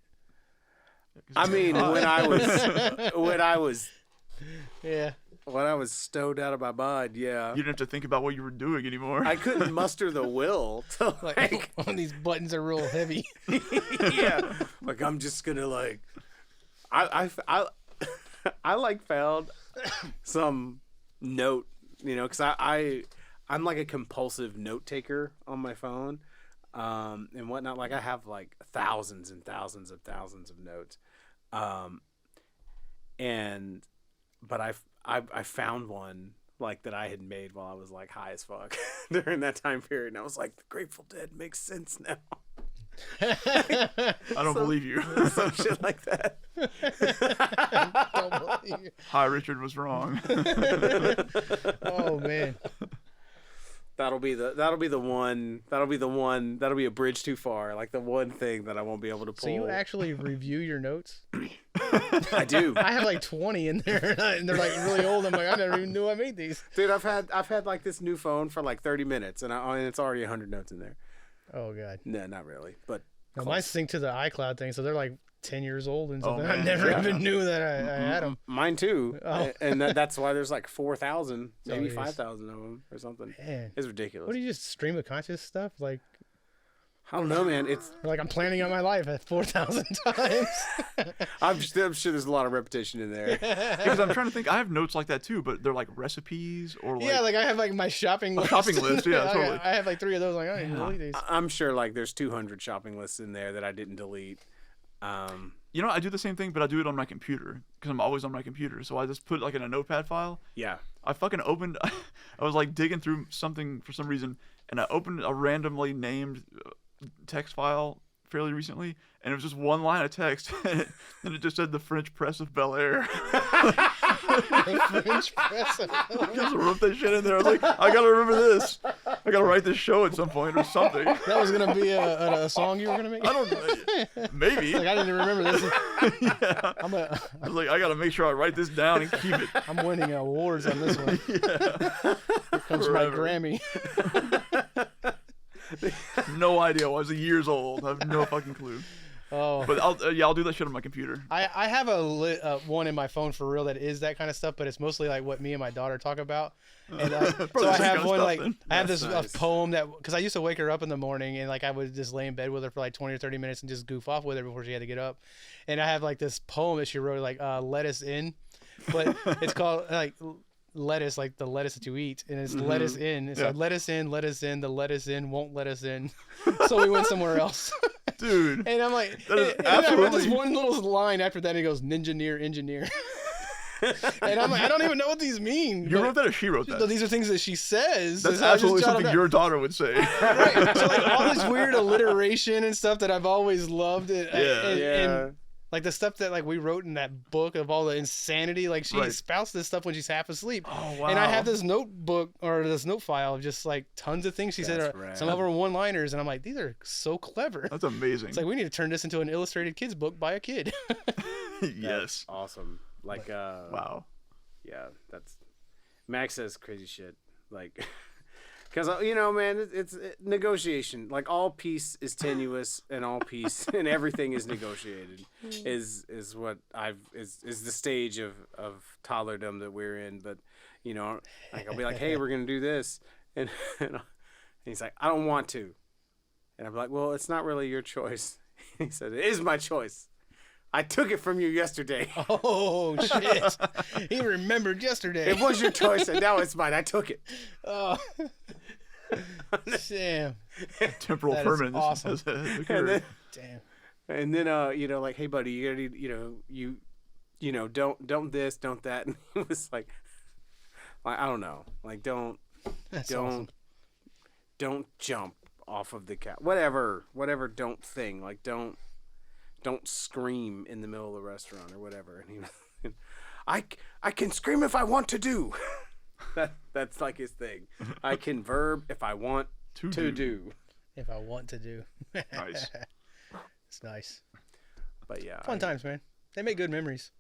A: I mean, when I was
B: Yeah.
A: stoned out of my mind, yeah.
C: You didn't have to think about what you were doing anymore.
A: I couldn't muster the will to
B: Like when these buttons are real heavy.
A: yeah. Like I'm just gonna like, I like found some note, you know, because I'm like a compulsive note taker on my phone, and whatnot. Like I have like thousands and thousands of notes, but I found one like that I had made while I was like high as fuck during that time period, and I was like, the Grateful Dead makes sense now.
C: I don't believe you.
A: Some shit like that.
B: Don't believe you.
C: Hi, Richard was wrong.
B: Oh man.
A: That'll be a bridge too far. Like the one thing that I won't be able to pull.
B: So you actually review your notes?
A: I do.
B: I have like 20 in there, and they're like really old. I'm like, I never even knew I made these.
A: Dude, I've had like this new phone for like 30 minutes, and it's already 100 notes in there.
B: Oh god.
A: No, not really, but
B: No,
A: close.
B: mine sync to the iCloud thing, so they're like 10 years old and
C: Oh,
B: something. I
C: man.
B: never
C: Yeah.
B: even knew that I had them.
A: Mine too.
B: Oh.
A: And that's why there's like 4,000, maybe
B: Oh, yes.
A: 5,000 of them or something.
B: Man,
A: It's ridiculous.
B: what do you just stream of conscious stuff? Like,
A: I don't know, man. It's
B: I'm planning out my life at 4,000 times.
A: I'm sure there's a lot of repetition in there.
C: Because I'm trying to think. I have notes like that too, but they're like recipes or like.
B: Yeah, like I have like my shopping list.
C: shopping list, yeah, totally.
B: I have like 3 of those. Like I don't even delete these.
A: I'm sure like there's 200 shopping lists in there that I didn't delete.
C: You know, I do the same thing, but I do it on my computer because I'm always on my computer. So I just put like in a notepad file.
A: Yeah.
C: I fucking opened. I was like digging through something for some reason, and I opened a randomly named text file fairly recently, and it was just one line of text, and it just said the French Press of Bel Air.
B: French press.
C: I just wrote that shit in there. I was like, I gotta remember this. I gotta write this show at some point or something.
B: That was gonna be a song you were gonna make.
C: I don't know. Maybe.
B: Like I didn't even remember this.
C: Yeah. I was like, I gotta make sure I write this down and keep it.
B: I'm winning awards on this one.
C: Yeah.
B: Here comes my
C: Forever.
B: Grammy.
C: No idea. I was years old. I have no fucking clue.
B: Oh.
C: But I'll do that shit on my computer.
B: I have one in my phone for real that is that kind of stuff, but it's mostly like what me and my daughter talk about. And so
C: Probably
B: I
C: the same
B: have
C: kind of
B: one
C: stuff,
B: like
C: then.
B: I have
A: That's
B: this
A: nice.
B: poem that because I used to wake her up in the morning and like I would just lay in bed with her for like 20 or 30 minutes and just goof off with her before she had to get up. And I have like this poem that she wrote like let us in, but it's called like lettuce, like the lettuce that you eat, and it's let us in. It's
C: Yeah.
B: like let us in, the let us in won't let us in, so we went somewhere else.
C: Dude.
B: And I'm like,
C: That is
B: and I wrote this
C: absolutely-
B: one little line after that. And it goes, engineer. And I'm like, I don't even know what these mean.
C: You wrote that or she wrote
B: So
C: that?
B: these are things that she says.
C: That's
B: So I just
C: absolutely
B: jotted
C: something
B: down.
C: your daughter would say.
B: Right. So like all this weird alliteration and stuff that I've always loved. And like the stuff that like we wrote in that book of all the insanity. Like she
C: Right.
B: spouts this stuff when she's half asleep.
C: Oh, wow.
B: And I have this notebook or this note file of just like tons of things she said.
A: That's
B: Are,
A: rad.
B: some of them are one-liners, and I'm like, these are so clever.
C: That's amazing.
B: It's like we need to turn this into an illustrated kids book by a kid.
C: Yes.
A: Awesome. Like
C: Wow.
A: yeah, that's Max says crazy shit. Like, because you know, man, it's negotiation. Like all peace is tenuous, and all peace and everything is negotiated. Is what is the stage of toddlerdom that we're in. But you know, like I'll be like, hey, we're gonna do this, and he's like, I don't want to, and I'm like, well, it's not really your choice. He said, it is my choice. I took it from you yesterday.
B: Oh shit! He remembered yesterday.
A: It was your choice, and now it's mine. I took it.
B: Oh, damn!
C: Temporal
B: That is
C: permanence.
B: awesome.
C: has occurred.
A: And then,
B: Damn!
A: and then, you know, like, hey, buddy, you gotta need, you know, don't this, don't that. And he was like, I don't know, like, don't
B: Awesome.
A: don't jump off of the cat. Whatever, don't thing. Like, don't don't scream in the middle of the restaurant or whatever. And he was, I can scream if I want to do. That's like his thing. I can verb if I want to do.
B: If I want to do.
C: Nice.
B: It's nice.
A: But yeah,
B: Fun times, man. They make good memories.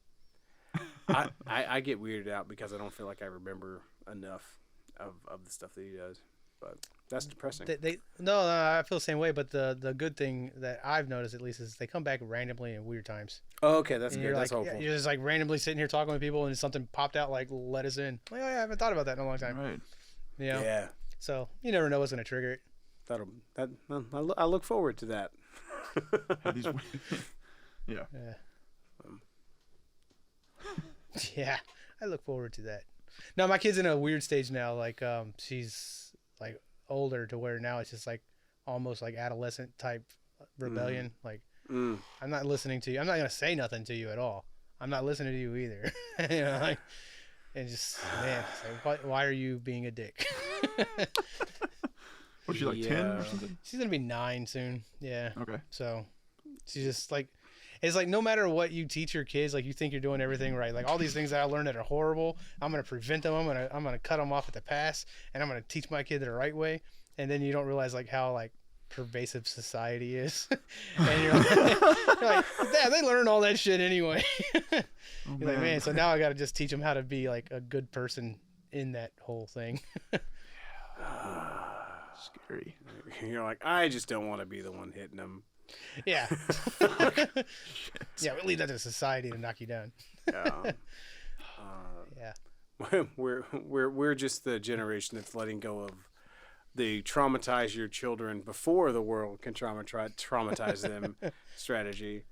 A: I get weirded out because I don't feel like I remember enough of the stuff that he does. But that's depressing.
B: No, I feel the same way. But the good thing that I've noticed, at least, is they come back randomly in weird times.
A: Oh, okay, that's
B: And
A: good.
B: you're
A: That's
B: like,
A: hopeful.
B: you're just like randomly sitting here talking with people, and something popped out like, let us in. Like, oh, yeah, I haven't thought about that in a long time.
C: Right.
B: You know?
A: Yeah,
B: So you never know what's going to trigger it.
A: I look forward to that.
C: Have these- yeah.
B: Yeah. Yeah, I look forward to that. No, my kid's in a weird stage now. Like, she's like older to where now it's just like almost like adolescent type rebellion. Like, I'm not listening to you. I'm not gonna say nothing to you at all. I'm not listening to you either. You know, like, and just man, it's like, why are you being a dick?
C: Was she like 10
A: Yeah.
C: or something?
B: She's gonna be 9 soon. Yeah.
C: Okay.
B: So she's just like, it's like no matter what you teach your kids, like you think you're doing everything right. Like all these things that I learned that are horrible, I'm gonna prevent them. I'm gonna cut them off at the pass, and I'm gonna teach my kid the right way. And then you don't realize like how like pervasive society is, and you're like, Dad, they learn all that shit anyway.
C: Oh,
B: You're like, man, so now I gotta just teach them how to be like a good person in that whole thing.
C: Scary.
A: You're like, I just don't want to be the one hitting them.
B: Yeah. Yeah, we leave that to society to knock you down. Yeah.
A: We're just the generation that's letting go of the traumatize your children before the world can traumatize them strategy.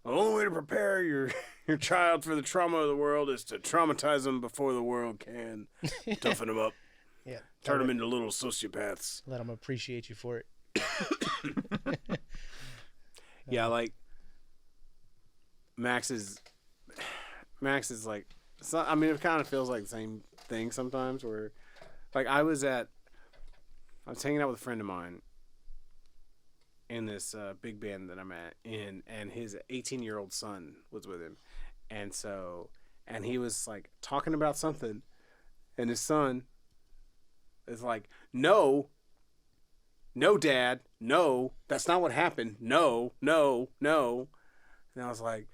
A: The only way to prepare your child for the trauma of the world is to traumatize them before the world can. Toughen them up.
B: Yeah.
A: Turn them into little sociopaths.
B: Let them appreciate you for it.
A: Yeah, like Max is like, it's not, I mean, it kind of feels like the same thing sometimes. Where, like, I was hanging out with a friend of mine in this big band that I'm in, and his 18-year-old son was with him, and he was like talking about something, and his son is like, no, Dad, no, that's not what happened. No. And I was like,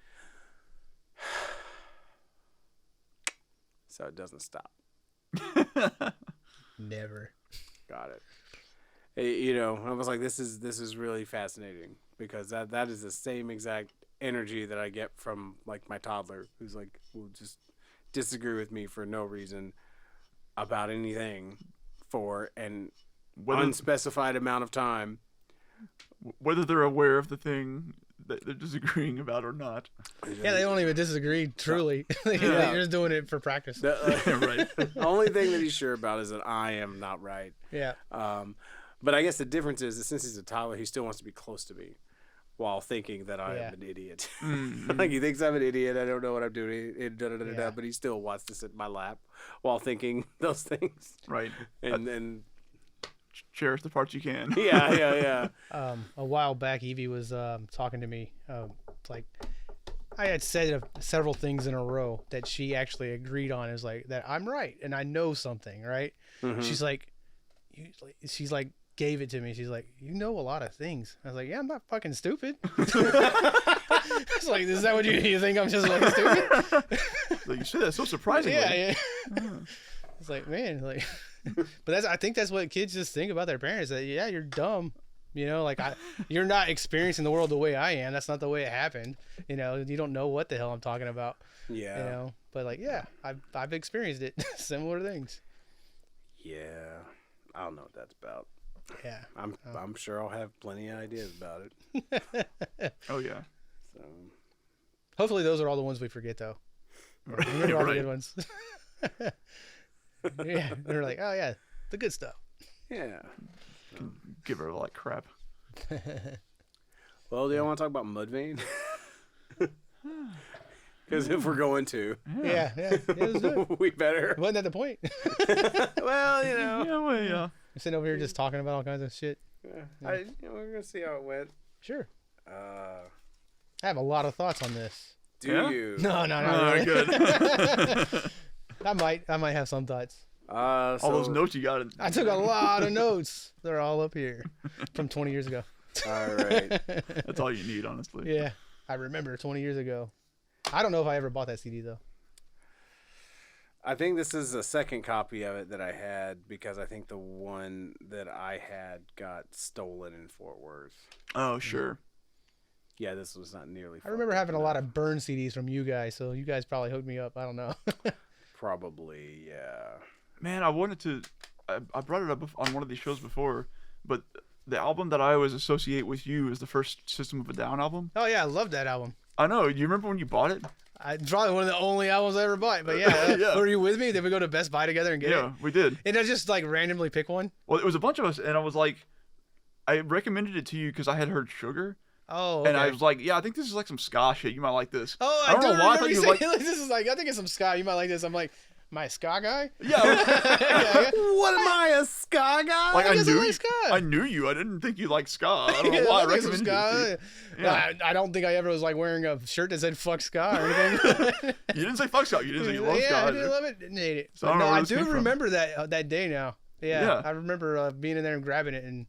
A: so it doesn't stop.
B: Never.
A: Got it. You know, I was like, this is really fascinating because that is the same exact energy that I get from like my toddler who's like, will just disagree with me for no reason about anything for an unspecified amount of time.
C: Whether they're aware of the thing that they're disagreeing about or not.
B: Yeah, they don't even disagree, truly. They're just doing it for practice.
C: Right.
A: The only thing that he's sure about is that I am not right.
B: Yeah.
A: But I guess the difference is that since he's a toddler, he still wants to be close to me while thinking that I am an idiot. Like, he thinks I'm an idiot. I don't know what I'm doing. But he still wants to sit in my lap while thinking those things.
C: Right.
A: And
C: cherish the parts you can.
A: Yeah.
B: A while back, Evie was talking to me. Like, I had said several things in a row that she actually agreed on. Is like that I'm right and I know something, right?
A: Mm-hmm.
B: She's like, gave it to me. She's like, you know a lot of things. I was like, yeah, I'm not fucking stupid. It's like, is that what you think? I'm just like stupid?
C: Like, you said that so surprisingly.
B: Yeah. It's like, man, like, but I think that's what kids just think about their parents. That yeah, you're dumb. You know, like you're not experiencing the world the way I am. That's not the way it happened. You know, you don't know what the hell I'm talking about.
A: Yeah.
B: You know, but like, yeah, I've experienced it. Similar things.
A: Yeah. I don't know what that's about.
B: Yeah.
A: I'm sure I'll have plenty of ideas about it.
C: Oh yeah.
A: So
B: Hopefully those are all the ones we forget though. Remember all the good ones. Yeah. They're like, oh yeah, the good stuff.
A: yeah.
C: Give her like crap.
A: Well, do you want to talk about Mudvayne? Because if we're going to,
B: Yeah. Let's do it.
A: we better.
B: Wasn't that the point?
A: Well, you know.
C: Yeah, well, yeah.
B: We're sitting over here just talking about all kinds of shit.
A: We're gonna see how it went.
B: Sure. I have a lot of thoughts on this.
A: Do
C: Yeah?
A: you?
B: No, not really.
C: Good.
B: I might have some thoughts.
C: All those notes you got.
B: I took a lot of notes. They're all up here from 20 years ago.
A: All right.
C: That's all you need, honestly.
B: Yeah, I remember 20 years ago. I don't know if I ever bought that CD though.
A: I think this is the second copy of it that I had because I think the one that I had got stolen in Fort Worth.
C: Oh, sure.
A: Yeah, this was not nearly.
B: I remember having a lot of burn CDs from you guys, so you guys probably hooked me up. I don't know.
A: Probably, yeah.
C: Man, I wanted to. I brought it up on one of these shows before, but the album that I always associate with you is the first System of a Down album.
B: Oh yeah, I love that album.
C: I know. You remember when you bought it?
B: It's probably one of the only albums I ever bought. But yeah,
C: Yeah.
B: were you with me? Did we go to Best Buy together and get it?
C: Yeah, we did.
B: And I just like randomly pick one.
C: Well, it was a bunch of us, and I was like, I recommended it to you because I had heard Sugar,
B: Oh, okay.
C: and I was like, yeah, I think this is like some ska shit. You might like this.
B: Oh,
C: I don't know why I thought you
B: saying,
C: like.
B: this is like, I think it's some ska. You might like this. I'm like, am I a ska guy?
C: Yeah,
B: Yeah.
A: What am I, a ska guy?
C: like I
B: guess I
C: knew
B: like
C: you.
B: ska.
C: I knew you. I didn't think you liked ska. I don't
B: Yeah,
C: know why I
B: like some
C: recommended it to you.
B: ska.
C: Yeah.
B: I don't think I ever was like wearing a shirt that said "fuck ska" or anything.
C: You didn't say fuck ska. You didn't say you love ska.
B: Yeah, I
C: either.
B: didn't love it. Didn't hate it.
C: So I don't
B: But
C: know
B: no,
C: where
B: I
C: this
B: do
C: came from.
B: remember that day now. Yeah,
C: Yeah.
B: I remember being in there and grabbing it, and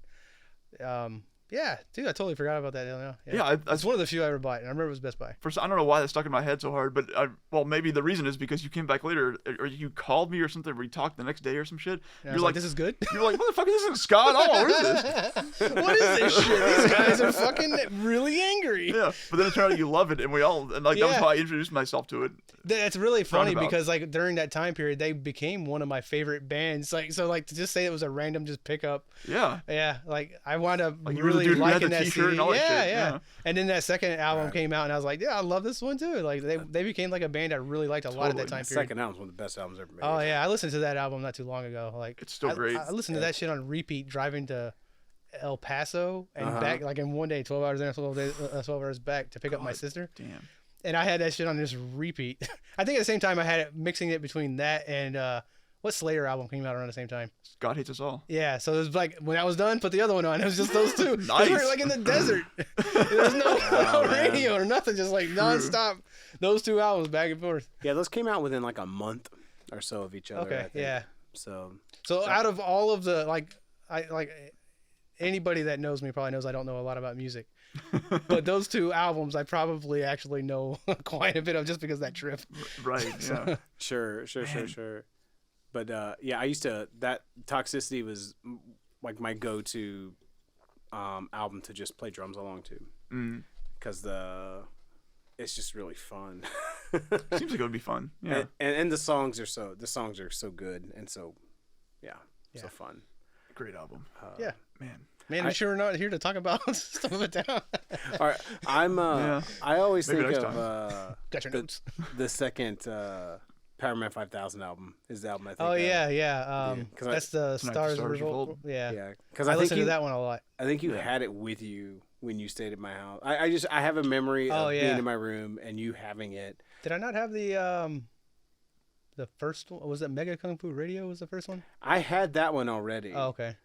B: yeah, dude, I totally forgot about that.
C: Yeah,
B: It's one of the few I ever bought, and I remember it was Best Buy.
C: First, I don't know why that stuck in my head so hard, but well, maybe the reason is because you came back later, or you called me or something. We talked the next day or some shit.
B: And I was like, "This is good."
C: you're like, motherfucker, this isn't ska at all. What is this?
B: What is this shit? These guys are fucking really angry.
C: Yeah, but then it turned out you love it, and we all, and like that was
B: Yeah.
C: how I introduced myself to it.
B: That's really funny
C: Roundabout.
B: because like during that time period, they became one of my favorite bands. Like so, like to just say it was a random just pickup.
C: Yeah,
B: Yeah, like I wound up
C: Like, you were the
B: really
C: dude who had
B: liking
C: the
B: that
C: t-shirt
B: CD.
C: and all that
B: yeah,
C: shit,
B: yeah,
C: yeah.
B: And then that second album
A: Right.
B: came out, and I was like, yeah, I love this one too. Like they became like a band I really liked a lot at that
C: Totally.
B: time
A: The
B: period.
A: second album's one of the best albums ever made.
B: Oh yeah, I listened to that album not too long ago. Like
C: It's still
B: I-
C: great.
B: I listened to that shit on repeat driving to El Paso and
A: Uh-huh.
B: back, like in one day, 12 hours there, 12 hours back to pick up my
C: God.
B: sister.
C: damn.
B: And I had that shit on just repeat. I think at the same time I had it mixing it between that and what Slayer album came out around the same time.
C: God hates us all.
B: Yeah, so it was like when I was done, put the other one on. It was just those two. 'Cause we were
C: Nice.
B: like in the desert. There was no,
A: Oh,
B: no
A: man.
B: radio or nothing, just like nonstop. Those two albums back and forth.
A: Yeah, those came out within like a month or so of each other. I
B: Okay,
A: think.
B: yeah.
A: So
B: So out of all of the anybody that knows me probably knows I don't know a lot about music. But those two albums I probably actually know quite a bit of just because of that trip.
C: Right. Yeah.
A: sure. But yeah, I used to. That Toxicity was like my go-to album to just play drums along to,
C: Mm.
A: because it's just really fun.
C: Seems like it would be fun. Yeah.
A: and the songs are so good and so so
B: Yeah.
A: fun.
C: Great album.
B: Yeah.
C: Man.
B: Man, we sure are not here to talk about some of it down.
A: All right, I'm
C: Yeah.
A: I always
C: Maybe
A: think
C: next
A: of
B: Got your notes.
A: the second Powerman 5000 album is the album I think.
B: Oh
A: of.
B: yeah.
A: Yeah, 'cause
B: That's the
C: Tonight the
B: Stars
C: Stars
B: Revolt.
C: Revolt.
B: Yeah.
A: Yeah, because
B: I
A: I think
B: listened
A: you
B: to that one a lot.
A: I think you
C: Yeah.
A: had it with you when you stayed at my house. I have a memory
B: Oh,
A: of
B: yeah.
A: being in my room and you having it.
B: Did I not have the first one? Was it Mega Kung Fu Radio was the first one?
A: I had that one already.
B: Oh, okay.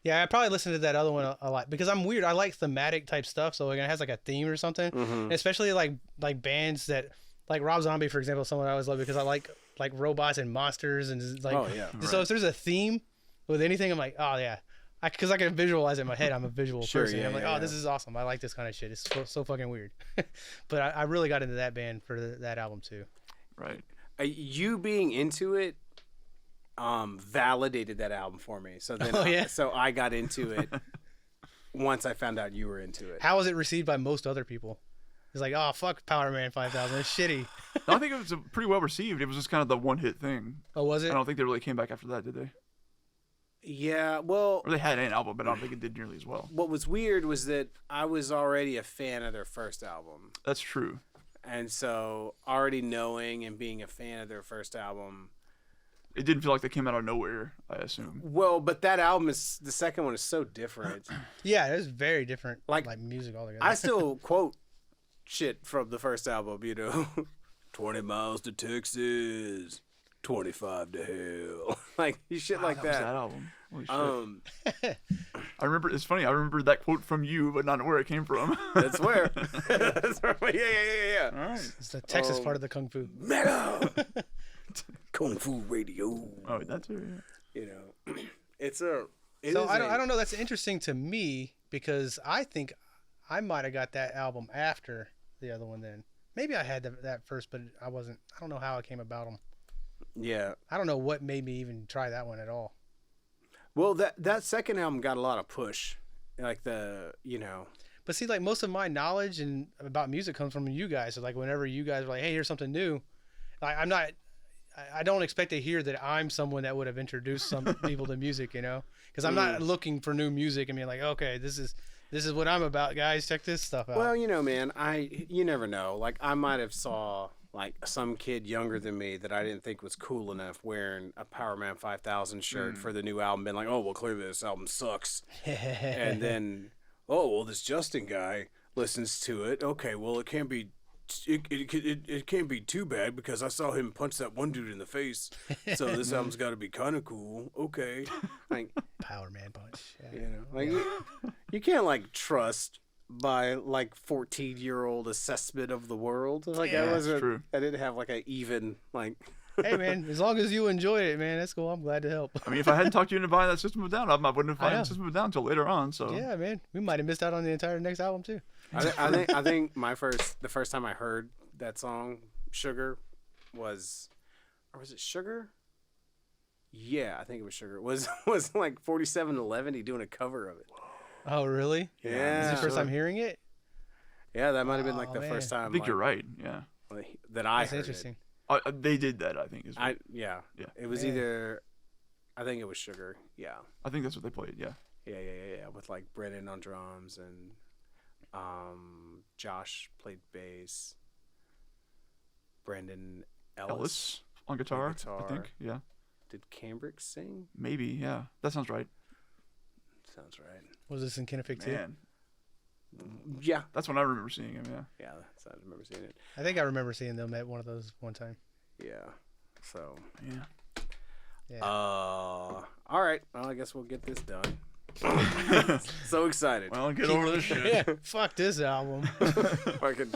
A: Yeah,
B: I probably listened to that other one a lot because I'm weird. I like thematic type stuff, so like it has like a theme or something.
A: mhm.
B: And especially like bands that like Rob Zombie, for example, someone I always love because I like robots and monsters and like.
A: Oh yeah.
B: So
C: Right.
B: if there's a theme with anything, I'm like, oh yeah, because I can visualize it in my head. I'm a visual
A: Sure,
B: person.
A: yeah,
B: I'm like,
A: yeah,
B: oh, this
A: yeah.
B: is awesome. I like this kind of shit. It's so fucking weird. But I really got into that band for that album too.
C: Right.
A: You being into it validated that album for me. So then
B: Oh, yeah?
A: so I got into it once I found out you were into it.
B: How was it received by most other people? It's like, oh fuck, Power Man 5000. It's shitty.
C: No, I think it was pretty well received. It was just kind of the one hit thing.
B: Oh, was
C: I
B: it?
C: don't think they really came back after that, did they?
A: Yeah, well,
C: Or they had an album, but I don't think it did nearly as well.
A: what was weird was that I was already a fan of their first album.
C: That's true.
A: And so already knowing and being a fan of their first album.
C: It didn't feel like they came out of nowhere, I assume.
A: Well, but that album is the second one is so different.
B: Yeah, it was very different.
A: Like,
B: Like music altogether.
A: I still quote shit from the first album, 20 miles to Texas, 25 to hell. Like shit like
C: That was
A: that.
C: that album. Holy shit. I remember. It's funny. I remember that quote from you, but not where it came from.
A: That's where. That's where. Yeah.
C: All right.
B: It's the Texas part of the kung fu.
A: Mega. Kung Fu Radio.
C: Oh, that's it. Yeah.
A: You know, it's a.
B: So I don't know. That's interesting to me because I think I might have got that album after the other one. Then maybe I had that first, but I wasn't. I don't know how it came about them.
A: Yeah.
B: I don't know what made me even try that one at all.
A: Well, that second album got a lot of push, like
B: But see, like most of my knowledge and about music comes from you guys. So like whenever you guys are like, "Hey, here's something new," like I don't expect to hear that I'm someone that would have introduced some people to music, because I'm not looking for new music and being like, okay, this is what I'm about, guys. Check this stuff out.
A: Well, man, you never know. Like I might have saw like some kid younger than me that I didn't think was cool enough wearing a Power Man 5000 shirt for the new album, been like, oh well, clearly this album sucks, and then this Justin guy listens to it. Okay, well it can't be. It can't be too bad because I saw him punch that one dude in the face. So this album's got to be kind of cool. Okay, like
B: Power Man punch.
A: like you can't like trust by like 14-year-old assessment of the world. Like
B: Yeah,
C: that's true.
A: I didn't have like a even like.
B: Hey man, as long as you enjoy it, man, that's cool. I'm glad to help.
C: I mean, if I hadn't talked you into buying that System of a Down album, I wouldn't have
B: I know.
C: bought System of a Down until later on. So
B: Yeah, man, we might have missed out on the entire next album too.
A: I think the first time I heard that song Sugar was it Sugar? Yeah, I think it was Sugar. Was like 4711 he doing a cover of it.
B: Oh really?
A: Yeah.
B: Is it the first time hearing it?
A: Yeah, that might have been like
B: Oh,
A: the
B: man.
A: first time
C: I think you're right. Yeah,
A: that I
B: That's
A: heard
B: interesting.
C: they did that. I think.
A: Yeah.
C: Yeah.
A: It was
B: Yeah.
A: either I think it was Sugar. Yeah.
C: I think that's what they played. Yeah.
A: Yeah. With like Brennan on drums and Josh played bass. Brandon Ellis
C: on guitar,
A: guitar.
C: I think. Yeah.
A: Did Cambric sing?
C: Maybe. Yeah. That sounds right.
A: Sounds right.
B: Was this in Kinefix too?
C: Man,
A: Yeah.
C: that's when I remember seeing him. Yeah.
A: Yeah, I remember seeing it.
B: I think I remember seeing them at one of those one time.
A: Yeah. So.
C: Yeah.
B: Yeah.
A: All right. Well, I guess we'll get this done. So excited.
C: Well, get over this shit.
B: Yeah. Fuck this album.
A: Like a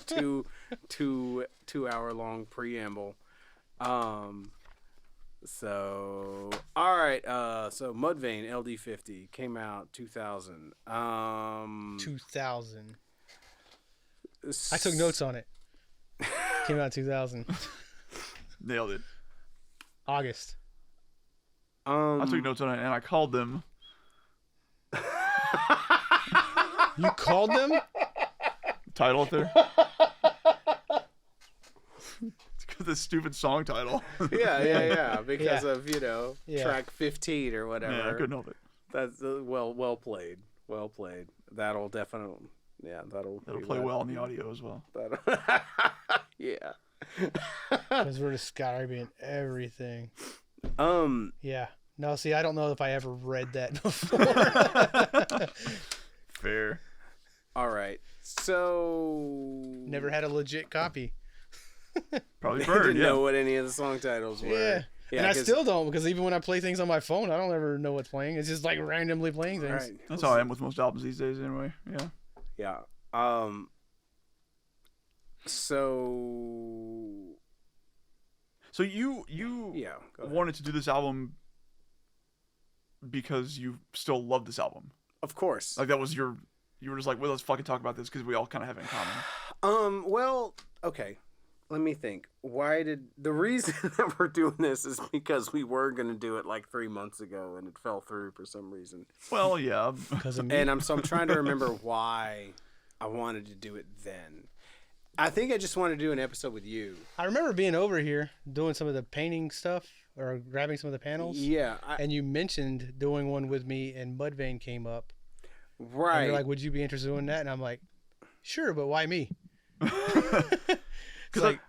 A: two hour long preamble. So all right. So Mudvayne LD50 came out 2000.
B: 2000. I took notes on it. Came out 2000.
C: Nailed it.
B: August.
C: I took notes on it and I called them.
B: You called them?
C: Title up there. It's because the stupid song title.
A: Yeah. Because
B: Yeah.
A: of
B: Yeah.
A: track 15 or whatever.
C: Yeah, I couldn't help it.
A: That's well played. Well played. That'll definitely. Yeah, that'll
C: It'll play well in the audio as well.
A: Yeah.
B: Because we're describing everything. Yeah. No, see, I don't know if I ever read that before.
C: Fair.
A: All right. So
B: Never had a legit copy.
C: Probably
A: I
C: burned.
A: didn't
C: Yeah.
A: know what any of the song titles were.
B: Yeah. And I
A: 'cause-
B: still don't, because even when I play things on my phone, I don't ever know what's playing. It's just like randomly playing things.
A: Right.
C: That's how I am with most albums these days, anyway. Yeah.
A: Yeah.
C: So you
A: Yeah. Go ahead.
C: wanted to do this album because you still love this album.
A: Of course.
C: Like that was you were just like, well, let's fucking talk about this because we all kind of have it in common.
A: Well, okay. Let me think. The reason that we're doing this is because we were going to do it like 3 months ago and it fell through for some reason.
C: Well, yeah.
B: Because of me.
A: And I'm trying to remember why I wanted to do it then. I think I just wanted to do an episode with you.
B: I remember being over here doing some of the painting stuff or grabbing some of the panels.
A: Yeah.
B: And you mentioned doing one with me, and Mudvayne came up.
A: Right.
B: And you're like, would you be interested in that? And I'm like, sure, but why me?
C: Because
B: like,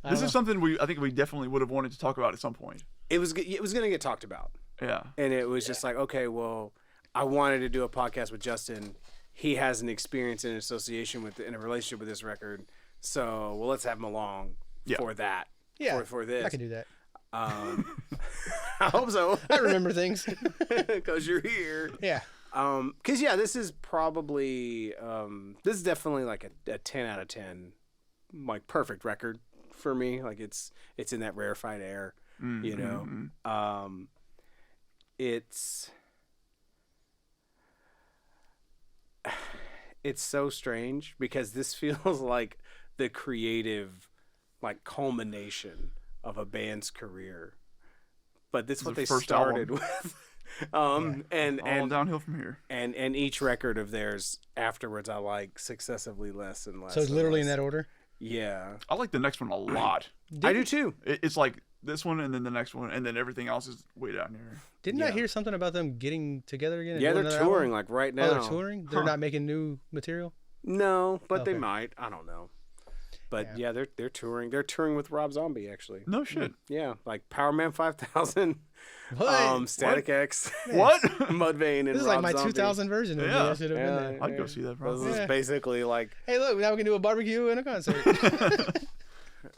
C: this is something I think we definitely would have wanted to talk about at some point.
A: it was going to get talked about.
C: Yeah.
A: And it was just like, okay, well, I wanted to do a podcast with Justin. He has an experience in association in a relationship with this record. So, well, let's have him along for that.
B: Yeah,
A: For this.
B: I can do that.
A: I hope so.
B: I remember things.
A: Because you're here.
B: Yeah.
A: Because yeah, this is probably this is definitely like a 10 out of 10, like perfect record for me. Like it's in that rarefied air, you know. It's so strange because this feels like the creative, like, culmination of a band's career, but this is what they started with. And
C: all downhill from here.
A: And each record of theirs afterwards I like successively less and less.
B: So it's literally in that order?
A: Yeah.
C: I like the next one a lot.
A: I do too.
C: It's like this one and then the next one and then everything else is way down here.
B: Didn't I hear something about them getting together again?
A: Yeah, they're touring like right now.
B: Oh, they're touring? They're not making new material?
A: No, but they might. I don't know. But yeah, they're touring. They're touring with Rob Zombie actually.
C: No shit.
A: Yeah, like Power Man 5000.
B: What?
A: Static X.
C: What?
A: Mudvayne and
B: This is
A: Rob
B: like my
A: Zombie.
B: 2000 version of me. I should have been there.
C: I'd go see that probably.
A: This is basically like,
B: hey, look, now we can do a barbecue and a concert.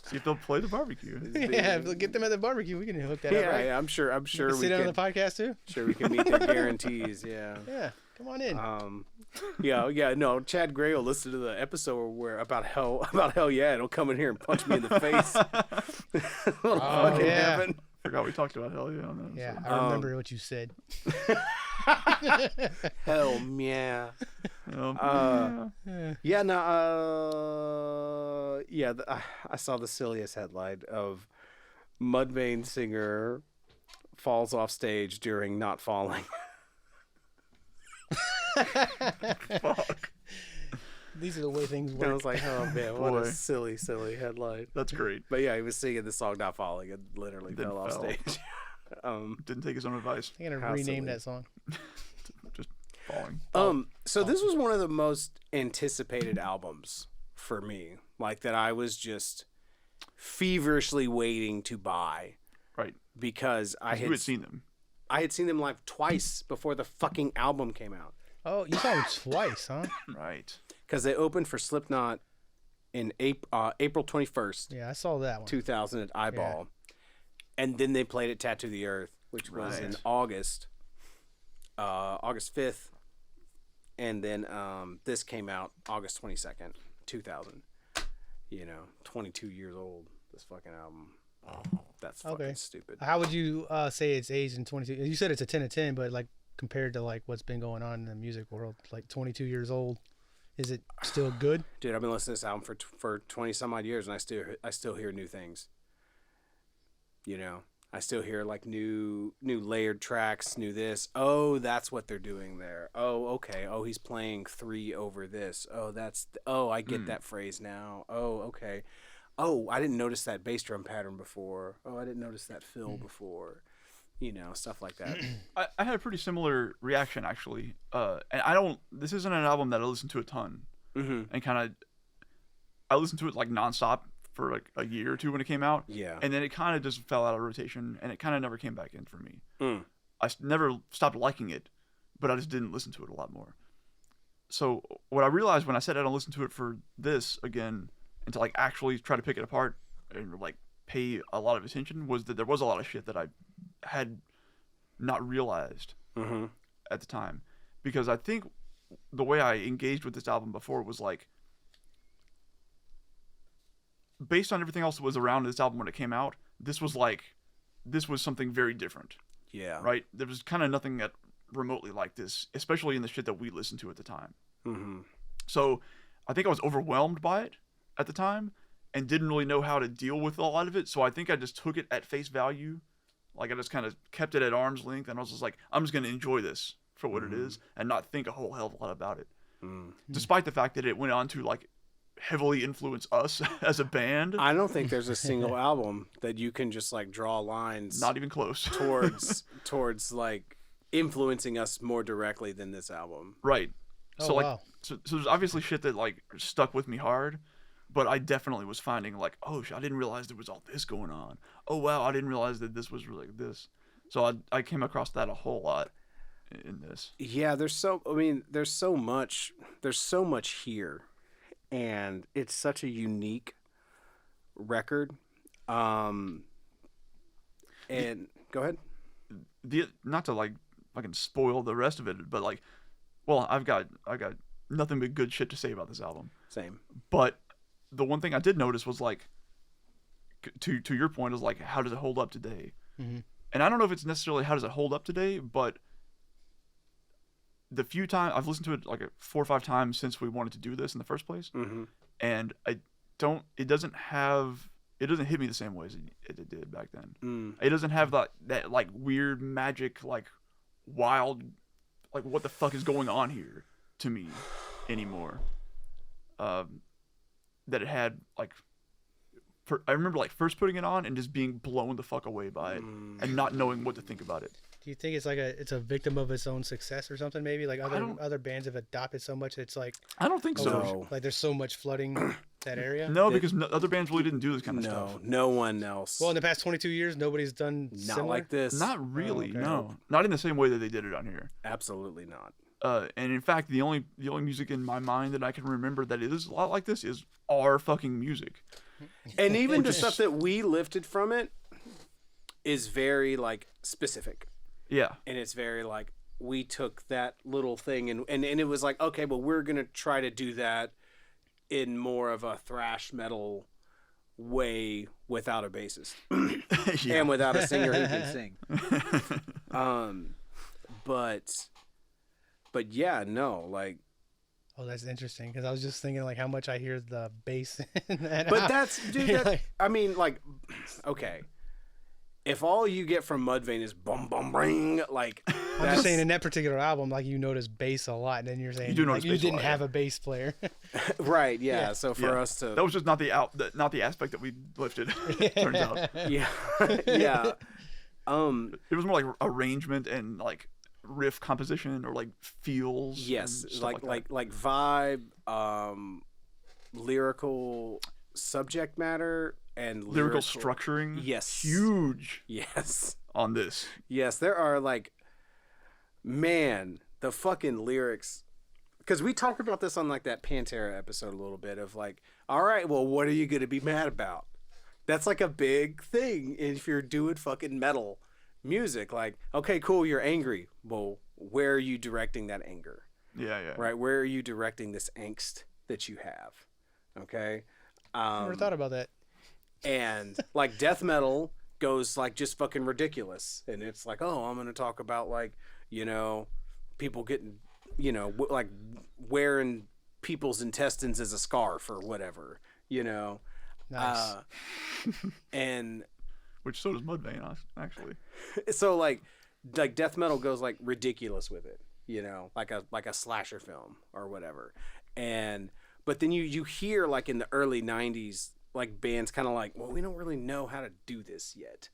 C: See if they'll play the barbecue.
B: Yeah, if we get them at the barbecue, we can hook that up, right?
A: Yeah, I'm sure
B: We can
A: we
B: sit on
A: can.
B: the podcast too.
A: Sure, we can meet their guarantees. Yeah.
B: Yeah, come on in.
A: Yeah. No, Chad Gray will listen to the episode where about hell. Yeah, it'll come in here and punch me in the face. What'll fucking happen?
C: Forgot we talked about hell yeah on that.
B: Yeah, I remember what you said.
A: Hell yeah. Yeah. No. Yeah. I saw the silliest headline of Mudvayne singer falls off stage during not falling.
C: Fuck.
B: These are the way things work.
A: I was like, oh man, what a silly headline.
C: That's great.
A: But yeah, he was singing the song "Not Falling" and literally fell off stage.
C: Didn't take his own advice.
B: I'm gonna rename that song.
C: Just falling.
A: So this was one of the most anticipated albums for me, like that I was just feverishly waiting to buy.
C: Right.
A: Because
C: You had seen them.
A: I had seen them live twice before the fucking album came out.
B: Oh, you saw them twice, huh?
C: Right.
A: Because they opened for Slipknot in April 21st.
B: Yeah, I saw that one.
A: 2000 at Eyeball. And then they played at Tattoo the Earth, which was in August 5th. And then this came out August 22nd, 2000. 22 years old, this fucking album. That's fucking stupid.
B: How would you say it's aged in 22? You said it's a 10 of 10, but like compared to like what's been going on in the music world, like 22 years old, is it still good?
A: Dude, I've been listening to this album for 20 some odd years, and I still hear new things. I still hear like new layered tracks, new this. Oh, that's what they're doing there. Oh, okay. Oh, he's playing 3 over this. Oh, I get that phrase now. Oh, okay. Oh, I didn't notice that bass drum pattern before. Oh, I didn't notice that fill before. Stuff like that.
C: I had a pretty similar reaction actually. And this isn't an album that I listen to a ton.
A: Mm-hmm.
C: And I listened to it like nonstop for like a year or two when it came out.
A: Yeah.
C: And then it kind of just fell out of rotation and it kind of never came back in for me. I never stopped liking it, but I just didn't listen to it a lot more. So what I realized when I sat down and listened to it for this again and to like actually try to pick it apart and like pay a lot of attention was that there was a lot of shit that I had not realized at the time. Because I think the way I engaged with this album before was like, based on everything else that was around this album when it came out, this was something very different.
A: Yeah.
C: Right? There was kind of nothing that remotely like this, especially in the shit that we listened to at the time.
A: Mm-hmm.
C: So I think I was overwhelmed by it at the time and didn't really know how to deal with a lot of it. So I think I just took it at face value. Like I just kind of kept it at arm's length and I was just like, I'm just going to enjoy this for what it is and not think a whole hell of a lot about it. Despite the fact that it went on to like heavily influence us as a band.
A: I don't think there's a single album that you can just like draw lines.
C: Not even close.
A: towards like influencing us more directly than this album.
C: Right. So
B: wow.
C: so there's obviously shit that like stuck with me hard, but I definitely was finding like, oh shit, I didn't realize there was all this going on. Oh wow, I didn't realize that this was really this. So I came across that a whole lot in this.
A: Yeah, there's so much here. And it's such a unique record. And go ahead.
C: Not to like fucking spoil the rest of it, but like well, I got nothing but good shit to say about this album.
A: Same.
C: But the one thing I did notice was like, to your point, is like, how does it hold up today?
B: Mm-hmm.
C: And I don't know if it's necessarily how does it hold up today, but the few times I've listened to it like 4 or 5 times since we wanted to do this in the first place, and it doesn't hit me the same way as it did back then. It doesn't have that like weird magic, like wild, like what the fuck is going on here to me anymore. That it had like. I remember like first putting it on and just being blown the fuck away by it and not knowing what to think about it.
B: Do you think it's like it's a victim of its own success or something? Maybe like other bands have adopted so much. It's like
C: I don't think so.
B: Like there's so much flooding that area.
C: No, because other bands really didn't do this kind of stuff.
A: No one else.
B: Well, in the past 22 years, nobody's done
A: not
B: similar?
A: like this.
C: Not really.
B: Oh, okay.
C: No, not in the same way that they did it on here.
A: Absolutely not.
C: And in fact, the only music in my mind that I can remember that is a lot like this is our fucking music.
A: And even the stuff that we lifted from it is very like specific.
C: Yeah.
A: And it's very like we took that little thing and it was like, okay, but we're gonna try to do that in more of a thrash metal way without a bassist. And without a singer who can sing. But yeah, no, like.
B: Oh, that's interesting because I was just thinking like how much I hear the bass in that.
A: But that's, dude, I mean, like, okay. If all you get from Mudvayne is bum bum ring, like
B: I'm just saying in that particular album, like you notice bass a lot, and then you're saying
C: you, do
B: like, you didn't
C: lot,
B: have a bass player,
A: right? Yeah. So for us to
C: that was just not the aspect that we lifted. Turns out.
A: Yeah. Yeah.
C: It was more like arrangement and like riff composition or like feels.
A: Yes, like vibe, lyrical subject matter. And
C: lyrical structuring,
A: yes,
C: huge,
A: yes,
C: on this,
A: yes. There are like, man, the fucking lyrics, because we talked about this on like that Pantera episode a little bit of like, all right, well, what are you gonna be mad about? That's like a big thing if you're doing fucking metal music. Like, okay, cool, you're angry. Well, where are you directing that anger?
C: Yeah.
A: Right, where are you directing this angst that you have? Okay,
B: I never thought about that.
A: And like death metal goes like just fucking ridiculous, and it's like, oh, I'm gonna talk about like, you know, people getting, you know, like wearing people's intestines as a scarf or whatever, you know.
B: Nice.
A: And
C: which so does Mudvayne actually.
A: So like death metal goes like ridiculous with it, you know, like a slasher film or whatever. And but then you hear like in the early 90s like bands kind of like, well, we don't really know how to do this yet.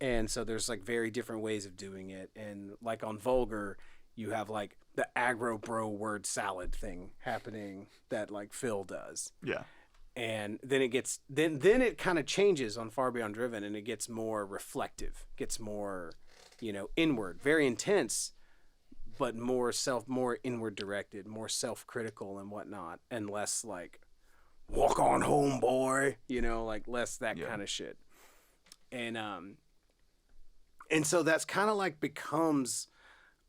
A: And so there's like very different ways of doing it. And like on Vulgar, you have like the aggro bro word salad thing happening that like Phil does.
C: Yeah.
A: And then it gets, then it kind of changes on Far Beyond Driven and it gets more reflective, gets more, you know, inward, very intense, but more inward directed, more self-critical and whatnot, and less like, walk on home, boy, you know, like less that kind of shit. And so that's kind of like becomes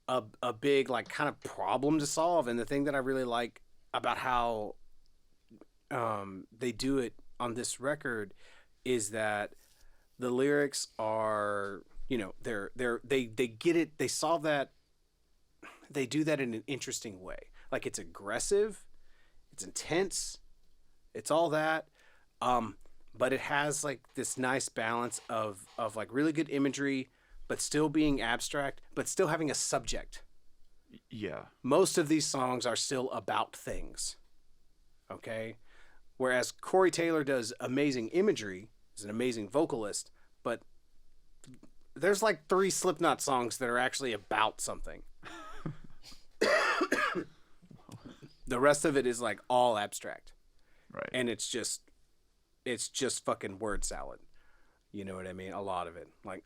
A: a big like kind of problem to solve. And the thing that I really like about how they do it on this record is that the lyrics are, you know, they get it, they solve that, they do that in an interesting way. Like it's aggressive, it's intense, it's all that, but it has like this nice balance of like really good imagery, but still being abstract, but still having a subject.
C: Yeah.
A: Most of these songs are still about things, okay? Whereas Corey Taylor does amazing imagery, is an amazing vocalist, but there's like 3 Slipknot songs that are actually about something. The rest of it is like all abstract.
C: Right.
A: And it's just fucking word salad. You know what I mean? A lot of it. Like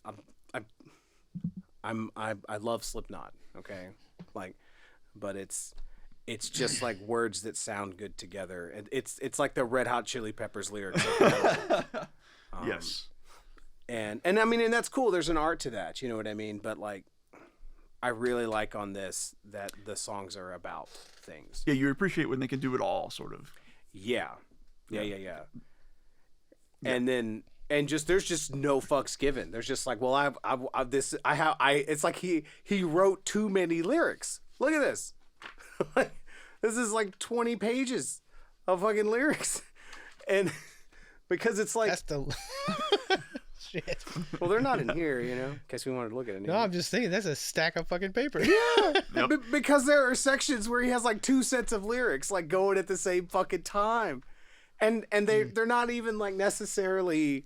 A: I love Slipknot, okay? Like, but it's just like words that sound good together. And it's like the Red Hot Chili Peppers lyrics.
C: Yes.
A: And I mean, and that's cool. There's an art to that, you know what I mean? But like I really like on this that the songs are about things.
C: Yeah, you appreciate when they can do it all, sort of.
A: Yeah. And then just there's just no fucks given. There's just like, well, it's like he wrote too many lyrics. Look at this. This is like 20 pages of fucking lyrics. And because it's like
B: That's the shit.
A: well, they're not in here, in case we wanted to look at it.
B: No, I'm just thinking that's a stack of fucking paper.
C: Yep.
A: Because there are sections where he has like 2 sets of lyrics like going at the same fucking time. And they're not even like necessarily,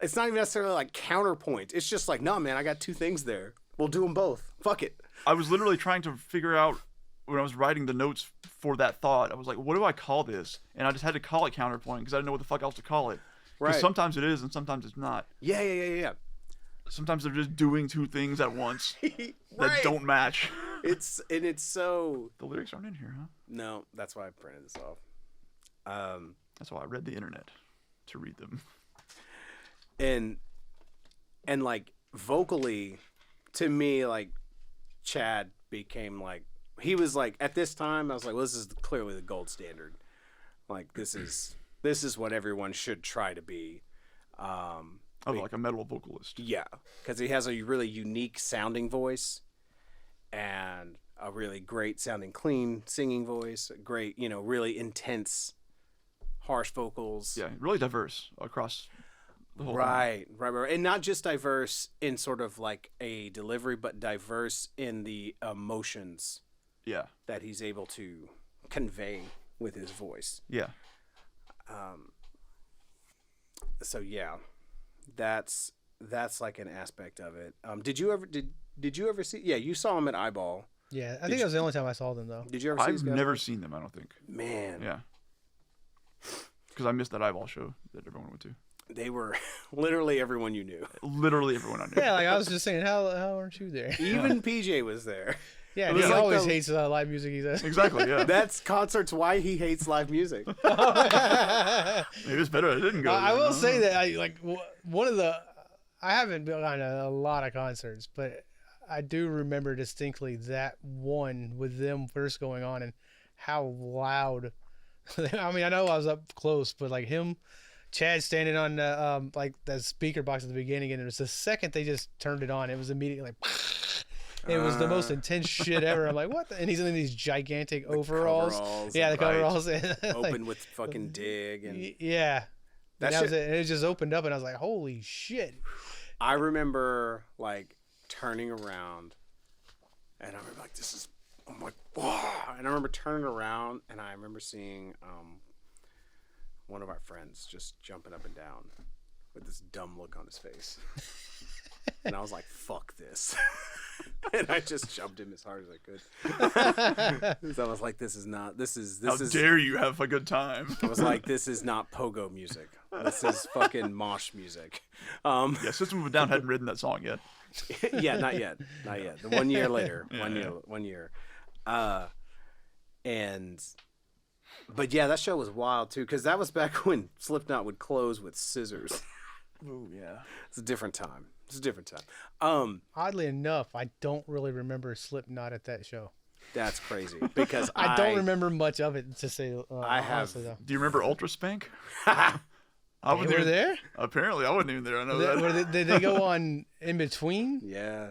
A: it's not even necessarily like counterpoint. It's just like, no, man, I got 2 things there. We'll do them both. Fuck it.
C: I was literally trying to figure out when I was writing the notes for that thought. I was like, what do I call this? And I just had to call it counterpoint because I didn't know what the fuck else to call it. Because
A: Right.
C: sometimes it is and sometimes it's not.
A: Yeah.
C: Sometimes they're just doing 2 things at once that
A: Right.
C: don't match.
A: It's so,
C: The lyrics aren't in here, huh?
A: no, that's why I printed this off.
C: That's why I read the internet to read them.
A: And like vocally, to me, like Chad became like, he was like, at this time I was like, well, this is clearly the gold standard. Like this is what everyone should try to be.
C: Like a metal vocalist.
A: Yeah, because he has a really unique sounding voice and a really great sounding clean singing voice, a great, really intense harsh vocals.
C: Yeah, really diverse across the whole thing.
A: Right. And not just diverse in sort of like a delivery, but diverse in the emotions
C: Yeah.
A: that he's able to convey with his voice.
C: Yeah.
A: So yeah, that's like an aspect of it. Did you ever see? Yeah, you saw him at Eyeball.
B: Yeah, I think that was the only time I saw them though.
A: Did you ever see
C: I've
A: these guys?
C: never seen them, I don't think.
A: Man,
C: Yeah. Because I missed that Eyeball show that everyone went to.
A: they were literally everyone you knew.
C: Literally everyone I knew.
B: Yeah, like I was just saying, how aren't you there?
A: Even PJ was there.
B: Yeah,
A: was
B: he
A: like
B: always
A: the-
B: hates live music. He says.
C: Exactly, yeah.
A: That's concerts why he hates live music.
C: Maybe it's better I didn't go.
B: I
C: then,
B: will
C: huh?
B: say that one of the I haven't been on a lot of concerts, but I do remember distinctly that one with them first going on and how loud. I mean, I know I was up close, but like him, Chad standing on the like the speaker box at the beginning, and it was the second they just turned it on, it was immediately like. It was the most intense shit ever. I'm like, what? And he's in these gigantic overalls. Yeah, the coveralls.
A: Open
B: Like,
A: with fucking dig and
B: yeah.
A: That
B: That was
A: shit-
B: it. And it just opened up, and I was like, holy shit.
A: I remember like turning around and I remember like I'm like, wow. And I remember turning around and I remember seeing one of our friends just jumping up and down with this dumb look on his face. And I was like, fuck this. And I just jumped him as hard as I could. So I was like, this is
C: How dare you have a good time?
A: I was like, this is not pogo music. This is fucking mosh music.
C: Yeah, System of a Down hadn't written that song yet.
A: Yeah, not yet. The 1 year later,
C: Yeah.
A: 1 year. But yeah, that show was wild too, because that was back when Slipknot would close with scissors.
C: Oh yeah.
A: It's a different time.
B: Oddly enough, I don't really remember Slipknot at that show.
A: That's crazy because
B: I don't remember much of it, to say
A: I have-
B: honestly, though.
C: Do you remember Ultra Spank?
B: They were there?
C: Apparently, I wasn't even there. I know that.
B: Did they go on in between?
A: Yeah.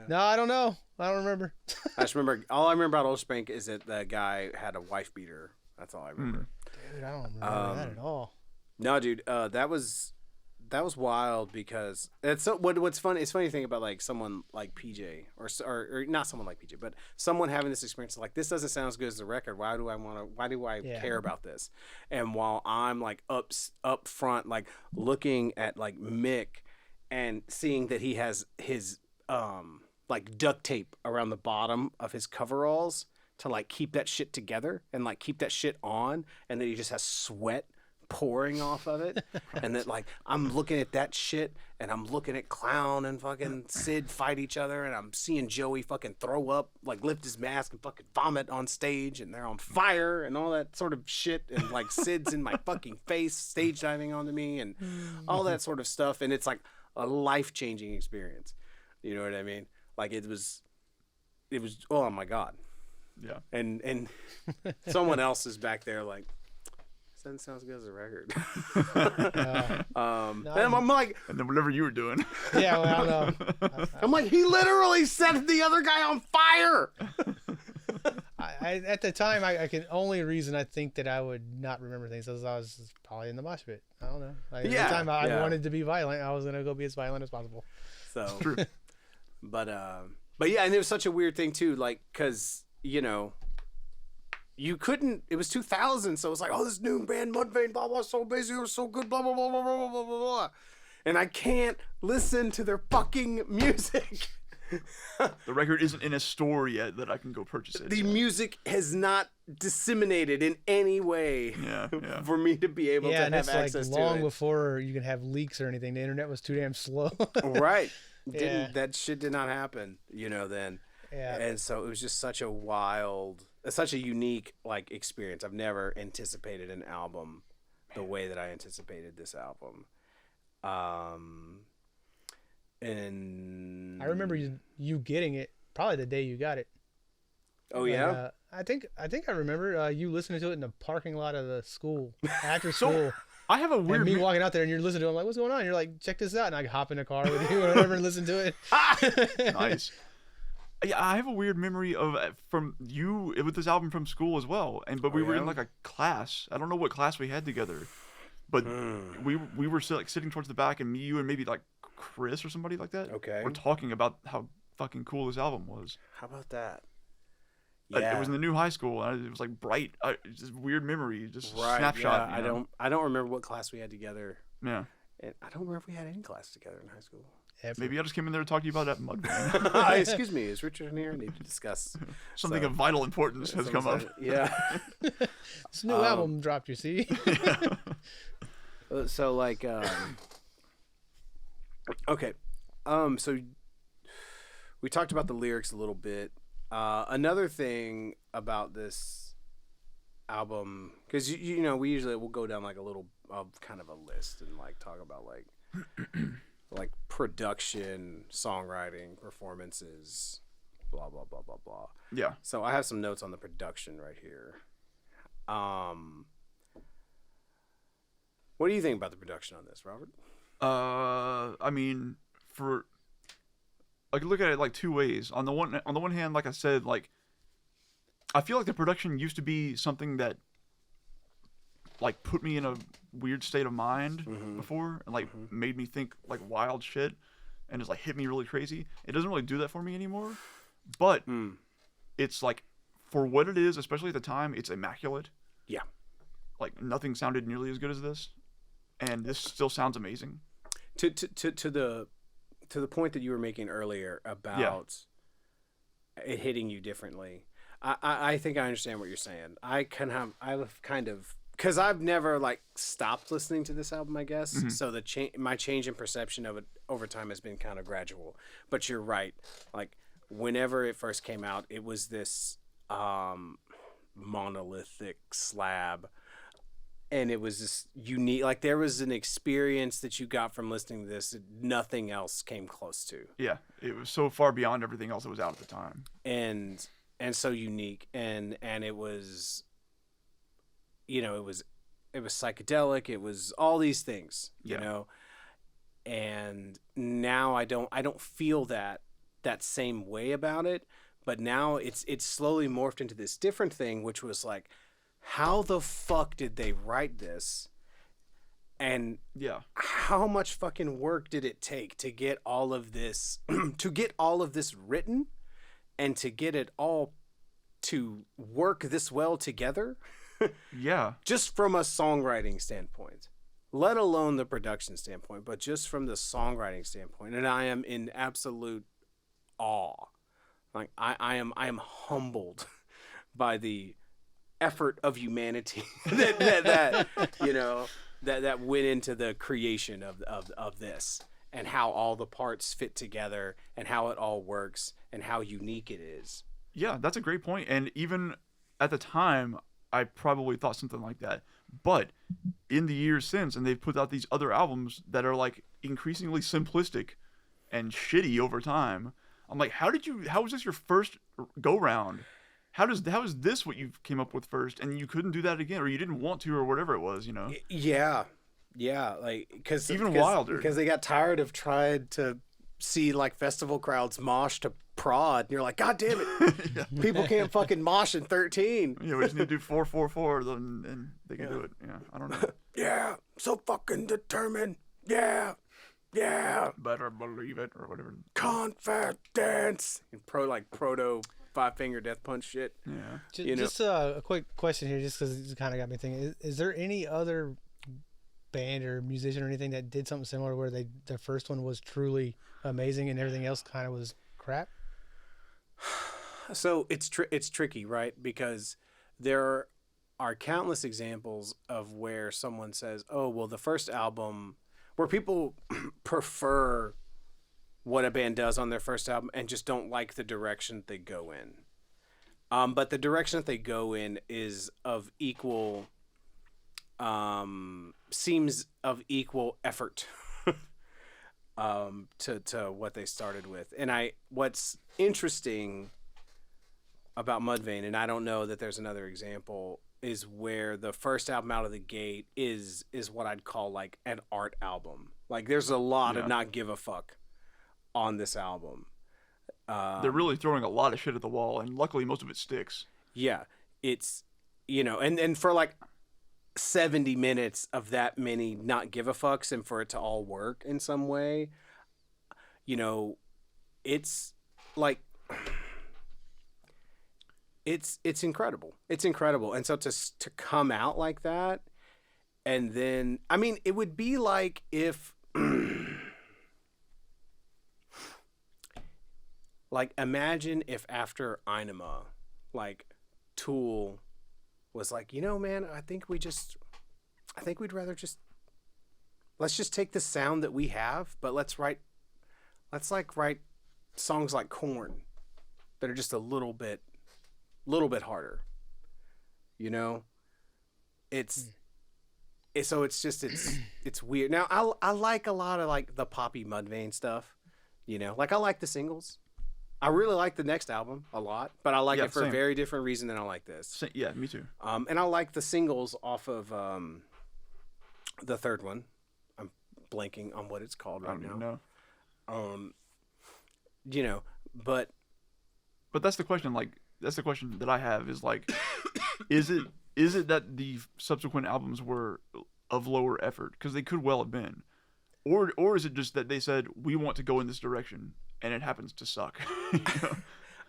B: No, I don't know. I don't remember.
A: I just remember. All I remember about Old Spank is that the guy had a wife beater. That's all I remember.
B: Dude, I don't remember that at all.
A: No, dude, that was wild because it's so, what's funny. It's funny to think about like someone like PJ or not someone like PJ, but someone having this experience like this doesn't sound as good as the record. Why do I
B: Yeah.
A: care about this? And while I'm like up front, like looking at like Mick and seeing that he has his like duct tape around the bottom of his coveralls to like keep that shit together and like keep that shit on, and then he just has sweat pouring off of it. And that like I'm looking at that shit and I'm looking at Clown and fucking Sid fight each other, and I'm seeing Joey fucking throw up, like lift his mask and fucking vomit on stage, and they're on fire and all that sort of shit, and like Sid's in my fucking face stage diving onto me and all that sort of stuff, and it's like a life-changing experience. You know what I mean? Like it was it was, oh my God.
C: Yeah.
A: And someone else is back there like, doesn't sound as good as a record. And I'm like,
C: and then whatever you were doing.
B: Yeah, well, I don't know.
A: I'm like, he literally set the other guy on fire.
B: I at the time, I can only reason I think that I would not remember things is I was probably in the mosh pit. I don't know. At the time, I wanted to be violent. I was gonna go be as violent as possible.
A: So,
C: True.
A: but yeah, and it was such a weird thing too, like, cause you couldn't. It was 2000, so it was like, oh, this new band Mudvayne, blah blah, so busy, it was so good, blah blah blah blah blah blah blah blah, and I can't listen to their fucking music.
C: The record isn't in a store yet that I can go purchase it.
A: The music has not disseminated in any way for me to be able to have access to it.
B: Long before you can have leaks or anything, the internet was too damn slow.
A: Right. That shit did not happen, then.
B: Yeah.
A: And so it was just such a such a unique like experience. I've never anticipated an album the way that I anticipated this album. And
B: I remember you getting it probably the day you got it.
A: Oh yeah.
B: I think I remember you listening to it in the parking lot of the school after school.
C: I have a weird.
B: And me walking out there and you're listening to it. I'm like, what's going on? And you're like, check this out. And I hop in a car with you or whatever and listen to it.
C: Nice. Yeah, I have a weird memory of from you with this album from school as well. But we were in like a class. I don't know what class we had together, but we were sitting towards the back, and you and maybe like Chris or somebody like that.
A: Okay.
C: We're talking about how fucking cool this album was.
A: How about that? Yeah.
C: It was in the new high school. And it was like bright. Just weird memory. Just
A: right,
C: snapshot.
A: Yeah. I don't remember what class we had together.
C: Yeah.
A: And I don't remember if we had any class together in high school.
C: Maybe I just came in there to talk to you about that Mudvayne.
A: Excuse me, is Richard in here? I need to discuss
C: something of vital importance has come up.
A: Yeah.
B: This new album dropped, you see.
A: So like, okay, so we talked about the lyrics a little bit. Another thing about this album, because we usually we'll go down like a little kind of a list and like talk about like. Like production, songwriting, performances, blah blah blah blah blah.
C: Yeah.
A: So I have some notes on the production right here. What do you think about the production on this, Robert?
C: I mean, I could look at it like two ways. On the one hand, like I said, like I feel like the production used to be something that like put me in a weird state of mind before and like made me think like wild shit and just like hit me really crazy. It doesn't really do that for me anymore, but it's like for what it is, especially at the time, it's immaculate. Yeah. Like nothing sounded nearly as good as this, and this still sounds amazing.
A: To the point that you were making earlier about it hitting you differently. I think I understand what you're saying. I've kind of because I've never like stopped listening to this album, I guess. Mm-hmm. So my change in perception of it over time has been kind of gradual. But you're right. Like whenever it first came out, it was this monolithic slab, and it was this unique. Like there was an experience that you got from listening to this that nothing else came close to. Yeah,
C: it was so far beyond everything else that was out at the time,
A: and so unique, and it was. It was psychedelic. It was all these things, and now I don't feel that same way about it. But now it's slowly morphed into this different thing, which was like, how the fuck did they write this? And how much fucking work did it take to get all of this, written, and to get it all to work this well together? Just from a songwriting standpoint, let alone the production standpoint, but just from the songwriting standpoint. And I am in absolute awe. Like I am humbled by the effort of humanity that went into the creation of this, and how all the parts fit together and how it all works and how unique it is.
C: Yeah, that's a great point. And even at the time, I probably thought something like that. But in the years since, and they've put out these other albums that are like increasingly simplistic and shitty over time, I'm like, how was this your first go round? How is this what you came up with first, and you couldn't do that again, or you didn't want to, or whatever it was, you know?
A: Yeah, like because
C: wilder
A: because they got tired of trying to see like festival crowds mosh to prod, and you're like, God damn it,
C: Yeah.
A: people can't fucking mosh in 13.
C: Yeah, we just need to do 4-4-4, and they can do it. Yeah, I don't know.
A: Yeah, so fucking determined. Yeah,
C: Better believe it, or whatever.
A: confidence. And proto 5-finger death punch shit.
C: Yeah.
B: Just a quick question here, just because it kind of got me thinking. Is there any other band or musician or anything that did something similar where their first one was truly amazing and everything else kind of was crap?
A: So it's tricky, right? Because there are countless examples of where someone says, "Oh, well, the first album," where people prefer what a band does on their first album and just don't like the direction they go in. But the direction that they go in is of equal, seems of equal effort to what they started with. And what's interesting about Mudvayne, and I don't know that there's another example, is where the first album out of the gate is what I'd call like an art album. Like there's a lot of not give a fuck on this album.
C: They're really throwing a lot of shit at the wall, and luckily most of it sticks.
A: Yeah, it's, and for like 70 minutes of that many not give a fucks, and for it to all work in some way, it's like, it's incredible. It's incredible. And so to come out like that, and then, I mean, it would be like if like, imagine if after Einema, like, Tool was like, man, I think we'd rather let's just take the sound that we have, but let's write songs like Korn that are just a little bit harder. It's weird. Now, I like a lot of, like, the poppy Mudvayne stuff, like, I like the singles. I really like the next album a lot, but I like it for a very different reason than I like this.
C: Yeah, me too.
A: And I like the singles off of the third one. I'm blanking on what it's called right now. But
C: that's the question. Like, that's the question that I have is like, is it that the subsequent albums were of lower effort, because they could well have been, or is it just that they said we want to go in this direction and it happens to suck?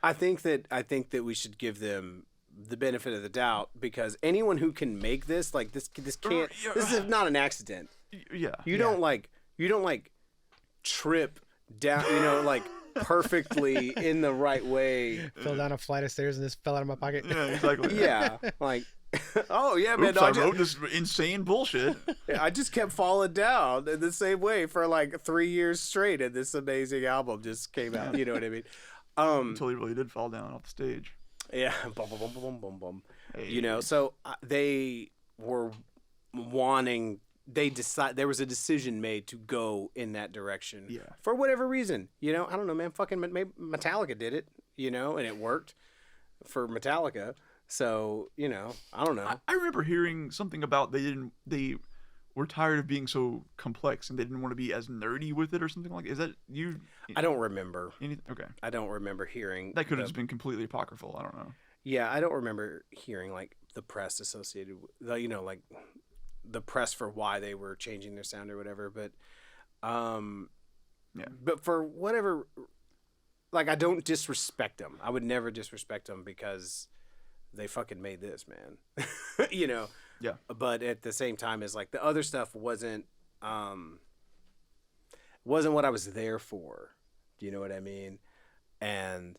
A: I think that we should give them the benefit of the doubt, because anyone who can make this, like, this can't, this is not an accident.
C: Yeah.
A: You don't like trip down, like, perfectly in the right way.
B: Fell down a flight of stairs and this fell out of my pocket.
C: Yeah, exactly.
A: Yeah, like, oh yeah, man.
C: Oops, I wrote this insane bullshit.
A: I just kept falling down in the same way for like 3 years straight, and this amazing album just came out. You know what I mean?
C: Until he really did fall down off the stage.
A: Yeah, boom, boom, boom, boom, boom, boom.
C: Hey.
A: So they were wanting. They decide there was a decision made to go in that direction.
C: Yeah.
A: For whatever reason, I don't know, man. Fucking maybe Metallica did it, and it worked for Metallica. So, I don't know.
C: I remember hearing something about they were tired of being so complex and they didn't want to be as nerdy with it or something like that. Is that you?
A: I don't remember.
C: Okay.
A: I don't remember hearing.
C: That could have just been completely apocryphal. I don't know.
A: Yeah, I don't remember hearing like the press associated with like the press for why they were changing their sound or whatever. But,
C: yeah.
A: But for whatever, like, I don't disrespect them. I would never disrespect them because they fucking made this, man.
C: Yeah.
A: But at the same time, it's like the other stuff wasn't what I was there for. Do you know what I mean? And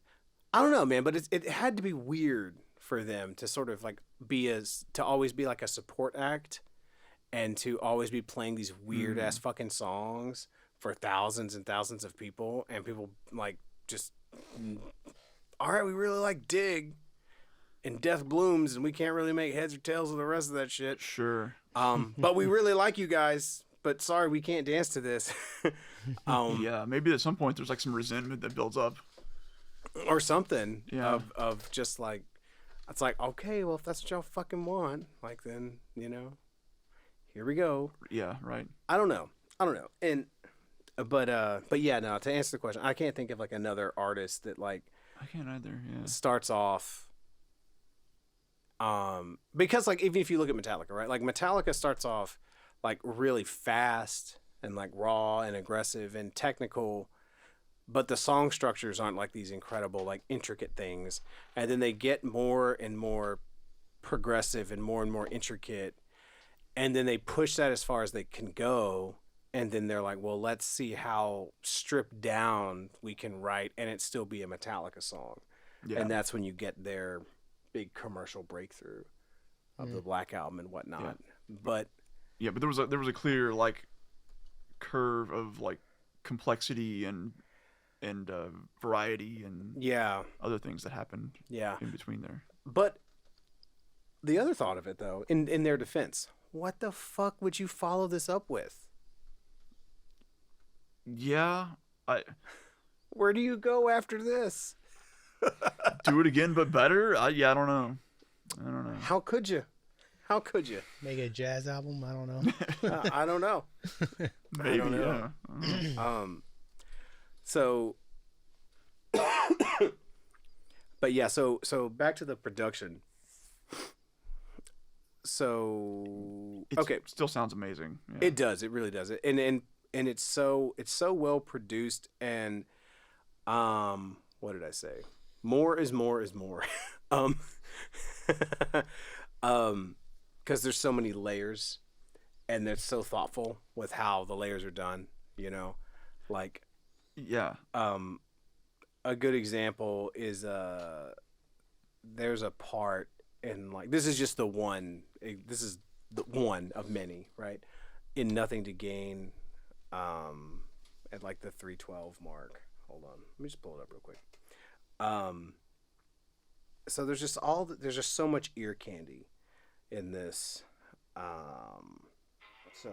A: I don't know, man, but it had to be weird for them to sort of like to always be like a support act and to always be playing these weird ass fucking songs for thousands and thousands of people, and people like just, all right, we really like Dig and Death Blooms, and we can't really make heads or tails of the rest of that shit.
C: Sure.
A: But we really like you guys, but sorry, we can't dance to this.
C: Yeah, maybe at some point there's like some resentment that builds up.
A: or something
C: Yeah.
A: of just like, it's like, okay, well, if that's what y'all fucking want, like, then, here we go.
C: Yeah, right.
A: I don't know. And but yeah, no, to answer the question, I can't think of like another artist that like
C: I can't either. Yeah.
A: starts off because like even if you look at Metallica, right? Like Metallica starts off like really fast and like raw and aggressive and technical, but the song structures aren't like these incredible like intricate things, and then they get more and more progressive and more intricate, and then they push that as far as they can go, and then they're like, well, let's see how stripped down we can write and it still be a Metallica song.
C: Yeah.
A: And that's when you get their big commercial breakthrough of the Black Album and whatnot. But
C: there was a clear like curve of like complexity and variety and other things that happened in between there.
A: But the other thought of it though, in their defense, what the fuck would you follow this up with?
C: Yeah,
A: Where do you go after this?
C: do it again but better. I don't know.
A: How could you?
B: Make a jazz album? I don't know.
A: I don't know.
C: Maybe.
A: I don't know.
C: Yeah.
A: So, but yeah, so back to the production. So okay,
C: still sounds amazing. Yeah.
A: it does. It really does. And it's so well produced. And what did I say? More is more is more. Because there's so many layers, and they're so thoughtful with how the layers are done. Like.
C: Yeah.
A: A good example is there's a part in like this is just the one. This is the one of many, right? In Nothing to Gain, at like the 3:12 mark. Hold on, let me just pull it up real quick. So there's just so much ear candy in this. So.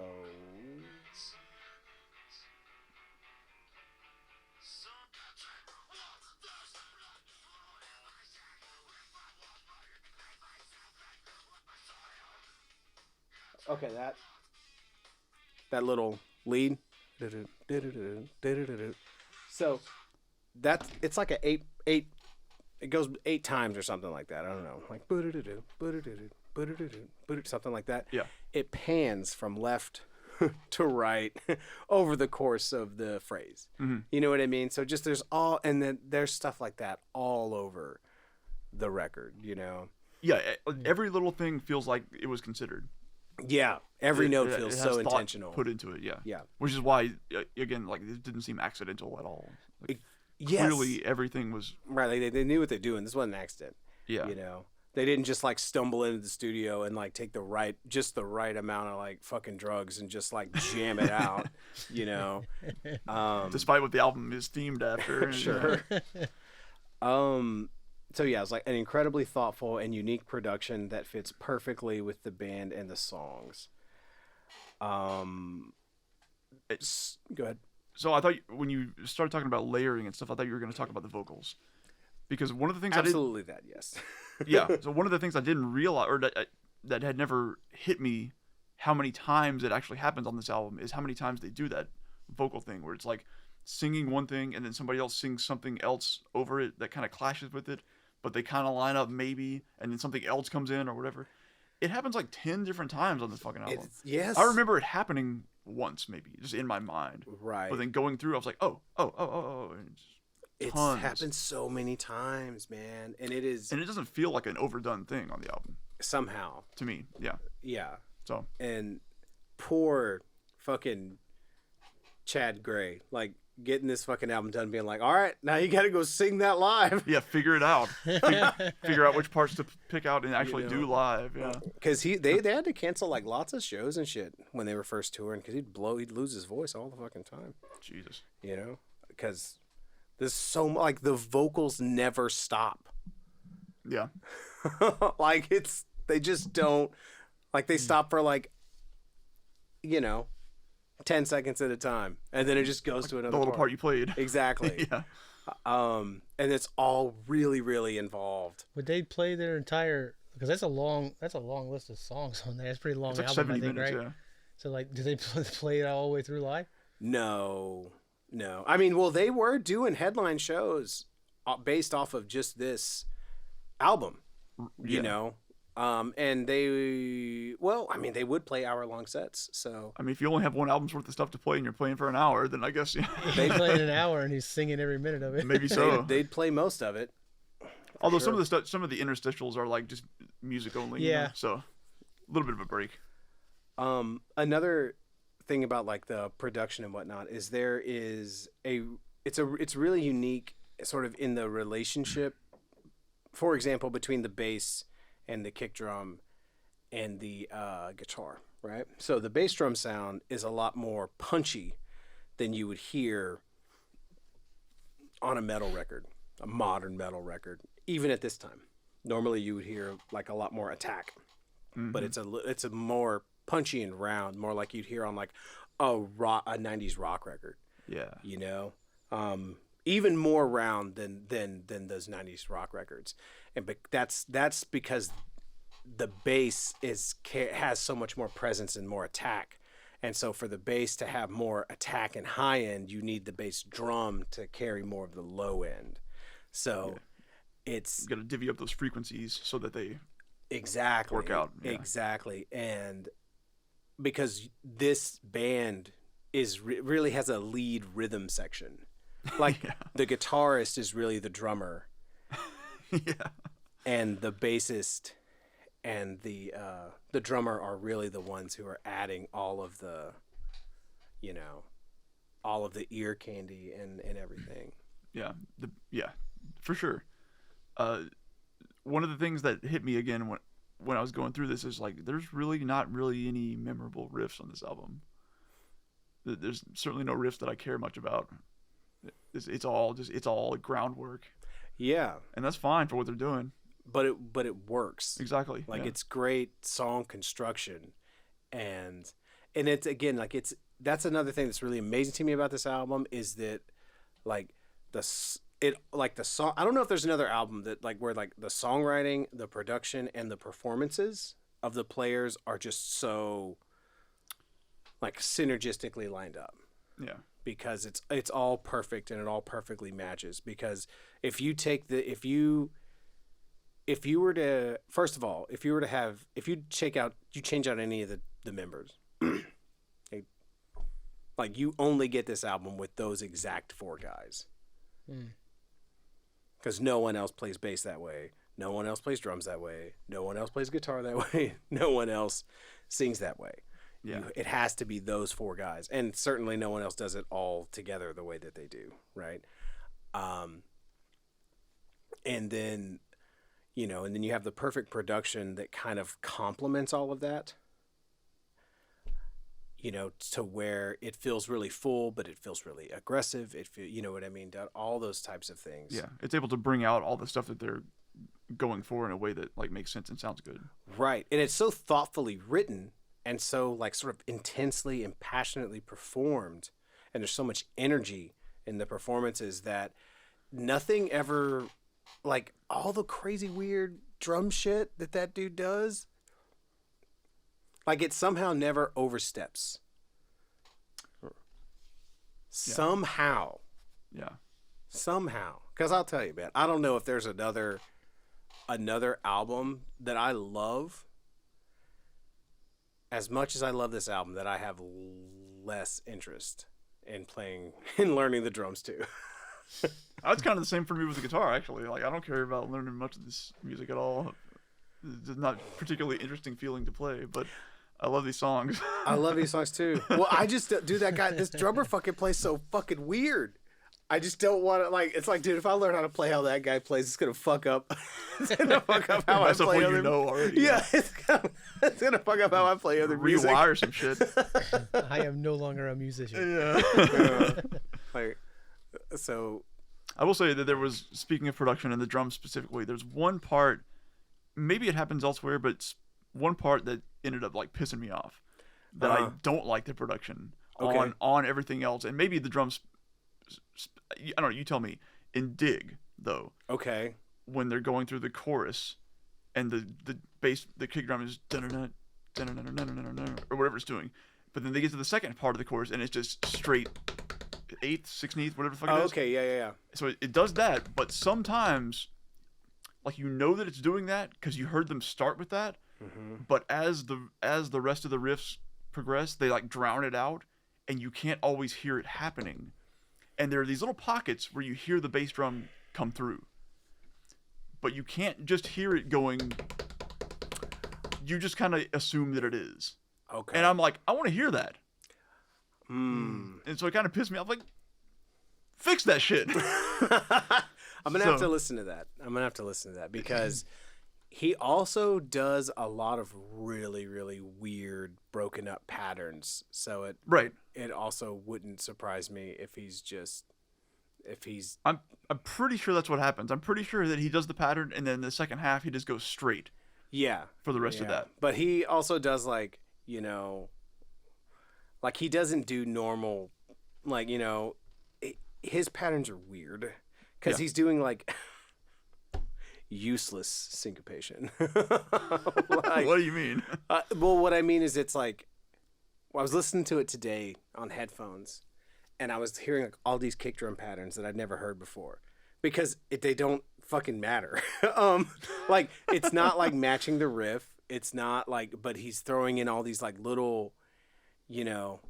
A: Okay, that little lead. So it's like a eight. It goes 8 times or something like that. I don't know, like something like that.
C: Yeah.
A: It pans from left to right over the course of the phrase.
C: Mm-hmm.
A: You know what I mean? So just there's stuff like that all over the record.
C: Yeah. Every little thing feels like it was considered.
A: Yeah, every note
C: it
A: feels
C: has
A: so
C: thought
A: intentional.
C: Put into it, yeah.
A: Yeah.
C: Which is why, again, like it didn't seem accidental at all. Like,
A: Yes.
C: Clearly, everything was
A: right. They knew what they're doing. This wasn't an accident.
C: Yeah.
A: They didn't just like stumble into the studio and like take the right amount of like fucking drugs and just like jam it out.
C: Despite what the album is themed after.
A: Sure. So yeah, it's like an incredibly thoughtful and unique production that fits perfectly with the band and the songs. Go ahead.
C: So I thought when you started talking about layering and stuff, I thought you were going to talk about the vocals, because one of the things
A: Absolutely that, yes.
C: yeah. So one of the things I didn't realize, or that had never hit me, how many times it actually happens on this album, is how many times they do that vocal thing where it's like singing one thing and then somebody else sings something else over it that kind of clashes with it, but they kind of line up maybe, and then something else comes in or whatever. It happens like 10 different times on this fucking album.
A: Yes.
C: I remember it happening once, maybe, just in my mind.
A: Right.
C: But then going through, I was like, oh. And
A: it's
C: tons.
A: happened so many times, man. And it is.
C: And it doesn't feel like an overdone thing on the album.
A: Somehow.
C: To me, yeah.
A: Yeah.
C: So.
A: And poor fucking Chad Gray, like, getting this fucking album done, being like, all right, now you got to go sing that live.
C: Yeah, figure it out. Figure out which parts to pick out and actually do live. Yeah.
A: Because they had to cancel like lots of shows and shit when they were first touring, because he'd lose his voice all the fucking time.
C: Jesus.
A: Because there's so like the vocals never stop.
C: Yeah.
A: Like they just don't, like they stop for like 10 seconds at a time, and then it just goes to another
C: the little part you played.
A: Exactly.
C: Yeah.
A: And it's all really, really involved.
B: Would they play their entire? Because that's a long list of songs on there. It's a pretty long
C: It's like
B: album,
C: 70
B: I think,
C: minutes,
B: right?
C: yeah.
B: So like, do they play it all the way through live?
A: No. I mean, well, they were doing headline shows based off of just this album, you
C: Yeah.
A: know. And they would play hour-long sets. So
C: I mean, if you only have one album's worth of stuff to play and you're playing for an hour, then I guess, yeah,
B: They play it an hour and he's singing every minute of it.
C: maybe so.
A: they'd play most of it.
C: Although
A: sure.
C: some of the interstitials are like just music only. You
B: Yeah.
C: know? So a little bit of a break.
A: Another thing about like the production and whatnot is it's really unique sort of in the relationship, for example, between the bass and the kick drum and the guitar, right? So the bass drum sound is a lot more punchy than you would hear on a metal record, a modern metal record, even at this time. Normally you would hear like a lot more attack, but it's a more punchy and round, more like you'd hear on like a 90s rock record,
C: Yeah.
A: you know, even more round than those 90s rock records. And that's because the bass has so much more presence and more attack. And so for the bass to have more attack and high end, you need the bass drum to carry more of the low end. So it's
C: You got to divvy up those frequencies so that they
A: exactly
C: work out. Yeah.
A: Exactly. And because this band really has a lead rhythm section. Like the guitarist is really the drummer.
C: Yeah.
A: And the bassist and the drummer are really the ones who are adding all of the, you know, all of the ear candy and everything.
C: Yeah. For sure. One of the things that hit me again when I was going through this is like, there's really not really any memorable riffs on this album. There's certainly no riffs that I care much about. It's all groundwork,
A: Yeah,
C: and that's fine for what they're doing.
A: but it works.
C: Exactly.
A: Like
C: yeah.
A: it's great song construction, and it's again like that's another thing that's really amazing to me about this album is that like the song. I don't know if there's another album that like where like the songwriting, the production, and the performances of the players are just so like synergistically lined up.
C: Yeah.
A: Because it's all perfect and it all perfectly matches. Because if you change out any of the members, like you only get this album with those exact four guys. Because no one else plays bass that way. No one else plays drums that way. No one else plays guitar that way. No one else sings that way.
C: Yeah.
A: It has to be those four guys, and certainly no one else does it all together the way that they do, right? And then, and then you have the perfect production that kind of complements all of that, to where it feels really full, but it feels really aggressive. You know what I mean? All those types of things.
C: Yeah. It's able to bring out all the stuff that they're going for in a way that like makes sense and sounds good.
A: Right, and it's so thoughtfully written. And so, like, sort of intensely and passionately performed, and there's so much energy in the performances that nothing ever, like, all the crazy weird drum shit that dude does, like, it somehow never oversteps. Somehow.
C: Yeah.
A: Somehow. Because I'll tell you, man, I don't know if there's another album that I love as much as I love this album, that I have less interest in playing and learning the drums too.
C: That's kind of the same for me with the guitar, actually. Like, I don't care about learning much of this music at all. It's not particularly interesting feeling to play, but I love these songs.
A: I love these songs too. Well, I just do that guy. This drummer fucking plays so fucking weird. I just don't want to, like, it's like, dude, if I learn how to play how that guy plays, it's going to fuck up. It's going to fuck up how I
C: Mess up
A: play
C: what
A: other
C: you know already.
A: Yeah, it's going to fuck up how I play other music.
C: Rewire some shit.
B: I am no longer a musician.
C: Yeah.
A: Like, so
C: I will say that there was, speaking of production and the drums specifically, there's one part, maybe it happens elsewhere, but one part that ended up like pissing me off, that I don't like the production on everything else, and maybe the drums. I don't know. You tell me. In Dig, though,
A: Okay.
C: when they're going through the chorus, and the bass, the kick drum is dun-dun-dun, dun-dun-dun-dun-dun-dun, or whatever it's doing, but then they get to the second part of the chorus and it's just straight eighth, 16th, whatever the fuck it is.
A: Okay. Yeah.
C: So it does that, but sometimes, like, you know that it's doing that because you heard them start with that, but as the rest of the riffs progress, they like drown it out, and you can't always hear it happening. And there are these little pockets where you hear the bass drum come through, but you can't just hear it going. You just kind of assume that it is.
A: Okay.
C: And I'm like, I want to hear that.
A: Hmm.
C: And so it kind of pissed me off. Like, fix that shit.
A: I'm gonna have to listen to that. Because he also does a lot of really, really weird, broken up patterns. So it also wouldn't surprise me if he's.
C: I'm pretty sure that's what happens. I'm pretty sure that he does the pattern, and then the second half he just goes straight.
A: Yeah.
C: For the rest of that.
A: But he also does like he doesn't do normal, his patterns are weird because he's doing like useless syncopation.
C: What do you mean?
A: Well, what I mean is it's like, I was listening to it today on headphones, and I was hearing like all these kick drum patterns that I'd never heard before because they don't fucking matter. Like, it's not like matching the riff. It's not like, but he's throwing in all these like little,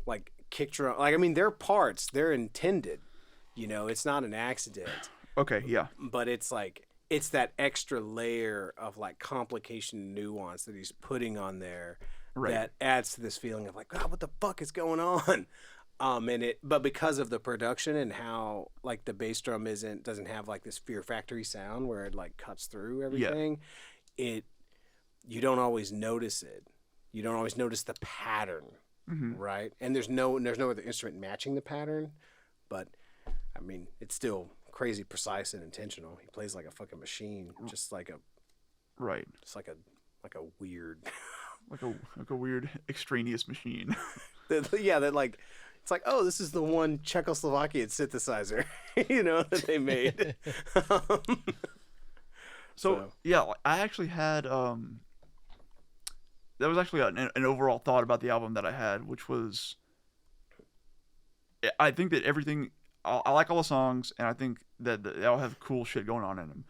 A: like kick drum. Like, I mean, they're parts. They're intended. It's not an accident.
C: Okay, yeah.
A: But it's like, it's that extra layer of like complication and nuance that he's putting on there that adds to this feeling of like, God, what the fuck is going on? But because of the production and how like the bass drum doesn't have like this Fear Factory sound where it like cuts through everything, you don't always notice it. You don't always notice the pattern, right? And there's no other instrument matching the pattern, but I mean, it's still crazy precise and intentional. He plays like a fucking machine, just like a weird,
C: like a weird extraneous machine.
A: that like. It's like, oh, this is the one Czechoslovakian synthesizer, that they made.
C: So yeah, I actually had that was actually an overall thought about the album that I had, which was, I think that everything, I like all the songs, and I think that they all have cool shit going on in them,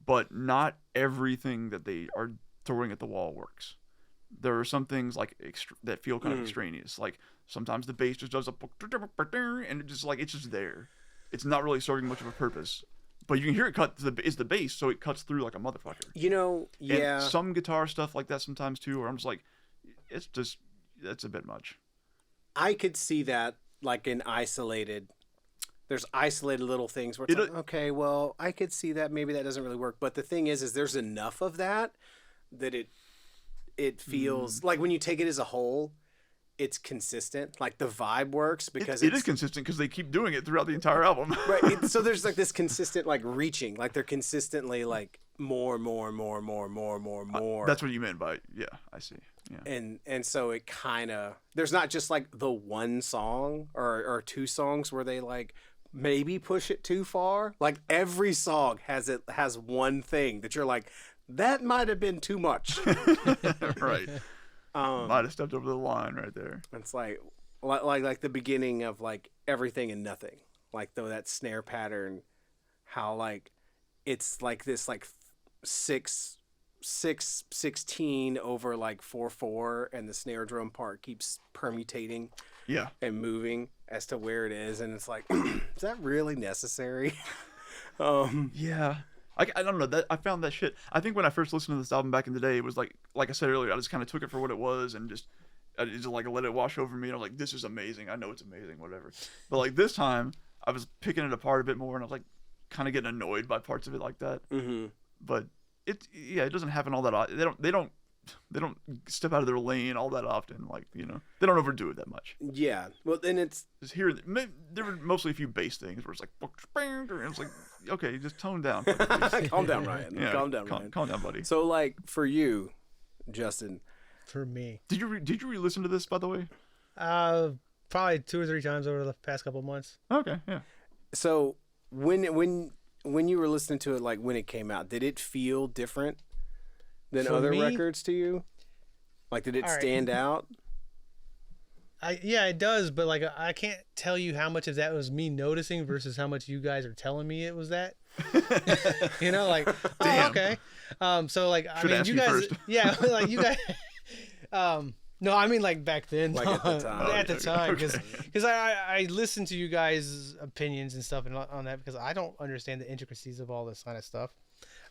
C: but not everything that they are throwing at the wall works. There are some things like that feel kind of extraneous, like sometimes the bass just does and it's just there. It's not really serving much of a purpose, but you can hear it cut. It's the bass, so it cuts through like a motherfucker.
A: Yeah.
C: And some guitar stuff like that sometimes too, where I'm just like, that's a bit much.
A: I could see that like in there's isolated little things where it's like, okay, well, I could see that maybe that doesn't really work. But the thing is there's enough of that it feels like when you take it as a whole, it's consistent. Like the vibe works because
C: it is consistent because they keep doing it throughout the entire album.
A: Right. So there's like this consistent like reaching, like they're consistently like more.
C: That's what you meant by I see. Yeah.
A: And so it kind of, there's not just like the one song or two songs where they like maybe push it too far. Like every song has one thing that you're like, that might have been too much.
C: Right. Might have stepped over the line right there.
A: It's like the beginning of like Everything and Nothing. Like though that snare pattern, how like it's like this like 6/16 over like 4/4, and the snare drum part keeps permutating.
C: Yeah.
A: And moving as to where it is, and it's like, is that really necessary?
C: Yeah. I don't know, that I found that shit. I think when I first listened to this album back in the day, it was like I said earlier, I just kind of took it for what it was and I just like let it wash over me. And I'm like, this is amazing. I know it's amazing, whatever. But like this time, I was picking it apart a bit more, and I was like kind of getting annoyed by parts of it like that. Mm-hmm. But it doesn't happen all that. They don't step out of their lane all that often. Like, they don't overdo it that much.
A: Yeah. Well, then it's
C: just here. There were mostly a few bass things where it's like, and it's like, okay, just tone down.
A: Calm down, Ryan.
C: Yeah,
A: calm down, Ryan.
C: Calm down, buddy.
A: So, like, for you, Justin.
B: For me.
C: Did you re-listen to this, by the way?
B: Probably 2 or 3 times over the past couple of months.
C: Okay, yeah.
A: So when when you were listening to it, like when it came out, did it feel different than
B: For
A: other
B: me?
A: records to you? Like, did it
B: All right.
A: stand out?
B: Yeah, it does, but like I can't tell you how much of that was me noticing versus how much you guys are telling me it was that. You know, like, oh,
C: Damn.
B: okay. So like, I
C: Should
B: mean,
C: ask
B: you
C: you
B: guys,
C: first.
B: yeah, like you guys. No, I mean like back then,
A: Like at the time.
B: at the
C: Okay,
B: time,
C: okay.
B: because I listen to you guys' opinions and stuff and on that because I don't understand the intricacies of all this kind of stuff.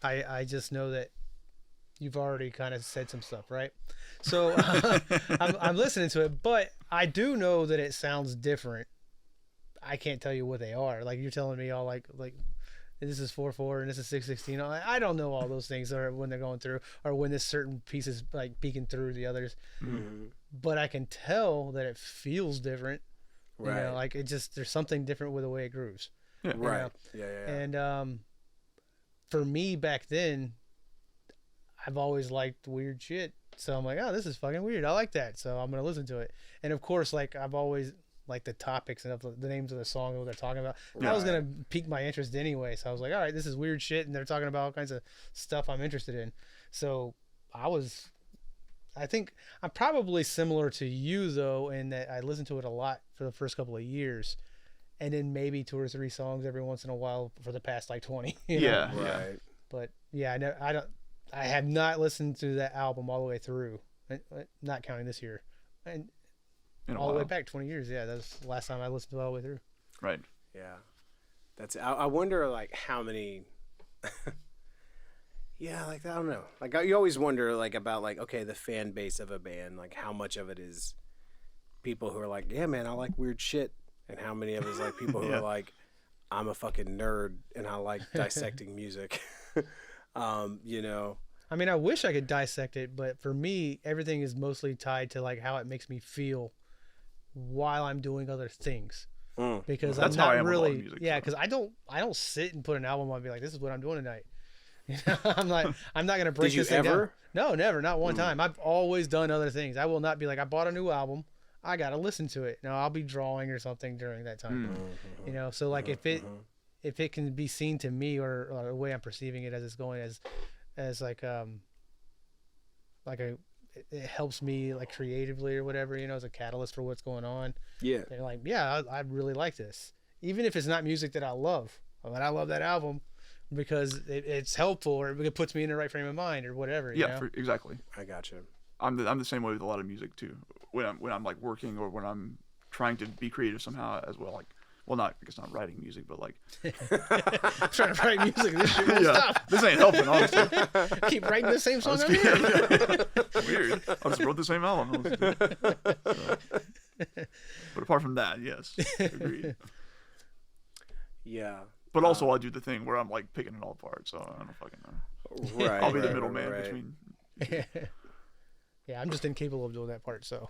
B: I just know that you've already kind of said some stuff, right? So I'm listening to it, but I do know that it sounds different. I can't tell you what they are. Like you're telling me all like this is 4/4 and this is 6/16. I don't know all those things or when they're going through or when this certain piece is like peeking through the others.
A: Mm-hmm.
B: But I can tell that it feels different. You
A: Right.
B: know, like it just there's something different with the way it grooves.
C: Yeah.
A: Right.
B: know?
A: Yeah.
B: And for me back then, I've always liked weird shit. So I'm like, oh, this is fucking weird. I like that. So I'm gonna listen to it. And of course, like I've always like the topics and the names of the song and what they're talking about. That was gonna pique my interest anyway. So I was like, all right, this is weird shit, and they're talking about all kinds of stuff I'm interested in. So I think I'm probably similar to you though, in that I listened to it a lot for the first couple of years, and then maybe 2 or 3 songs every once in a while for the past like 20. You know?
C: Yeah.
A: Right.
B: But yeah, I have not listened to that album all the way through, not counting this year, and
C: In a
B: all the way
C: while.
B: back 20 years. Yeah, that was the last time I listened to it all the way through.
C: Right.
A: Yeah. That's. I wonder like how many. Yeah, like I don't know. Like you always wonder like about like okay the fan base of a band, like how much of it is people who are like, yeah man, I like weird shit, and how many of it is like people who
C: Yeah.
A: are like, I'm a fucking nerd and I like dissecting music. You know.
B: I mean, I wish I could dissect it, but for me, everything is mostly tied to like how it makes me feel while I'm doing other things.
A: Mm.
B: Because
C: That's
B: I'm
C: how
B: not
C: I am with a lot of
B: really,
C: music,
B: yeah.
C: so.
B: Because I don't sit and put an album on and be like, this is what I'm doing tonight. You know, I'm not gonna break
A: Did you
B: this thing down.
A: ever?
B: No, never, not one time. I've always done other things. I will not be like, I bought a new album, I gotta listen to it. No, I'll be drawing or something during that time. You know, so like if it can be seen to me or the way I'm perceiving it as it's going as like it helps me like creatively or whatever, you know, as a catalyst for what's going on.
A: Yeah.
B: They're like, yeah, I really like this, even if it's not music that I love. I mean, I love that album because it's helpful or it puts me in the right frame of mind or whatever. You
C: Yeah.
B: know?
C: Exactly.
A: I gotcha.
C: I'm the same way with a lot of music too. When I'm like working or when I'm trying to be creative somehow as well. Like, well, not I guess not writing music, but like
B: I'm trying to write music. This shit won't stop.
C: this ain't helping honestly.
B: I keep writing the same song every year.
C: Weird. I just wrote the same album. But apart from that, yes, agreed.
A: Yeah.
C: But also, I do the thing where I'm like picking it all apart, so I don't fucking know.
A: Right.
C: I'll be the
A: right,
C: middleman
A: right.
C: between.
B: Yeah, I'm just incapable of doing that part. So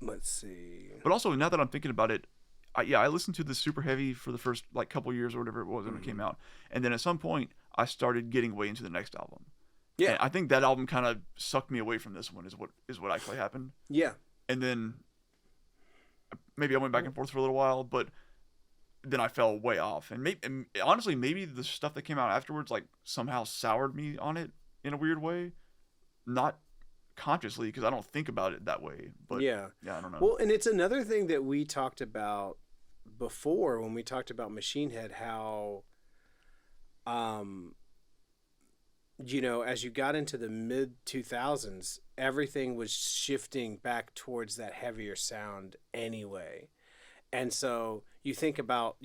A: Let's see.
C: But also, now that I'm thinking about it, I listened to the Super Heavy for the first like couple years or whatever it was when it came out, and then at some point I started getting way into the next album.
A: Yeah.
C: And I think that album kind of sucked me away from this one. Is what actually happened.
A: Yeah.
C: And then maybe I went back and forth for a little while, but then I fell way off. And honestly, maybe the stuff that came out afterwards like somehow soured me on it in a weird way, not consciously because I don't think about it that way. But
A: Yeah.
C: I don't know.
A: Well, and it's another thing that we talked about before when we talked about Machine Head, how, you know, as you got into the mid 2000s, everything was shifting back towards that heavier sound anyway. And so you think about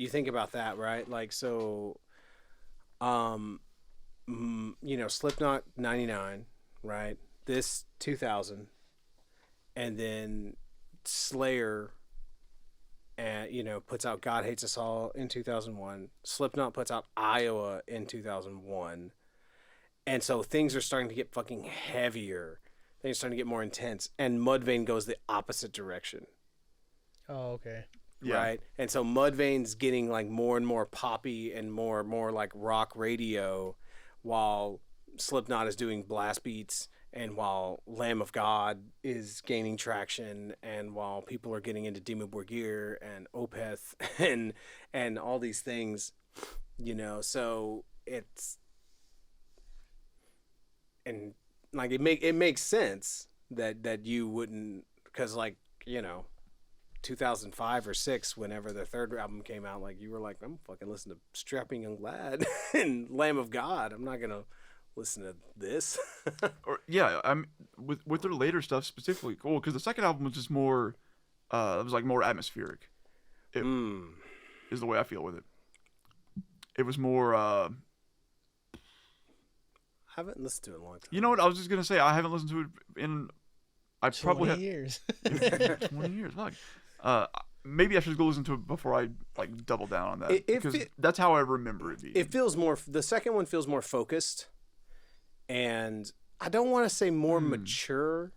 A: that, right? Like, so, you know, Slipknot 99, right? This 2000, and then Slayer, and you know, puts out God Hates Us All in 2001. Slipknot puts out Iowa in 2001, and so things are starting to get fucking heavier. Things are starting to get more intense, and Mudvayne goes the opposite direction.
B: oh, okay.
C: Yeah.
A: Right, and so Mudvayne's getting like more and more poppy and more like rock radio, while Slipknot is doing blast beats And while Lamb of God is gaining traction, and while people are getting into Dimmu Borgir and Opeth and all these things, so it's, and like it makes sense that you wouldn't, because 2005 or 6, whenever the third album came out, like you were like, I'm fucking listening to Strapping Young Lad and Lamb of God. I'm not gonna listen to this.
C: Or yeah, I'm with their later stuff specifically. Cool, because the second album was just more, it was like more atmospheric. It is the way I feel with it. It was more.
A: I haven't listened to it in a long time.
C: You know what? I was just gonna say I haven't listened to it in. I probably
B: 20 years.
C: 20 years. Fuck. Maybe I should go listen to it before I like double down on that, because that's how I remember it being.
A: It feels more. The second one feels more focused, and I don't want to say more mature,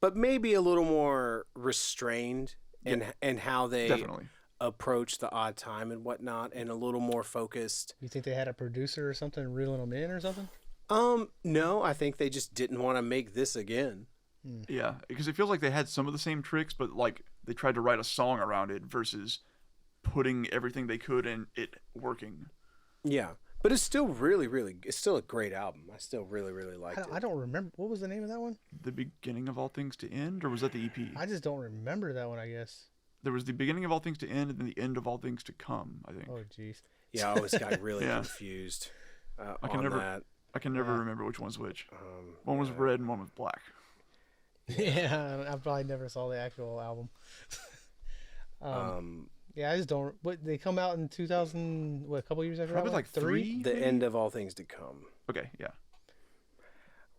A: but maybe a little more restrained in how they
C: Definitely.
A: approach the odd time and whatnot, and a little more focused.
B: You think they had a producer or something reeling them in or something?
A: No, I think they just didn't want to make this again.
C: Yeah, because it feels like they had some of the same tricks, but like they tried to write a song around it versus putting everything they could and it working.
A: Yeah, but it's still really, really, it's still a great album. I still really, really liked it.
B: I don't remember. What was the name of that one?
C: The beginning of all things to end, or was that the EP?
B: I just don't remember that one, I guess.
C: There was the beginning of all things to end, and then the end of all things to come. I think.
B: Oh, jeez.
A: Yeah, I always got really confused
C: I can
A: on
C: never,
A: that.
C: I can never remember which one's which. One was red and one was black.
B: Yeah, I probably never saw the actual album. Yeah, I just don't. What, they come out in 2000? What, a couple years after?
C: Probably
B: that one?
C: like three.
A: The end of all things to come.
C: Okay, yeah.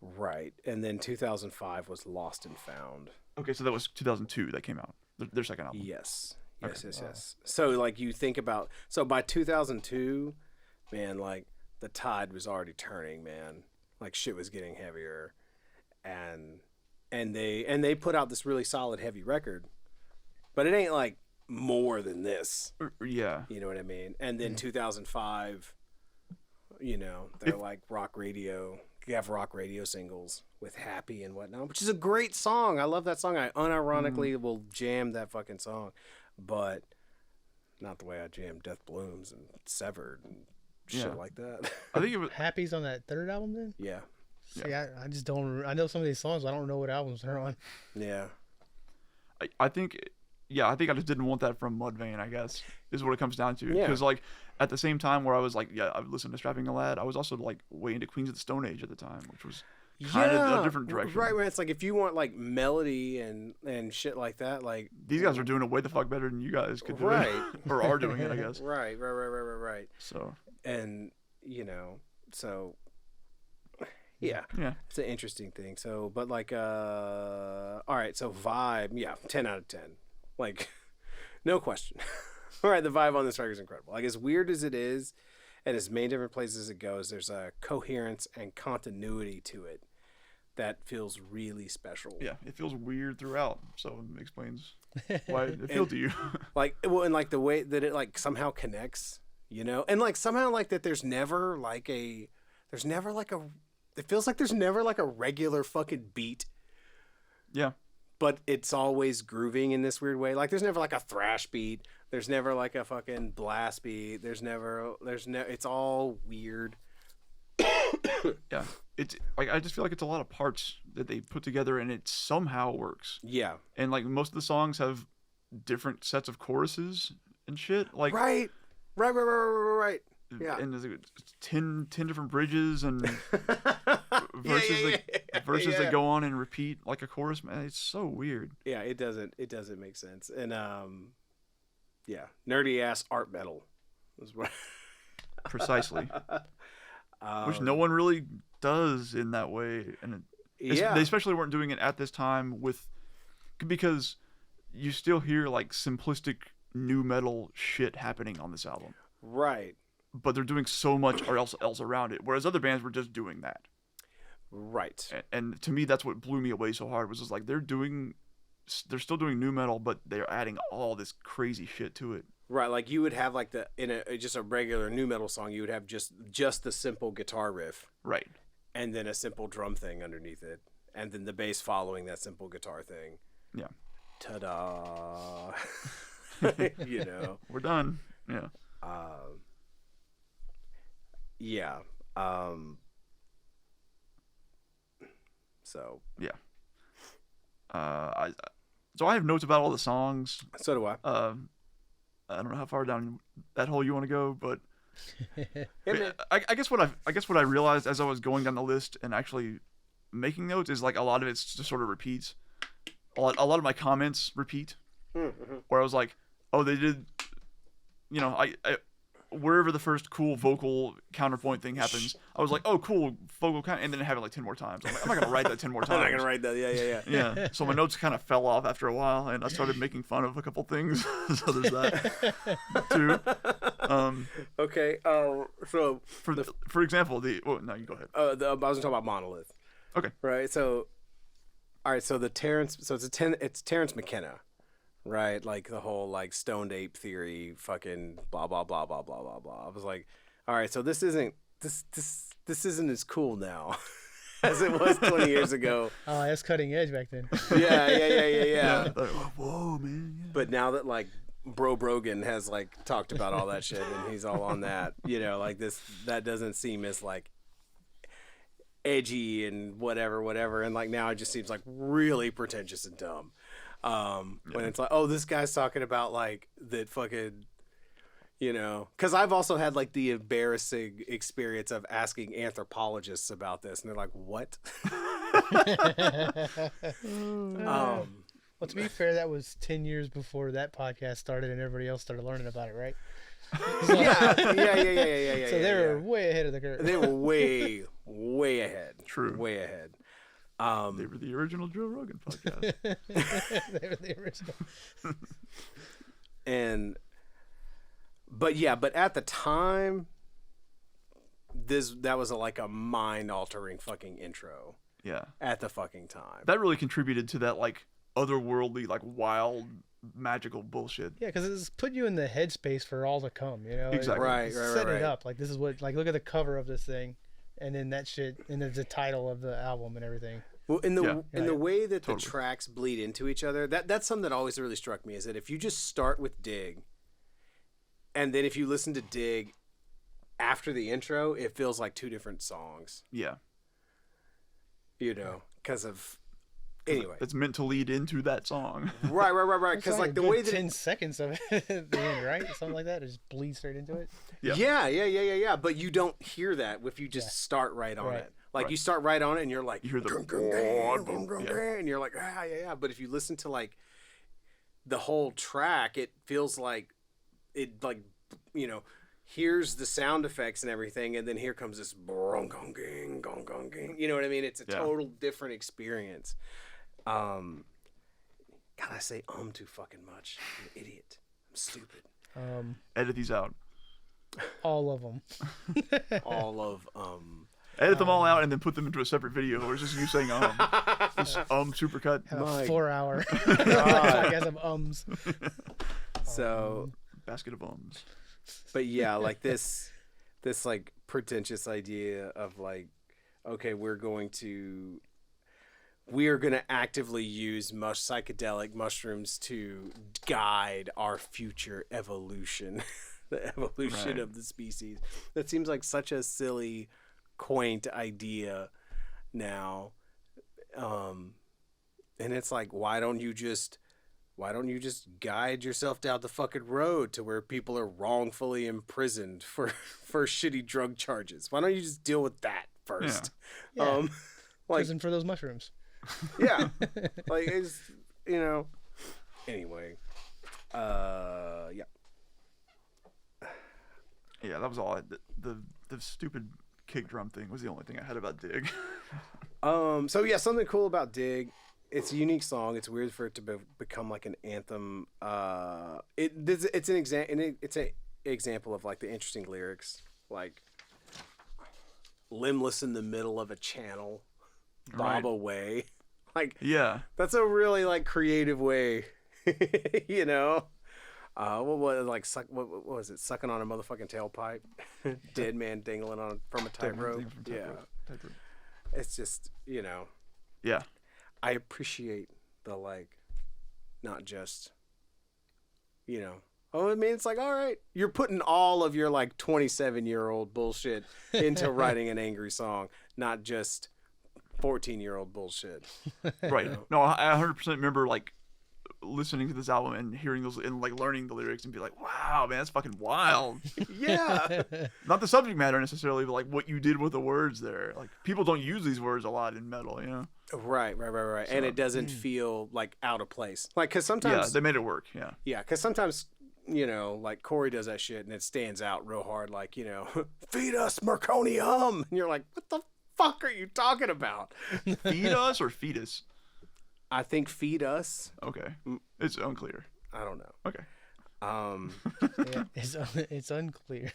A: Right, and then 2005 was Lost and Found.
C: Okay, so that was 2002 that came out. Their second album.
A: Yes.
C: Okay.
A: Yes. So like you think about, so by 2002, man, like the tide was already turning, man. Like shit was getting heavier, and they put out this really solid heavy record, but it ain't like more than this.
C: Yeah.
A: You know what I mean? And then 2005, they're like rock radio. You have rock radio singles with Happy and whatnot, which is a great song. I love that song. I unironically will jam that fucking song, but not the way I jam Death Blooms and Severed and shit like that.
C: I think it was.
B: Happy's on that third album then?
A: Yeah.
B: See, I just don't. I know some of these songs, but I don't know what albums they're on.
A: Yeah.
C: I think. Yeah, I think I just didn't want that from Mudvayne, I guess, is what it comes down to.
A: Yeah.
C: Because, like, at the same time where I was like, yeah, I listened to Strapping Young Lad, I was also, like, way into Queens of the Stone Age at the time, which was kind of a different direction.
A: Right, where it's like if you want, like, melody and shit like that, like...
C: These guys are doing it way the fuck better than you guys could do it. Or are doing it, I guess.
A: Right.
C: So...
A: And, so... Yeah. It's an interesting thing. So, but, like, all right, so vibe, 10 out of 10. Like, no question. All right, the vibe on this record is incredible. Like, as weird as it is, and as many different places it goes, there's a coherence and continuity to it that feels really special.
C: Yeah, it feels weird throughout, so it explains why it feels to you.
A: Like, well, and like the way that it like somehow connects, and like somehow like that it feels like there's never like a regular fucking beat.
C: Yeah.
A: But it's always grooving in this weird way. Like there's never like a thrash beat. There's never like a fucking blast beat. It's all weird.
C: Yeah. It's like, I just feel like it's a lot of parts that they put together and it somehow works.
A: Yeah.
C: And like most of the songs have different sets of choruses and shit. Like
A: Right. Yeah.
C: And there's like 10 different bridges and verses verses that go on and repeat like a chorus. Man, it's so weird.
A: Yeah, it doesn't make sense. And nerdy ass art metal is what
C: Precisely. Which no one really does in that way, and they especially weren't doing it at this time because you still hear like simplistic new metal shit happening on this album.
A: Right.
C: But they're doing so much or else around it, whereas other bands were just doing that.
A: Right.
C: And to me, that's what blew me away so hard. Was just like they're still doing new metal, but they're adding all this crazy shit to it.
A: Right, like you would have like just a regular new metal song, you would have just the simple guitar riff,
C: right,
A: and then a simple drum thing underneath it, and then the bass following that simple guitar thing.
C: Yeah.
A: Ta-da. You know.
C: We're done. Yeah.
A: Yeah. So.
C: Yeah. So I have notes about all the songs.
A: So do I.
C: I don't know how far down that hole you want to go, but
A: Yeah,
C: I guess what I realized as I was going down the list and actually making notes is like a lot of it's just sort of repeats. A lot of my comments repeat.
A: mm-hmm.
C: Where I was like, oh, they did, you know, I wherever the first cool vocal counterpoint thing happens, I was like, oh, cool vocal count, and then I have it like 10 more times. I'm like, I'm not gonna write that 10 more
A: I'm
C: times.
A: not gonna write that. Yeah.
C: Yeah. So my notes kind of fell off after a while, and I started making fun of a couple things. So there's that too.
A: Okay. So
C: For example, no, you go ahead.
A: I was talking about Monolith.
C: Okay.
A: Right. So, all right. So it's Terrence McKenna, right? Like the whole like stoned ape theory, fucking blah blah blah blah blah blah blah. I was like, all right. So this isn't as cool now as it was 20 years ago.
B: Oh, that's cutting edge back then.
A: Yeah.
C: Like, whoa, man. Yeah.
A: But now that like Bro Brogan has like talked about all that shit and he's all on that, you know, like that doesn't seem as like edgy and whatever, and like now it just seems like really pretentious and dumb. When it's like, oh, this guy's talking about like that fucking, you know, because I've also had like the embarrassing experience of asking anthropologists about this, and they're like, what?
B: Well, to be fair, that was 10 years before that podcast started and everybody else started learning about it, right?
A: Yeah.
B: So they were way ahead of the curve.
A: They were way ahead.
C: True.
A: Way ahead.
C: They were the original Joe Rogan podcast.
B: They were the original.
A: But at the time, that was like a mind-altering fucking intro.
C: Yeah.
A: At the fucking time.
C: That really contributed to that like otherworldly, like wild, magical bullshit.
B: Yeah, because it's put you in the headspace for all to come, you know?
C: Exactly.
A: Right.
B: Set it up. Like, this is what, like, look at the cover of this thing, and then that shit, and there's the title of the album and everything.
A: Well, in the way that
C: Totally.
A: the tracks bleed into each other, that's something that always really struck me, is that if you just start with Dig, and then if you listen to Dig after the intro, it feels like two different songs.
C: Yeah.
A: You know, because of... Anyway.
C: It's meant to lead into that song.
A: Right. Because like the way that
B: 10 seconds of it at the end, right? Something like that. It just bleeds straight into it.
A: Yeah. But you don't hear that if you just start right on it. Like you start right on it and you're like,
C: You hear the
A: and you're like, yeah. But if you listen to like the whole track, it feels like it, like, you know, here's the sound effects and everything, and then here comes this gong gong ging. You know what I mean? It's a total different experience. God, I say too fucking much. I'm an idiot. I'm stupid.
C: Edit these out.
B: All of them.
A: All of
C: Edit them all out and then put them into a separate video, or it's just you saying Just supercut.
B: Have a 4-hour podcast of ums.
A: So
C: basket of ums.
A: But yeah, like this like pretentious idea of like, okay, we're going to actively use psychedelic mushrooms to guide our future evolution, the evolution of the species. That seems like such a silly, quaint idea now. And it's like, why don't you just guide yourself down the fucking road to where people are wrongfully imprisoned for shitty drug charges? Why don't you just deal with that first?
B: Yeah.
A: Like,
B: prison for those mushrooms.
A: Yeah. Like, it's, you know. Anyway. Yeah.
C: Yeah, that was all. The stupid kick drum thing was the only thing I had about Dig.
A: So yeah, something cool about Dig. It's a unique song. It's weird for it to become like an anthem. It's an example of like the interesting lyrics, like limbless in the middle of a channel, bob away. Like,
C: yeah,
A: that's a really like creative way, you know. What was it? Sucking on a motherfucking tailpipe, dead man dangling from a tightrope. Yeah, it's just, you know.
C: Yeah.
A: I appreciate the like, not just, you know. Oh, I mean, it's like, all right, you're putting all of your like 27-year-old bullshit into writing an angry song, not just 14-year-old bullshit.
C: Right. No, I 100% remember like listening to this album and hearing those and like learning the lyrics and be like, wow, man, that's fucking wild.
A: Yeah.
C: Not the subject matter necessarily, but like what you did with the words there. Like people don't use these words a lot in metal, you know?
A: Right.
C: So,
A: and it doesn't feel like out of place. Like, because
C: Yeah,
A: sometimes,
C: they made it work. Yeah.
A: yeah, because sometimes, you know, like Corey does that shit and it stands out real hard. Like, you know, feed us merconium. And you're like, what the fuck are you talking about?
C: Feed us or fetus?
A: I think feed us.
C: Okay. It's unclear.
A: I don't know.
C: Okay.
B: Yeah, it's unclear.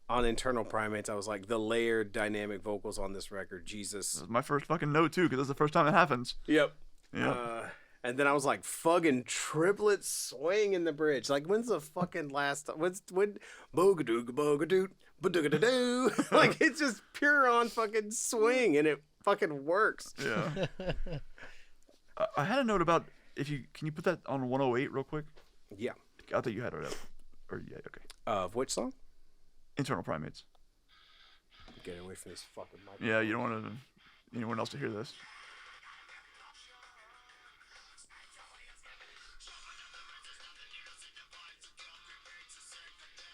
A: On Internal Primates, I was like, the layered dynamic vocals on this record, Jesus.
C: That's my first fucking note too, because that's the first time it happens.
A: Yep.
C: Yeah.
A: And then I was like, fucking triplet swing in the bridge. Like, when's the fucking last time? When bogadoo bogadoo badoo? Like, it's just pure on fucking swing, and it fucking works.
C: Yeah. I had a note about can you put that on 108 real quick?
A: Yeah.
C: I thought you had it up. Or yeah, okay.
A: Of which song?
C: Internal Primates.
A: Get away from this fucking mic.
C: Yeah, you don't want anyone else to hear this.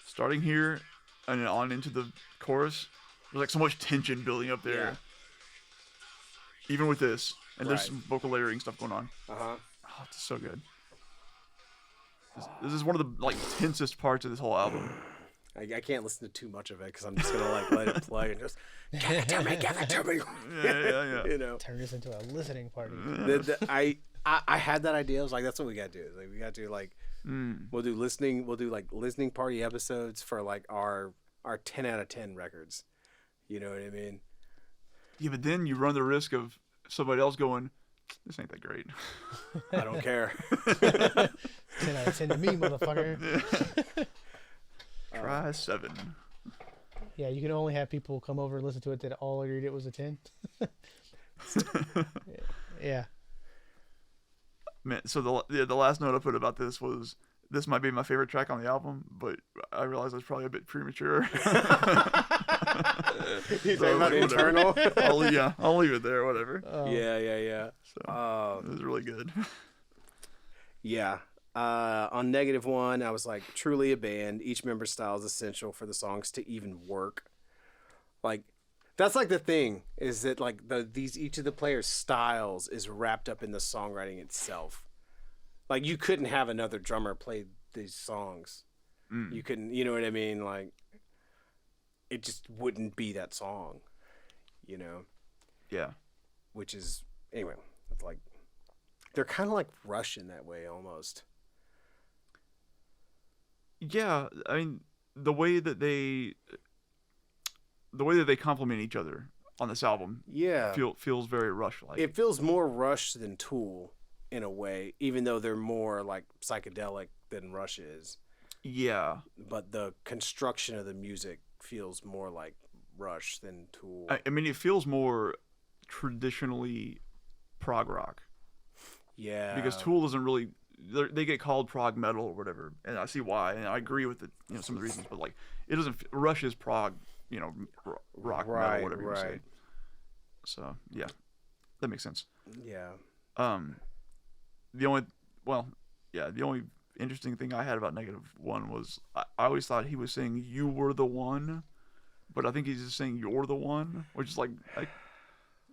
C: Starting here and then on into the chorus, there's like so much tension building up there.
A: Yeah.
C: Even with this. And there's
A: Right.
C: some vocal layering stuff going on.
A: Uh-huh.
C: Oh, it's so good. This is one of the like tensest parts of this whole album.
A: I can't listen to too much of it because I'm just gonna like let it play and just give it to me.
C: Yeah.
A: You know.
B: Turn this into a listening party.
A: I had that idea. I was like, that's what we gotta do. Like, we gotta do like we'll do like listening party episodes for like our 10 out of 10 records. You know what I mean?
C: Yeah, but then you run the risk of somebody else going, this ain't that great.
A: I don't care.
B: 10 out of 10 to me, motherfucker.
C: Try 7.
B: Yeah, you can only have people come over and listen to it that all agreed it was a 10. Yeah.
C: Man, so the last note I put about this was, this might be my favorite track on the album, but I realized it's probably a bit premature.
A: You talking about Internal?
C: I'll leave it there, whatever.
A: Yeah.
C: So, it was really good.
A: Yeah. On -1, I was like, truly a band. Each member's style is essential for the songs to even work. Like, that's like the thing, is that like each of the players' styles is wrapped up in the songwriting itself. Like, you couldn't have another drummer play these songs. You couldn't, you know what I mean? Like, it just wouldn't be that song, you know?
C: Yeah.
A: Which is, anyway, it's like, they're kind of like Rush in that way almost.
C: Yeah, I mean, the way that they complement each other on this album,
A: Yeah.
C: feels very Rush-like.
A: It feels more Rush than Tool in a way, even though they're more like psychedelic than Rush is.
C: Yeah.
A: But the construction of the music feels more like Rush than Tool.
C: I mean, it feels more traditionally prog rock.
A: Yeah.
C: Because Tool doesn't really, they get called prog metal or whatever, and I see why, and I agree with some of the reasons, but like, it doesn't, Rush is prog, rock metal, whatever you say. So yeah, that makes sense.
A: Yeah.
C: The only interesting thing I had about -1 was I always thought he was saying "you were the one," but I think he's just saying "you're the one," which is like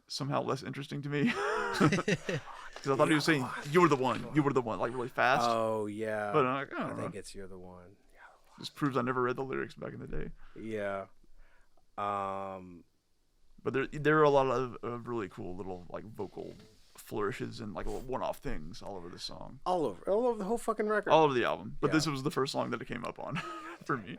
C: somehow less interesting to me. Because I thought he was saying "you're the one," like really fast.
A: Oh yeah.
C: But I'm like,
A: I think it's "You're the One."
C: This proves I never read the lyrics back in the day.
A: Yeah.
C: But there are a lot of really cool little like vocal flourishes and like little one-off things all over the song.
A: All over the whole fucking record.
C: All over the album. But
A: Yeah.
C: this was the first song that it came up on for me.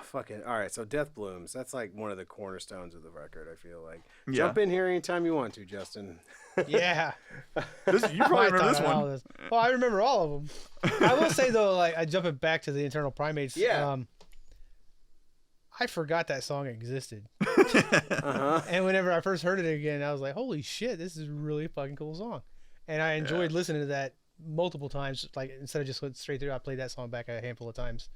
A: Fucking all right. So Death Blooms. That's like one of the cornerstones of the record. I feel like.
C: Yeah.
A: Jump in here anytime you want to, Justin.
B: Yeah.
C: You probably remember this one.
B: Well, I remember all of them. I will say though, like, jumping back to the Internal Primates.
A: Yeah.
B: I forgot that song existed.
A: Uh-huh.
B: And whenever I first heard it again, I was like, holy shit, this is a really fucking cool song. And I enjoyed listening to that multiple times. Like, instead of just going straight through, I played that song back a handful of times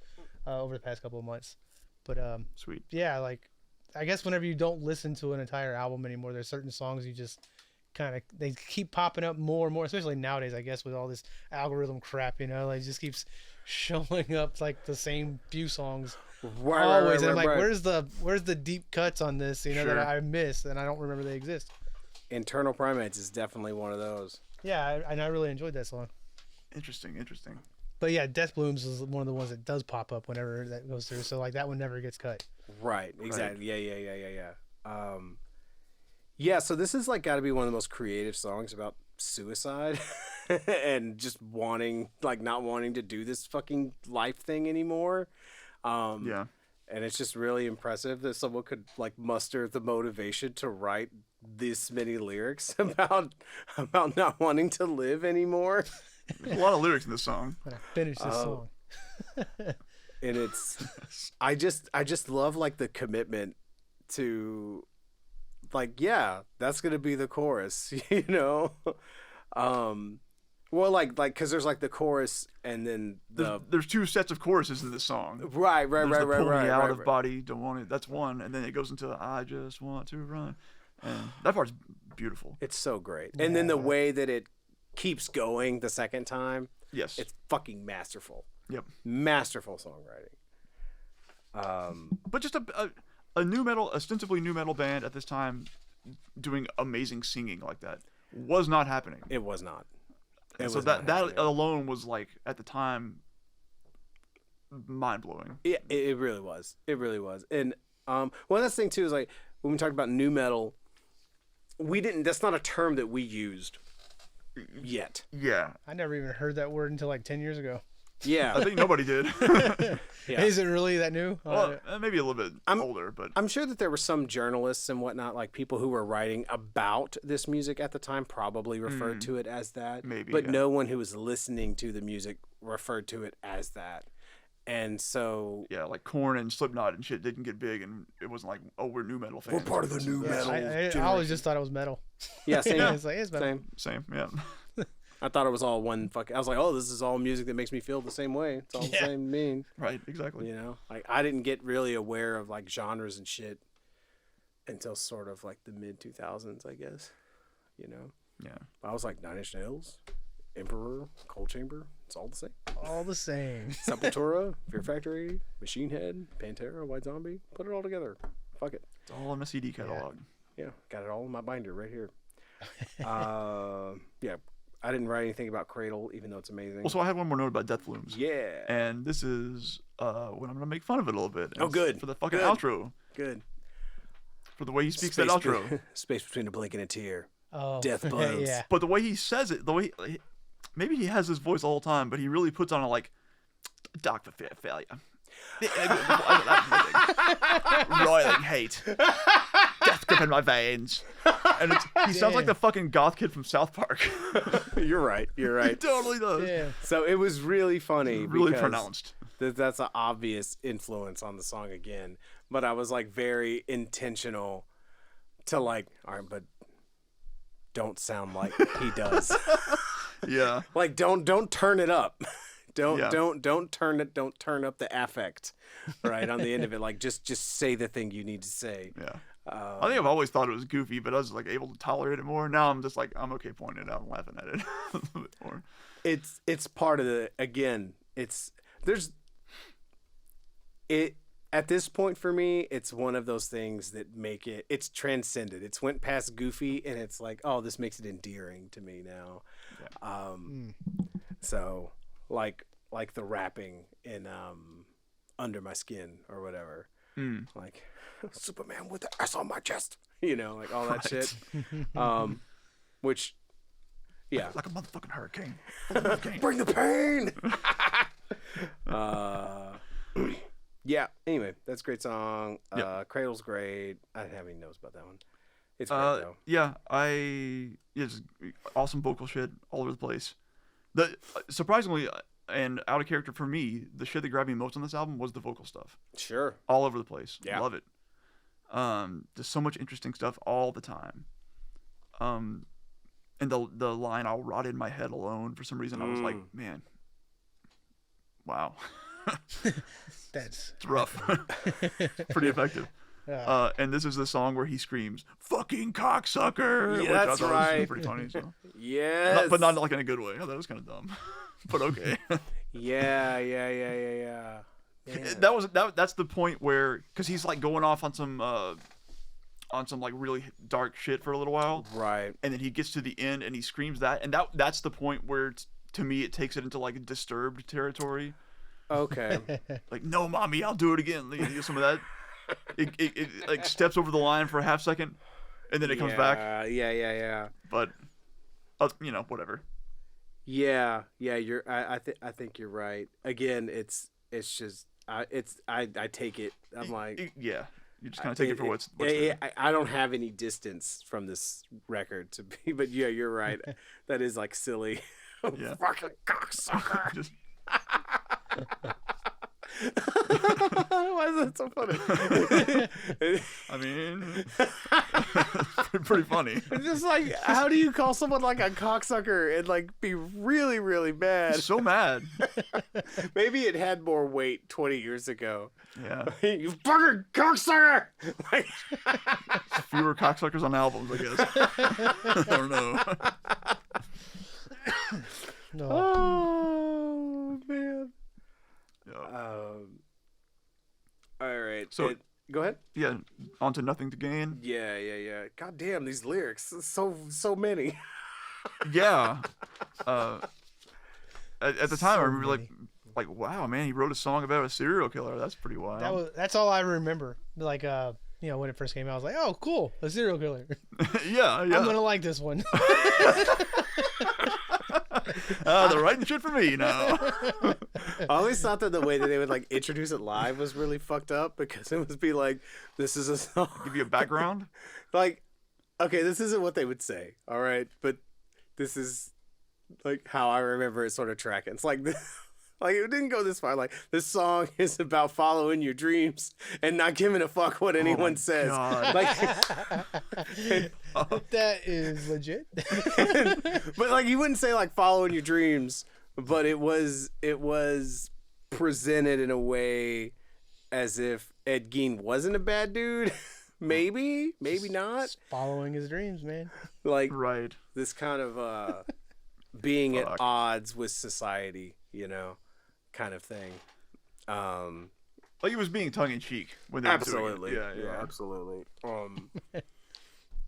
B: over the past couple of months. But
C: Sweet.
B: yeah, like, I guess whenever you don't listen to an entire album anymore, there's certain songs you just kind of, they keep popping up more and more, especially nowadays, I guess, with all this algorithm crap, you know, like, it just keeps showing up like the same few songs always. And I'm like, where's the deep cuts on this, you know,
C: Sure.
B: that I missed and I don't remember they exist.
A: Internal Primates is definitely one of those.
B: Yeah, and I really enjoyed that song.
C: Interesting.
B: But yeah, Death Blooms is one of the ones that does pop up whenever that goes through. So like that one never gets cut.
A: Right, exactly. Yeah. Yeah, so this is like got to be one of the most creative songs about suicide and just wanting, like, not wanting to do this fucking life thing anymore.
C: Yeah.
A: And it's just really impressive that someone could, like, muster the motivation to write this many lyrics about not wanting to live anymore.
C: There's a lot of lyrics in this song.
B: When I finish this song.
A: And it's I just love, like, the commitment to, like, yeah, that's gonna be the chorus, you know. Well, like because there's like the chorus and then
C: There's two sets of choruses in this song.
A: right
C: There's the pull me out of
A: right.
C: body, don't want it. That's one, and then it goes into I just want to run, and that part's beautiful.
A: It's so great, and then the way that it keeps going the second time,
C: Yes.
A: it's fucking masterful.
C: Yep.
A: Masterful songwriting.
C: But just a new metal, ostensibly new metal band at this time, doing amazing singing like that was not happening.
A: It was not.
C: And so that alone was, like, at the time, mind blowing.
A: Yeah, it really was. It really was. And well, that's the thing too is, like, when we talked about new metal, that's not a term that we used yet.
C: Yeah.
B: I never even heard that word until like 10 years ago.
A: Yeah.
C: I think nobody did.
A: Yeah.
B: Is it really that new?
C: Well, maybe a little bit older, but
A: I'm sure that there were some journalists and whatnot, like people who were writing about this music at the time, probably referred to it as that.
C: Maybe,
A: but
C: yeah.
A: no one who was listening to the music referred to it as that. And so
C: yeah, like Korn and Slipknot and shit didn't get big, and it wasn't like, oh, we're new metal fans.
A: we're part of the new metal.
B: I always just thought it was metal.
A: Yeah, same.
B: It's like, it's metal.
A: Same.
C: Same, yeah.
A: I thought it was all one fucking. I was like, oh, this is all music that makes me feel the same way. It's all the same to me.
C: Right, exactly.
A: You know, like, I didn't get really aware of, like, genres and shit until sort of like the mid 2000s, I guess. You know.
C: Yeah.
A: I was like, Nine Inch Nails, Emperor, Cold Chamber. It's all the same.
B: All the same.
A: Sepultura, Fear Factory, Machine Head, Pantera, White Zombie. Put it all together. Fuck it.
C: It's all in my CD catalog.
A: Yeah, got it all in my binder right here. Yeah, I didn't write anything about Cradle, even though it's amazing.
C: Well, so I had one more note about Death Blooms.
A: Yeah.
C: And this is when I'm going to make fun of it a little bit.
A: Oh, good.
C: For the fucking
A: Good.
C: outro.
A: Good.
C: For the way he speaks that outro.
A: Space between a blink and a tear.
B: Oh,
A: Death blows.
B: yeah.
C: But the way he says it, the way maybe he has his voice the whole time, but he really puts on a, like, Dr. Failure. Roiling hate. Death grip in my veins. And he sounds like the fucking goth kid from South Park.
A: You're right.
C: He totally does.
B: Yeah.
A: So it was really funny.
C: Really
A: because
C: pronounced.
A: That's an obvious influence on the song again. But I was, like, very intentional to, like, all right, but don't sound like he does.
C: Yeah.
A: Like, don't turn it up. Don't turn up the affect right on the end of it. Like, just say the thing you need to say.
C: Yeah. I think I've always thought it was goofy, but I was, like, able to tolerate it more. Now I'm just like, I'm okay pointing it out and laughing at it a little bit more.
A: It's part of the, again, at this point for me, it's one of those things that make it's transcended. It's went past goofy, and it's like, oh, this makes it endearing to me now. Yeah. So like the rapping in Under My Skin or whatever. Like, Superman with the S on my chest, you know, like all that shit. Which, yeah,
C: Like a motherfucking hurricane.
A: bring the pain. Yeah. Anyway, that's a great song. Cradle's great. I didn't have any notes about that one. It's great though.
C: Yeah, just awesome vocal shit all over the place. Surprisingly, and out of character for me, the shit that grabbed me most on this album was the vocal stuff.
A: Sure.
C: All over the place.
A: Yeah.
C: Love it. There's so much interesting stuff all the time. And the line "I'll rot in my head alone" for some reason I was like, man, wow.
B: That's
C: It's rough. Pretty effective. And this is the song where he screams "fucking cocksucker."
A: Yeah,
C: which
A: that's
C: I thought
A: right.
C: was pretty funny. So.
A: Yes.
C: But not like in a good way. I thought it was kind of dumb. But okay.
A: Yeah. Man.
C: That's the point where, because he's like going off on some like really dark shit for a little while,
A: Right.
C: and then he gets to the end and he screams that, and that's the point where to me it takes it into like Disturbed territory.
A: Okay.
C: Like, no, mommy, I'll do it again. You get some of that. It like steps over the line for a half second, and then it comes back.
A: Yeah.
C: But whatever.
A: Yeah. I think you're right. Again, it's just I take it. I'm like,
C: Yeah, you just kind of take it for what's
A: there. I don't have any distance from this record to be, but yeah, you're right. That is like silly.
C: Yeah.
A: Fucking cocksucker.
C: Just
A: Why is that so funny?
C: I mean, pretty funny.
A: It's just like, how do you call someone like a cocksucker and like be really, really mad?
C: So mad.
A: Maybe it had more weight 20 years ago.
C: Yeah.
A: You fucking cocksucker! Like,
C: Fewer cocksuckers on albums, I guess. I don't know.
B: no.
A: oh man.
C: Yeah.
A: All right.
C: So-
A: go ahead.
C: Yeah, on to Nothing to Gain.
A: Yeah. God damn, these lyrics. So many.
C: Yeah. At the time, I remember
B: many.
C: like, wow, man, he wrote a song about a serial killer. That's pretty wild.
B: That's all I remember. Like when it first came out, I was like, oh, cool, a serial killer.
C: yeah.
B: I'm gonna like this one.
C: They're writing shit for me now.
A: I always thought that the way that they would like introduce it live was really fucked up, because it would be like, this is a song.
C: Give you a background.
A: Like, okay, this isn't what they would say, all right, but this is like how I remember it sort of tracking. It's like like it didn't go this far. Like, this song is about following your dreams and not giving a fuck what anyone says.
C: God.
A: Like,
B: That is legit.
A: but like, you wouldn't say like following your dreams, but it was presented in a way as if Ed Gein wasn't a bad dude. maybe not.
B: Following his dreams, man.
A: Like,
C: Right.
A: this kind of being at
C: Fuck.
A: odds with society, kind of thing.
C: Like, he was being tongue in cheek when they were doing
A: Absolutely.
C: it. Yeah.
A: Absolutely.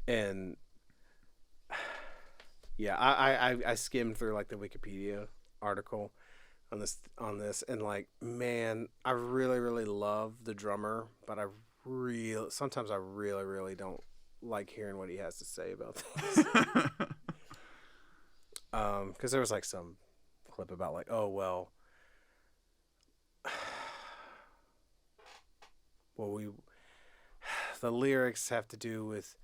A: And yeah, I skimmed through like the Wikipedia article on this, and like, man, I really love the drummer, but sometimes I really don't like hearing what he has to say about things. Because there was like some clip about like, oh well, the lyrics have to do with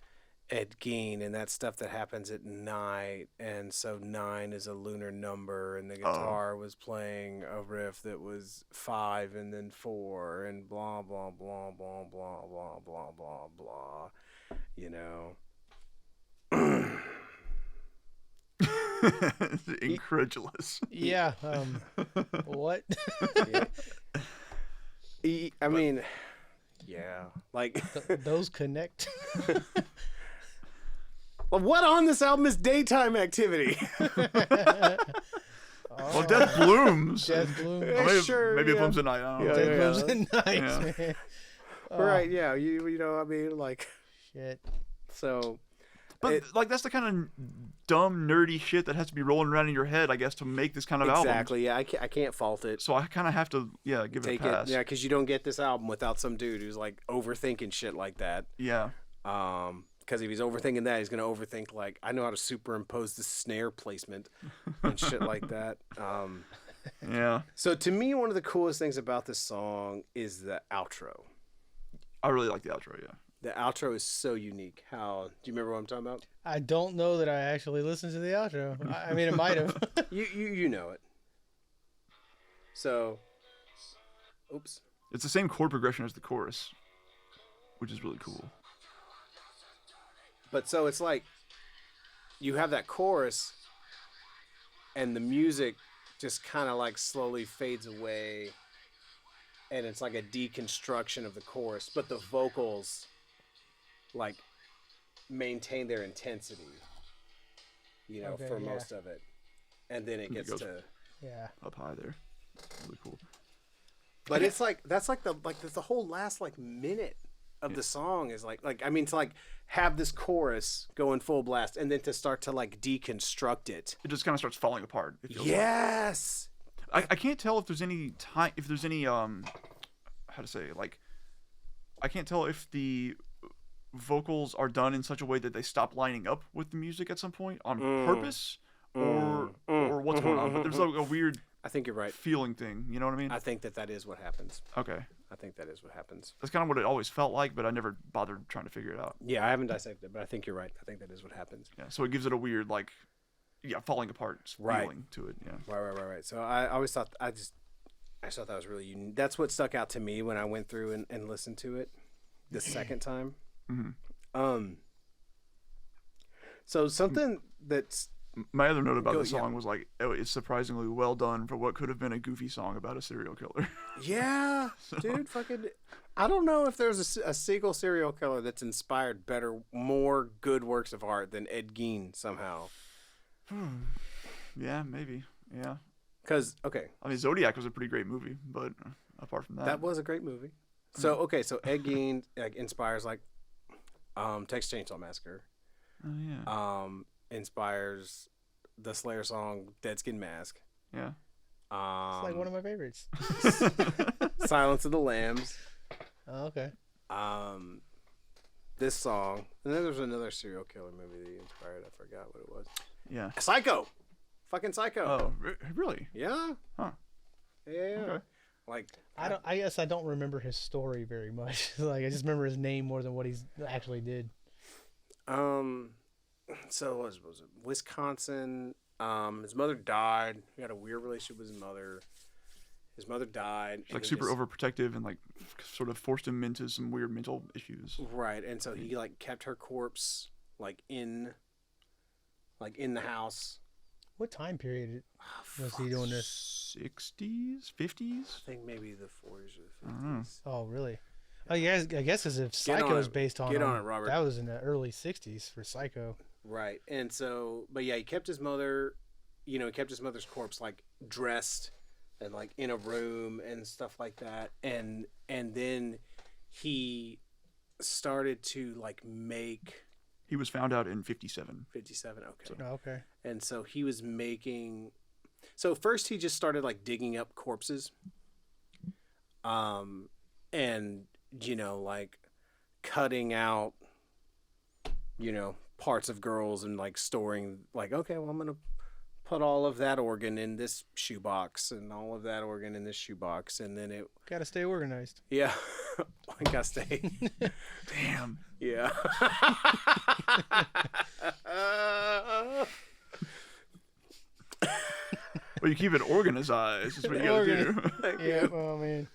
A: Ed Gein and that stuff that happens at night, and so 9 is a lunar number, and the guitar was playing a riff that was 5 and then 4 and blah blah blah blah blah blah blah blah blah,
C: Incredulous.
B: Yeah. What?
A: I mean, yeah, like
B: Those connect.
A: what on this album is daytime activity?
C: Well, Death blooms.
B: Death Bloom.
A: Yeah,
C: Maybe,
A: sure,
C: maybe it
A: yeah.
C: blooms at night. I don't know.
B: Death
A: yeah.
B: Blooms at night,
C: Yeah.
B: man.
A: Right? Yeah, I mean, like,
B: Shit.
A: so.
C: But like, that's the kind of dumb, nerdy shit that has to be rolling around in your head, I guess, to make this kind of album.
A: Exactly. Yeah, I can't fault it.
C: So I kind of have to, give
A: Take
C: it a pass.
A: it. Yeah, because you don't get this album without some dude who's like overthinking shit like that.
C: Yeah.
A: Because if he's overthinking that, he's gonna overthink like, I know how to superimpose the snare placement and shit like that.
C: Yeah.
A: So to me, one of the coolest things about this song is the outro.
C: I really like the outro. Yeah.
A: The outro is so unique. Do you remember what I'm talking about?
B: I don't know that I actually listened to the outro. I mean, it might have.
A: You know it. So, oops.
C: It's the same chord progression as the chorus, which is really cool.
A: But so it's like you have that chorus, and the music just kind of like slowly fades away, and it's like a deconstruction of the chorus, but the vocals like maintain their intensity, for most of it, and then it gets to
C: up high there. Really cool.
A: But it's like that's like the whole last like minute of the song is like I mean to like have this chorus go in full blast and then to start to like deconstruct it.
C: It just kind of starts falling apart. It feels
A: yes.
C: Like. I can't tell if there's any how to say, like, I can't tell if the vocals are done in such a way that they stop lining up with the music at some point on purpose or what's going on. But there's like a weird
A: I think you're right.
C: feeling thing, you know what I mean?
A: I think that is what happens.
C: Okay.
A: I think that is what happens.
C: That's kind of what it always felt like, but I never bothered trying to figure it out.
A: Yeah, I haven't dissected it, but I think you're right. I think that is what happens.
C: Yeah, so it gives it a weird, like, falling apart feeling to it. Yeah.
A: Right. So I always thought, I just thought that was really unique. That's what stuck out to me when I went through and listened to it the second time.
C: Mm-hmm.
A: So something that's...
C: My other note about the song was like, it's surprisingly well done for what could have been a goofy song about a serial killer.
A: Yeah, dude, fucking... I don't know if there's a single serial killer that's inspired more good works of art than Ed Gein somehow.
C: Yeah, maybe. Yeah.
A: Because, okay.
C: I mean, Zodiac was a pretty great movie, but apart from that...
A: That was a great movie. So, so Ed Gein inspires, like, Texas Chainsaw Massacre.
C: Oh, yeah.
A: Inspires the Slayer song Dead Skin Mask.
C: Yeah.
B: It's like one of my favorites.
A: Silence of the Lambs.
B: Oh, okay.
A: This song. And then there's another serial killer movie that he inspired. I forgot what it was.
C: Yeah.
A: Psycho. Fucking Psycho.
C: Oh, really?
A: Yeah.
C: Huh.
A: Yeah.
C: Okay.
A: Like
B: I guess I don't remember his story very much. Like I just remember his name more than what he's actually did.
A: So was it Wisconsin? His mother died. He had a weird relationship with his mother. His mother died.
C: Like super overprotective and like sort of forced him into some weird mental issues.
A: Right, and so he like kept her corpse like in the house.
B: What time period was he doing this?
C: 60s, 50s?
A: I think maybe the 40s or the 50s.
B: Oh, really? Oh, yeah. I guess as if Psycho is based on.
A: Get on it, Robert.
B: That was in the early '60s for Psycho.
A: Right, and so, but yeah, he kept his mother. He kept his mother's corpse like dressed and like in a room and stuff like that, and then he started to like make.
C: He was found out in 57.
A: 57, okay.
B: Oh, okay.
A: And so he was making. So first he just started like digging up corpses. And like cutting out, parts of girls and like storing like, okay, well I'm gonna put all of that organ in this shoebox and all of that organ in this shoebox, and then it
B: Gotta stay organized.
A: Yeah. I gotta stay.
C: Damn.
A: Yeah.
C: Well, you keep it organized. Is what you gotta do.
B: Yeah. Oh man.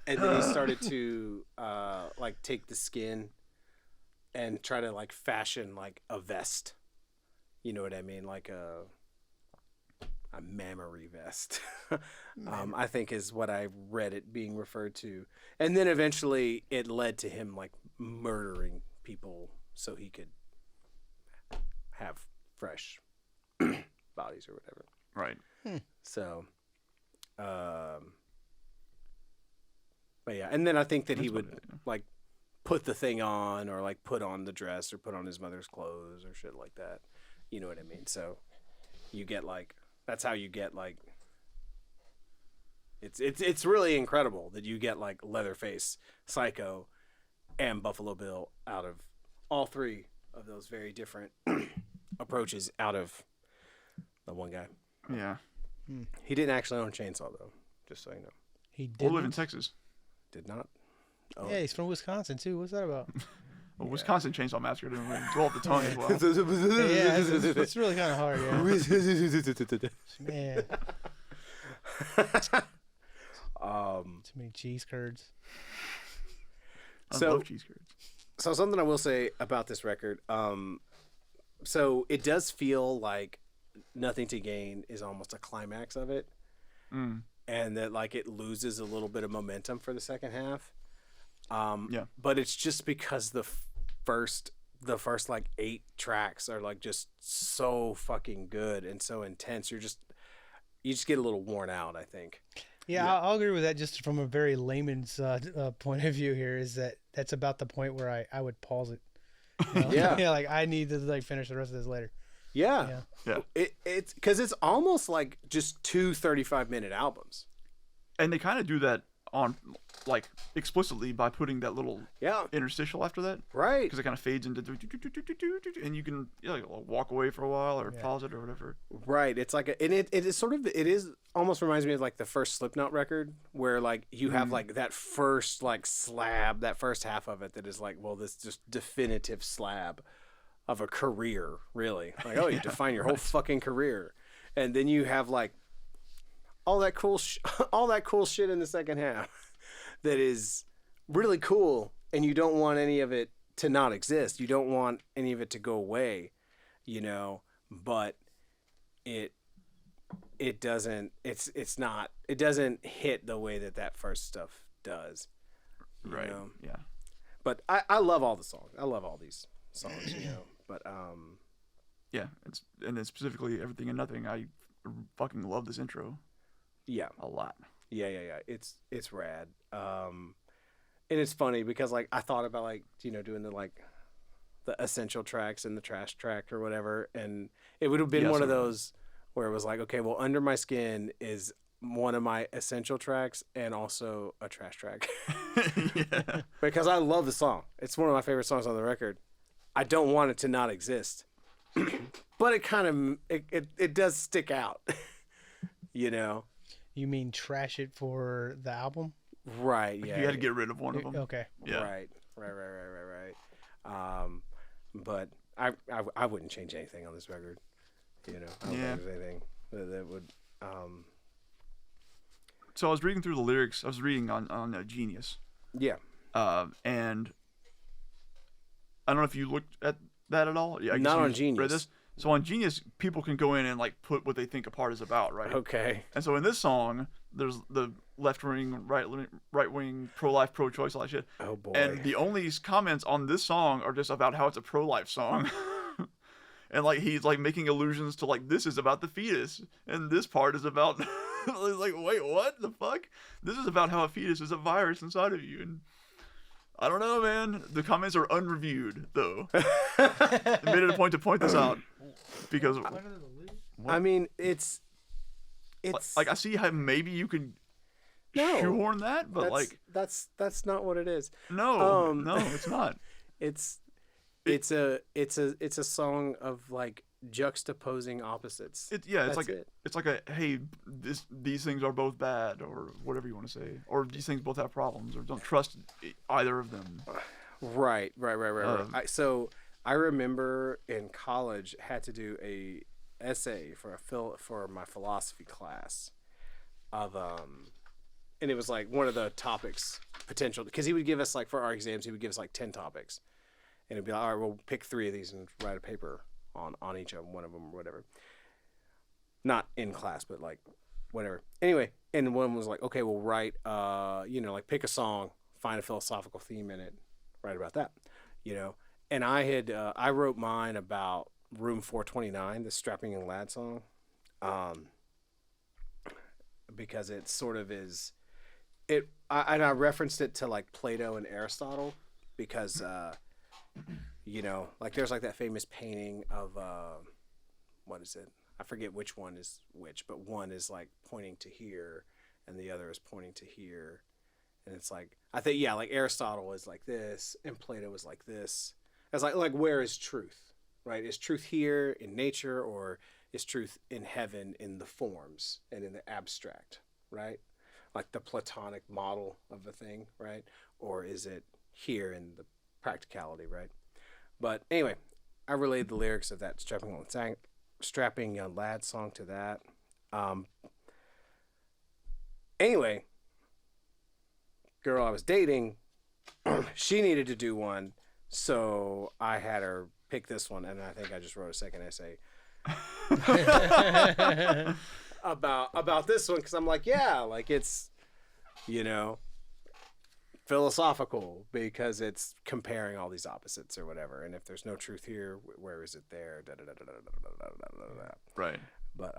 A: And then he started to like take the skin and try to like fashion like a vest. You know what I mean? Like a mammary vest. I think is what I read it being referred to. And then eventually it led to him like murdering people so he could have fresh bodies or whatever.
C: Right.
A: So, but yeah, and then I think that he would like put the thing on or like put on the dress or put on his mother's clothes or shit like that. You know what I mean? So you get like, that's how you get like, it's really incredible that you get like Leatherface, Psycho, and Buffalo Bill out of all three of those very different approaches out of the one guy.
C: Yeah.
A: He didn't actually own a chainsaw though, just so you know.
B: He
C: Or
B: did.
C: live in Texas.
A: Did not. Oh.
B: Yeah, he's from Wisconsin too. What's that about?
C: Well, Wisconsin Chainsaw Massacre didn't really dwell the tongue as well.
B: Yeah, it's really kind of hard. Yeah. Man, too many cheese curds.
C: I love cheese curds.
A: So something I will say about this record, so it does feel like Nothing to Gain is almost a climax of it, and that like it loses a little bit of momentum for the second half. But it's just because the first like 8 tracks are like just so fucking good and so intense. You just get a little worn out, I think.
B: Yeah, I'll agree with that. Just from a very layman's point of view, here is that's about the point where I would pause it. You know? Yeah, like I need to like finish the rest of this later.
A: Yeah. It's because it's almost like just 2 35-minute albums,
C: and they kind of do that on like explicitly by putting that little interstitial after that,
A: right?
C: Because it kind of fades into and you can like walk away for a while or pause it or whatever.
A: Right. It's like it is almost reminds me of like the first Slipknot record where like you have like that first like slab, that first half of it that is like, well, this just definitive slab of a career, really. Like, oh, you define your whole fucking career, and then you have like all that cool shit in the second half that is really cool, and you don't want any of it to not exist. You don't want any of it to go away, you know, but it doesn't hit the way that first stuff does.
C: Right.
A: Know?
C: Yeah.
A: But I love all the songs. I love all these songs, you know. But
C: yeah, and then specifically Everything and Nothing. I fucking love this intro.
A: Yeah,
C: a lot.
A: Yeah. It's rad. And it's funny because like I thought about like, you know, doing the essential tracks and the trash track or whatever, and it would have been one of those where it was like, okay, well, Under My Skin is one of my essential tracks and also a trash track.
C: Yeah.
A: Because I love the song. It's one of my favorite songs on the record. I don't want it to not exist. But it kind of it does stick out. You know.
B: You mean trash it for the album?
A: Right, yeah.
C: You had to get rid of one of them.
B: Okay.
C: Yeah.
A: Right. But I wouldn't change anything on this record. You know, I don't think there's anything that would
C: So I was reading through the lyrics. I was reading on Genius.
A: Yeah.
C: And I don't know if you looked at that at all. Yeah, I guess
A: not
C: you
A: on Genius.
C: Read this. So on Genius, people can go in and like put what they think a part is about, right?
A: Okay.
C: And so in this song, there's the left wing, right wing, pro-life, pro-choice, all that shit.
A: Oh boy.
C: And the only comments on this song are just about how it's a pro-life song. And like he's like making allusions to like this is about the fetus and this part is about like wait, what the fuck? This is about how a fetus is a virus inside of you. And I don't know, man. The comments are unreviewed though. I made it a point to point this out because
A: I mean it's
C: like I see how maybe you could shoehorn that, but
A: that's not what it is.
C: No, it's not.
A: It's a song of like juxtaposing opposites.
C: It's like a hey, these things are both bad or whatever you want to say, or these things both have problems or don't trust either of them.
A: Right. So I remember in college had to do a essay for my philosophy class of and it was like one of the topics potential because he would give us like for our exams he would give us like 10 topics. And it'd be like, all right, we'll pick 3 of these and write a paper on each of them, one of them or whatever. Not in class, but like whatever. Anyway, and one was like, okay, we'll write, like pick a song, find a philosophical theme in it, write about that, you know. And I wrote mine about Room 429, the Strapping Young Lad song, because it sort of is, I referenced it to like Plato and Aristotle because, you know, like there's like that famous painting of what is it? I forget which one is which, but one is like pointing to here and the other is pointing to here. And it's like I think like Aristotle is like this and Plato is like this. It's like where is truth? Right? Is truth here in nature or is truth in heaven in the forms and in the abstract, right? Like the Platonic model of a thing, right? Or is it here in the practicality, right? But anyway, I relayed the lyrics of that strapping young lad song to that. Anyway, girl I was dating, she needed to do one, so I had her pick this one, and I think I just wrote a second essay about this one because I'm like, yeah, like it's, you know, philosophical because it's comparing all these opposites or whatever, and if there's no truth here, where is it there? Da, da, da, da, da, da, da, da, da, da.
C: Right.
A: But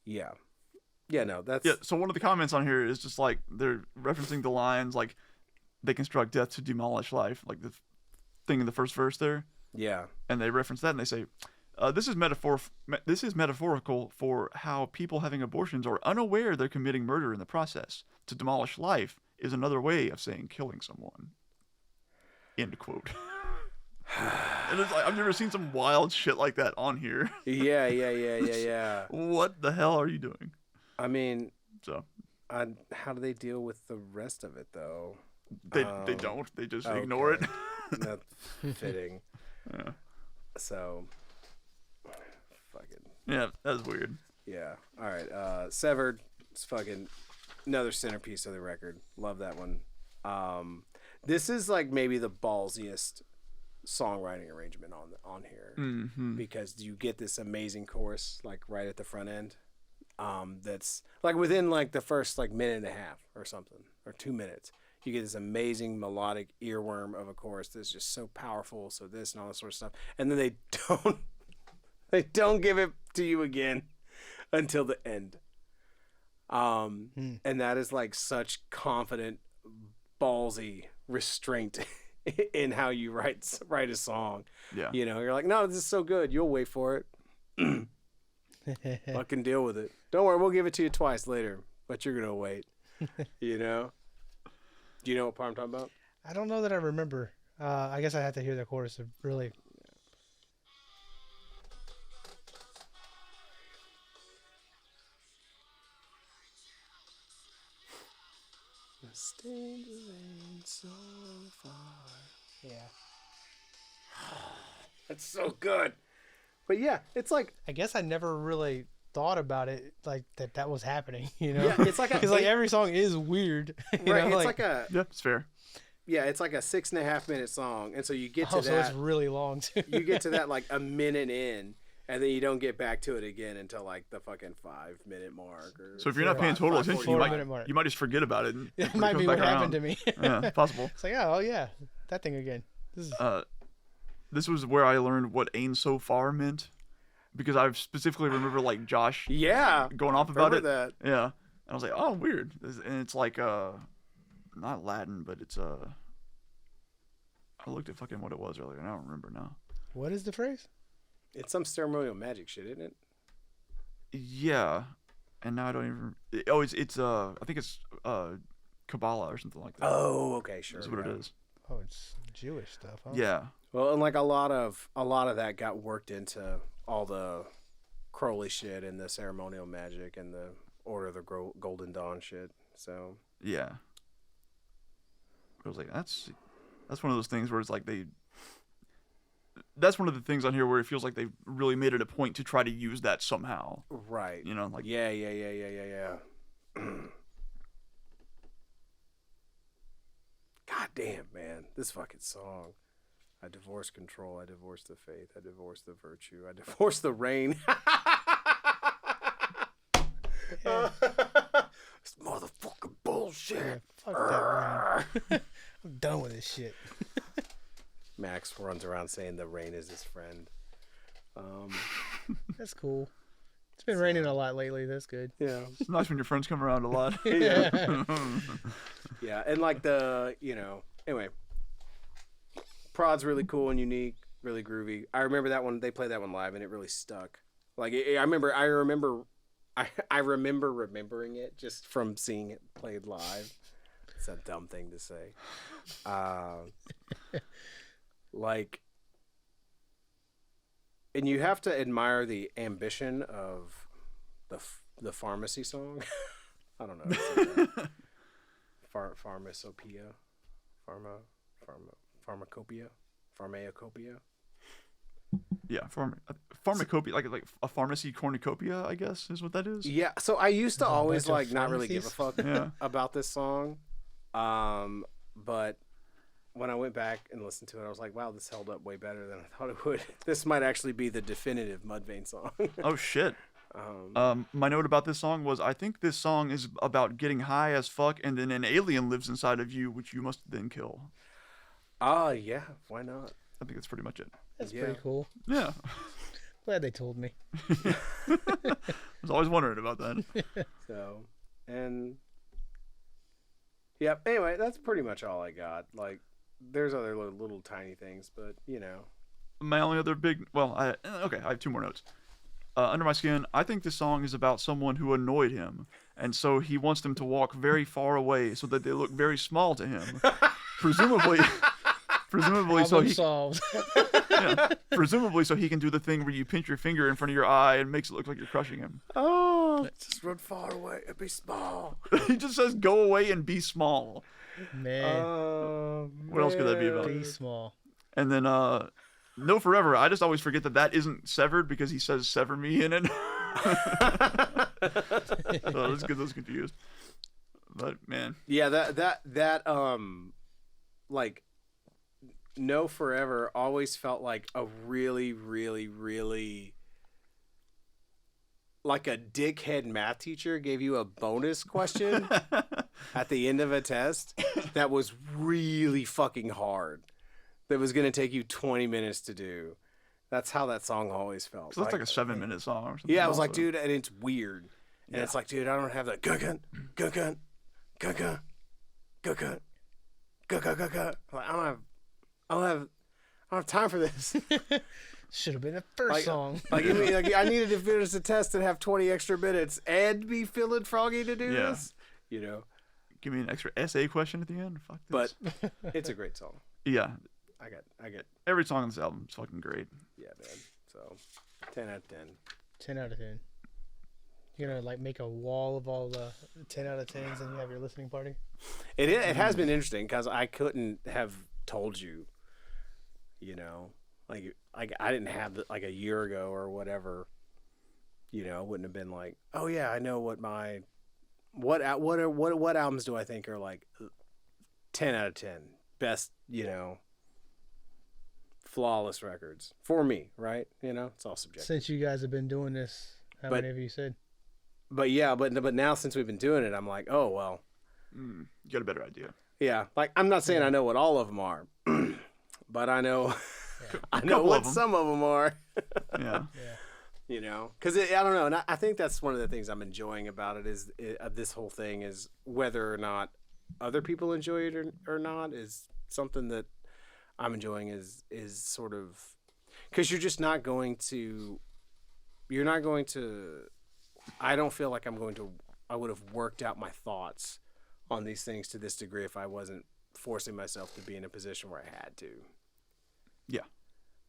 A: yeah. Yeah, no, that's...
C: Yeah, so one of the comments on here is just like they're referencing the lines like they construct death to demolish life, like the thing in the first verse there.
A: Yeah.
C: And they reference that and they say, this is metaphorical for how people having abortions are unaware they're committing murder in the process. To demolish life is another way of saying killing someone. End quote. And it's like, I've never seen some wild shit like that on here.
A: Yeah.
C: What the hell are you doing?
A: I mean,
C: So
A: how do they deal with the rest of it, though?
C: they don't. They just ignore it.
A: That's fitting.
C: Yeah.
A: So, fucking...
C: Yeah, that's weird.
A: Yeah. All right. Severed. It's fucking another centerpiece of the record. Love that one. This is like maybe the ballsiest songwriting arrangement on here because you get this amazing chorus like right at the front end. That's like within like the first like minute and a half or something or 2 minutes. You get this amazing melodic earworm of a chorus that's just so powerful. So this and all this sort of stuff, and then they don't give it to you again until the end. And that is like such confident, ballsy restraint in how you write a song.
C: Yeah.
A: You know, you're like, no, this is so good. You'll wait for it. Fucking deal with it. Don't worry, we'll give it to you twice later, but you're gonna wait. You know? Do you know what part I'm talking about?
B: I don't know that I remember. I guess I have to hear the chorus to really.
A: Stained rain so far.
B: Yeah.
A: That's so good. But yeah, it's like,
B: I guess I never really thought about it like that was happening. You know?
A: yeah, it's like
B: because like every song is weird. You
A: right.
B: know?
A: It's like a
C: Yeah, it's fair.
A: yeah, it's like a 6.5 minute song, and so you get to
B: so
A: that.
B: it's really long too.
A: You get to that like a minute in, and then you don't get back to it again until like the fucking 5 minute mark. Or
C: So if you're not paying total attention,
B: 4-minute mark.
C: you might just forget about it. And
B: It
C: when
B: might
C: comes
B: be
C: back
B: what
C: around.
B: happened to me.
C: Yeah, possible.
B: It's like, oh yeah, that thing again. This is
C: This was where I learned what "ain't so far" meant, because I specifically remember like Josh
A: yeah,
C: going off about it.
A: that.
C: Yeah, and I was like, oh, weird. And it's like not Latin, but it's I looked at fucking what it was earlier, and I don't remember now.
B: what is the phrase?
A: It's some ceremonial magic shit, isn't it?
C: Yeah, and now I don't even. It's I think it's Kabbalah or something like that.
A: Oh, okay, sure.
C: That's what
A: yeah.
C: it is.
B: Oh, it's Jewish stuff. Huh?
C: Yeah.
A: Well, and like a lot of that got worked into all the Crowley shit and the ceremonial magic and the Order of the Golden Dawn shit. So
C: Yeah. I was like, that's one of those things where it's like that's one of the things on here where it feels like they really made it a point to try to use that somehow.
A: right,
C: You know, like
A: yeah. God damn, man, this fucking song. I divorce control. I divorce the faith. I divorce the virtue. I divorce the rain. It's motherfucking bullshit.
B: Yeah, fuck that rain. I'm done with this shit.
A: Max runs around saying the rain is his friend.
B: That's cool. It's been raining a lot lately. That's good.
A: Yeah.
C: it's nice when your friends come around a lot.
A: Yeah. Yeah, and like anyway, Prod's really cool and unique, really groovy. I remember that one. They played that one live, and it really stuck. Like I remember remembering it just from seeing it played live. It's a dumb thing to say. Like, and you have to admire the ambition of the pharmacy song. I don't know. Pharmacopoeia, Pharmacopoeia.
C: Yeah, pharmacopoeia, like a pharmacy cornucopia, I guess is what that is.
A: Yeah, so I used to
B: There's a
A: always
B: bunch of
A: like not really give a
B: pharmacies.
A: fuck
C: Yeah.
A: about this song, but when I went back and listened to it, I was like, wow, this held up way better than I thought it would. This might actually be the definitive Mudvayne song.
C: Oh shit. My note about this song was I think this song is about getting high as fuck, and then an alien lives inside of you, which you must then kill.
A: Yeah, why not?
C: I think that's pretty much it.
B: That's
A: Yeah.
B: pretty cool.
C: Yeah.
B: Glad they told me.
C: I was always wondering about that.
A: So, and yeah. Anyway, that's pretty much all I got. Like, there's other little tiny things, but you know.
C: My only other I have two more notes. Under My Skin, I think this song is about someone who annoyed him, and so he wants them to walk very far away so that they look very small to him. Presumably so
B: Problem
C: he
B: solved.
C: presumably so he can do the thing where you pinch your finger in front of your eye and makes it look like you're crushing him.
A: Oh, just run far away and be small.
C: He just says go away and be small.
B: Man,
C: What else could that be about?
B: be small.
C: And then No Forever, I just always forget that isn't severed because he says sever me in it. So let's get those confused. But man,
A: Yeah, that like No Forever always felt like a really, really, really like a dickhead math teacher gave you a bonus question at the end of a test that was really fucking hard. That was gonna take you 20 minutes to do. That's how that song always felt.
C: so that's like a 7-minute song or something.
A: yeah, I was like,
C: also.
A: dude, and it's weird. And it's like, dude, I don't have that gun. I don't have time for this.
B: Should have been the first
A: Like-
B: song.
A: Like, I needed to finish the test and have 20 extra minutes and be feeling froggy to do
C: Yeah.
A: this. You know,
C: Give me an extra essay question at the end. Fuck this.
A: but it's a great song.
C: yeah,
A: I get,
C: every song on this album is fucking great.
A: yeah, man. So 10 out of 10.
B: 10 out of 10. You're gonna like make a wall of all the 10 out of 10s and you have your listening party?
A: It has been interesting because I couldn't have told you, you know, like I didn't have the, like a year ago or whatever, you know, wouldn't have been like, oh yeah, I know what albums do I think are like 10 out of 10 best, you know, flawless records for me, right? You know, it's all subjective.
B: Since you guys have been doing this, how
A: But-
B: many have you said?
A: But yeah, but now since we've been doing it, I'm like, oh well,
C: You got a better idea.
A: yeah. Like I'm not saying I know what all of them are, but I know I know
C: Couple
A: what
C: of 'em.
A: some of them are.
C: Yeah.
B: Yeah.
A: You know, because I don't know, and I think that's one of the things I'm enjoying about it is this whole thing is whether or not other people enjoy it or not is something that I'm enjoying is sort of because you're not going to I don't feel like I would have worked out my thoughts on these things to this degree if I wasn't forcing myself to be in a position where I had to.
C: Yeah.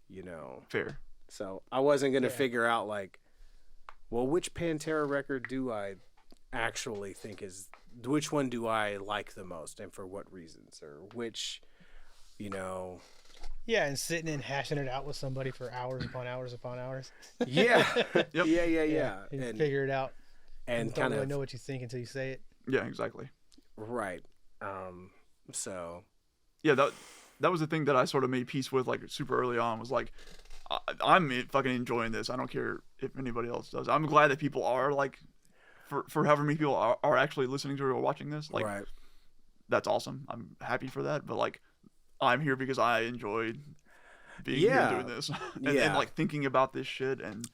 A: You know.
C: Fair.
A: So I wasn't going to
B: Yeah.
A: figure out like, well, which Pantera record do I actually think which one do I like the most and for what reasons or which, you know.
B: Yeah, and sitting and hashing it out with somebody for hours upon hours upon hours.
A: Yeah.
C: Yep.
A: Yeah.
B: And figure it out.
A: And
B: You don't
A: kind
B: really
A: of
B: know what you think until you say it.
C: Yeah, exactly.
A: right. So
C: Yeah, that was the thing that I sort of made peace with like super early on was like I'm fucking enjoying this. I don't care if anybody else does. I'm glad that people are like for however many people are actually listening to or watching this. Like
A: right.
C: that's awesome. I'm happy for that. But like I'm here because I enjoyed being here and doing this. and
A: Yeah.
C: like thinking about this shit and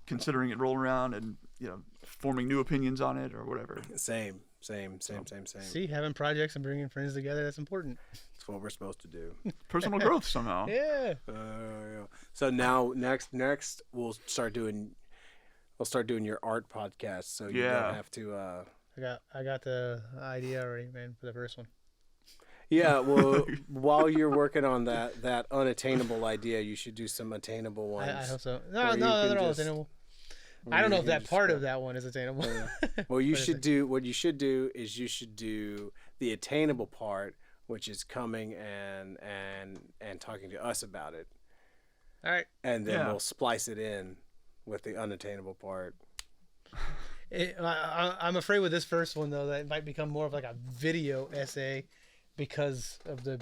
C: considering it rolling around and, you know, forming new opinions on it or whatever.
A: Same.
B: See, having projects and bringing friends together, that's important.
A: It's what we're supposed to do.
C: Personal growth somehow.
B: Yeah.
A: Yeah. So now next we'll start doing your art podcast so you
C: Yeah.
A: don't have to
B: I got the idea already, man, for the first one.
A: yeah, well while you're working on that unattainable idea, you should do some attainable ones.
B: I hope so.
A: Or
B: No,
A: you
B: no,
A: can
B: they're all
A: just-
B: attainable.
A: or
B: I don't
A: you
B: know if
A: can
B: that
A: just
B: part
A: go-
B: of that one is attainable.
A: Well, you
B: But
A: should do what you should do is you should do the attainable part which is coming and talking to us about it,
B: All right.
A: and then
C: Yeah.
A: we'll splice it in with the unattainable part.
B: I'm afraid with this first one though that it might become more of like a video essay because of the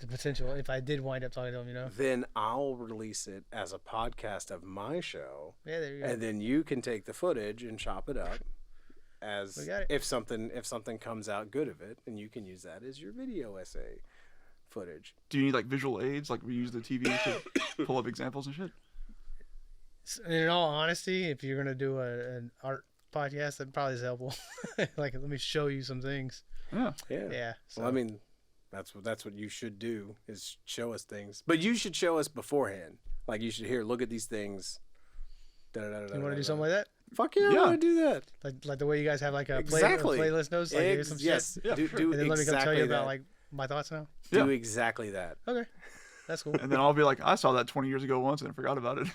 B: potential. If I did wind up talking to him,
A: Then I'll release it as a podcast of my show,
B: Yeah, there you go.
A: and then you can take the footage and chop it up as
B: We got it.
A: if something comes out good of it, and you can use that as your video essay footage.
C: Do you need like visual aids? Like we use the TV to pull up examples and shit?
B: In all honesty, if you're gonna do an art podcast, that probably is helpful. Like, let me show you some things.
C: Yeah.
A: Yeah.
B: Yeah. So.
A: Well, I mean, that's what you should do is show us things, but you should show us beforehand. Like you should look at these things.
B: You want to do something like that?
A: Fuck yeah, I
C: Yeah.
A: want to do that.
B: Like the way you guys have like a
A: Exactly.
B: playlist notes, like here's some
A: Yes.
B: shit,
C: Yeah,
A: do,
C: sure.
A: do
B: and then let me come
A: exactly
B: tell you
A: that.
B: about like my thoughts now.
A: Do
C: Yeah.
A: exactly that.
B: Okay, that's cool.
C: And then I'll be like, I saw that 20 years ago once and I forgot about it.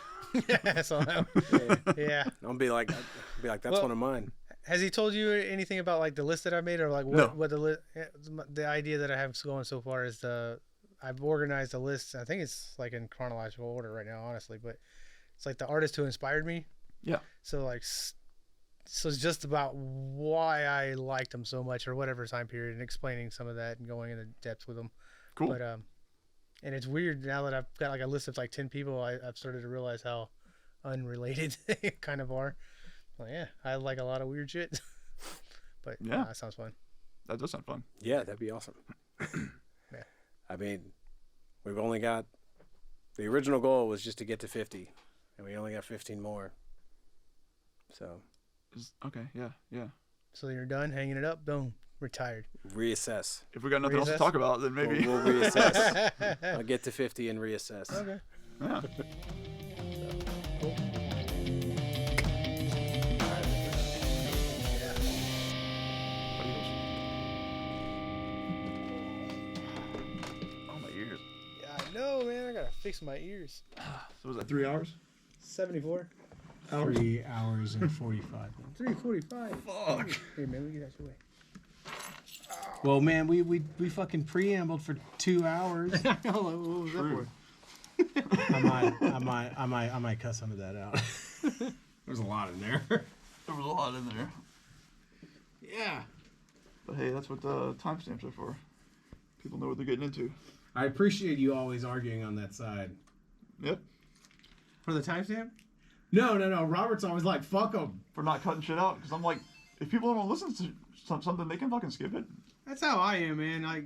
B: Yeah, so yeah.
A: I'll be like, that's
B: Well,
A: one of mine.
B: Has he told you anything about like the list that I made, or like what
C: No.
B: what the idea that I have going so far is I've organized a list. I think it's like in chronological order right now, honestly, but it's like the artist who inspired me.
C: Yeah.
B: So like, so it's just about why I liked them so much, or whatever time period, and explaining some of that and going into depth with them.
C: Cool.
B: But and it's weird now that I've got like a list of like 10 people. I've started to realize how unrelated they kind of are. Well, yeah, I like a lot of weird shit. But
C: Yeah.
B: that sounds fun.
C: That does sound fun.
A: Yeah, that'd be awesome.
B: Yeah.
A: I mean, we've only got the original goal was just to get to 50, and we only got 15 more. So
C: Okay, yeah, yeah.
B: So you're done hanging it up. Boom, retired.
A: reassess.
C: If we got nothing else to
B: Reassess?
C: talk about, then maybe.
A: We'll reassess. I'll get to 50 and reassess.
B: Okay.
C: Yeah.
B: Cool. Yeah.
C: Adios. Oh, my ears.
B: Yeah, I know, man. I gotta fix my ears.
C: So was that 3 hours?
B: 74.
D: 3 hours and 45 minutes.
B: 3:45.
C: Fuck.
B: Here, man, we get out your way.
D: Well, man, we fucking preambled for 2 hours.
B: What was that for?
D: I might cut some of that out. There's a lot in there.
C: There was a lot in there.
D: Yeah.
C: But hey, that's what the timestamps are for. People know what they're getting into.
D: I appreciate you always arguing on that side.
C: Yep.
B: For the timestamp?
D: No. Robert's always like, fuck them.
C: For not cutting shit out. Because I'm like, if people don't listen to something, they can fucking skip it.
B: That's how I am, man. Like,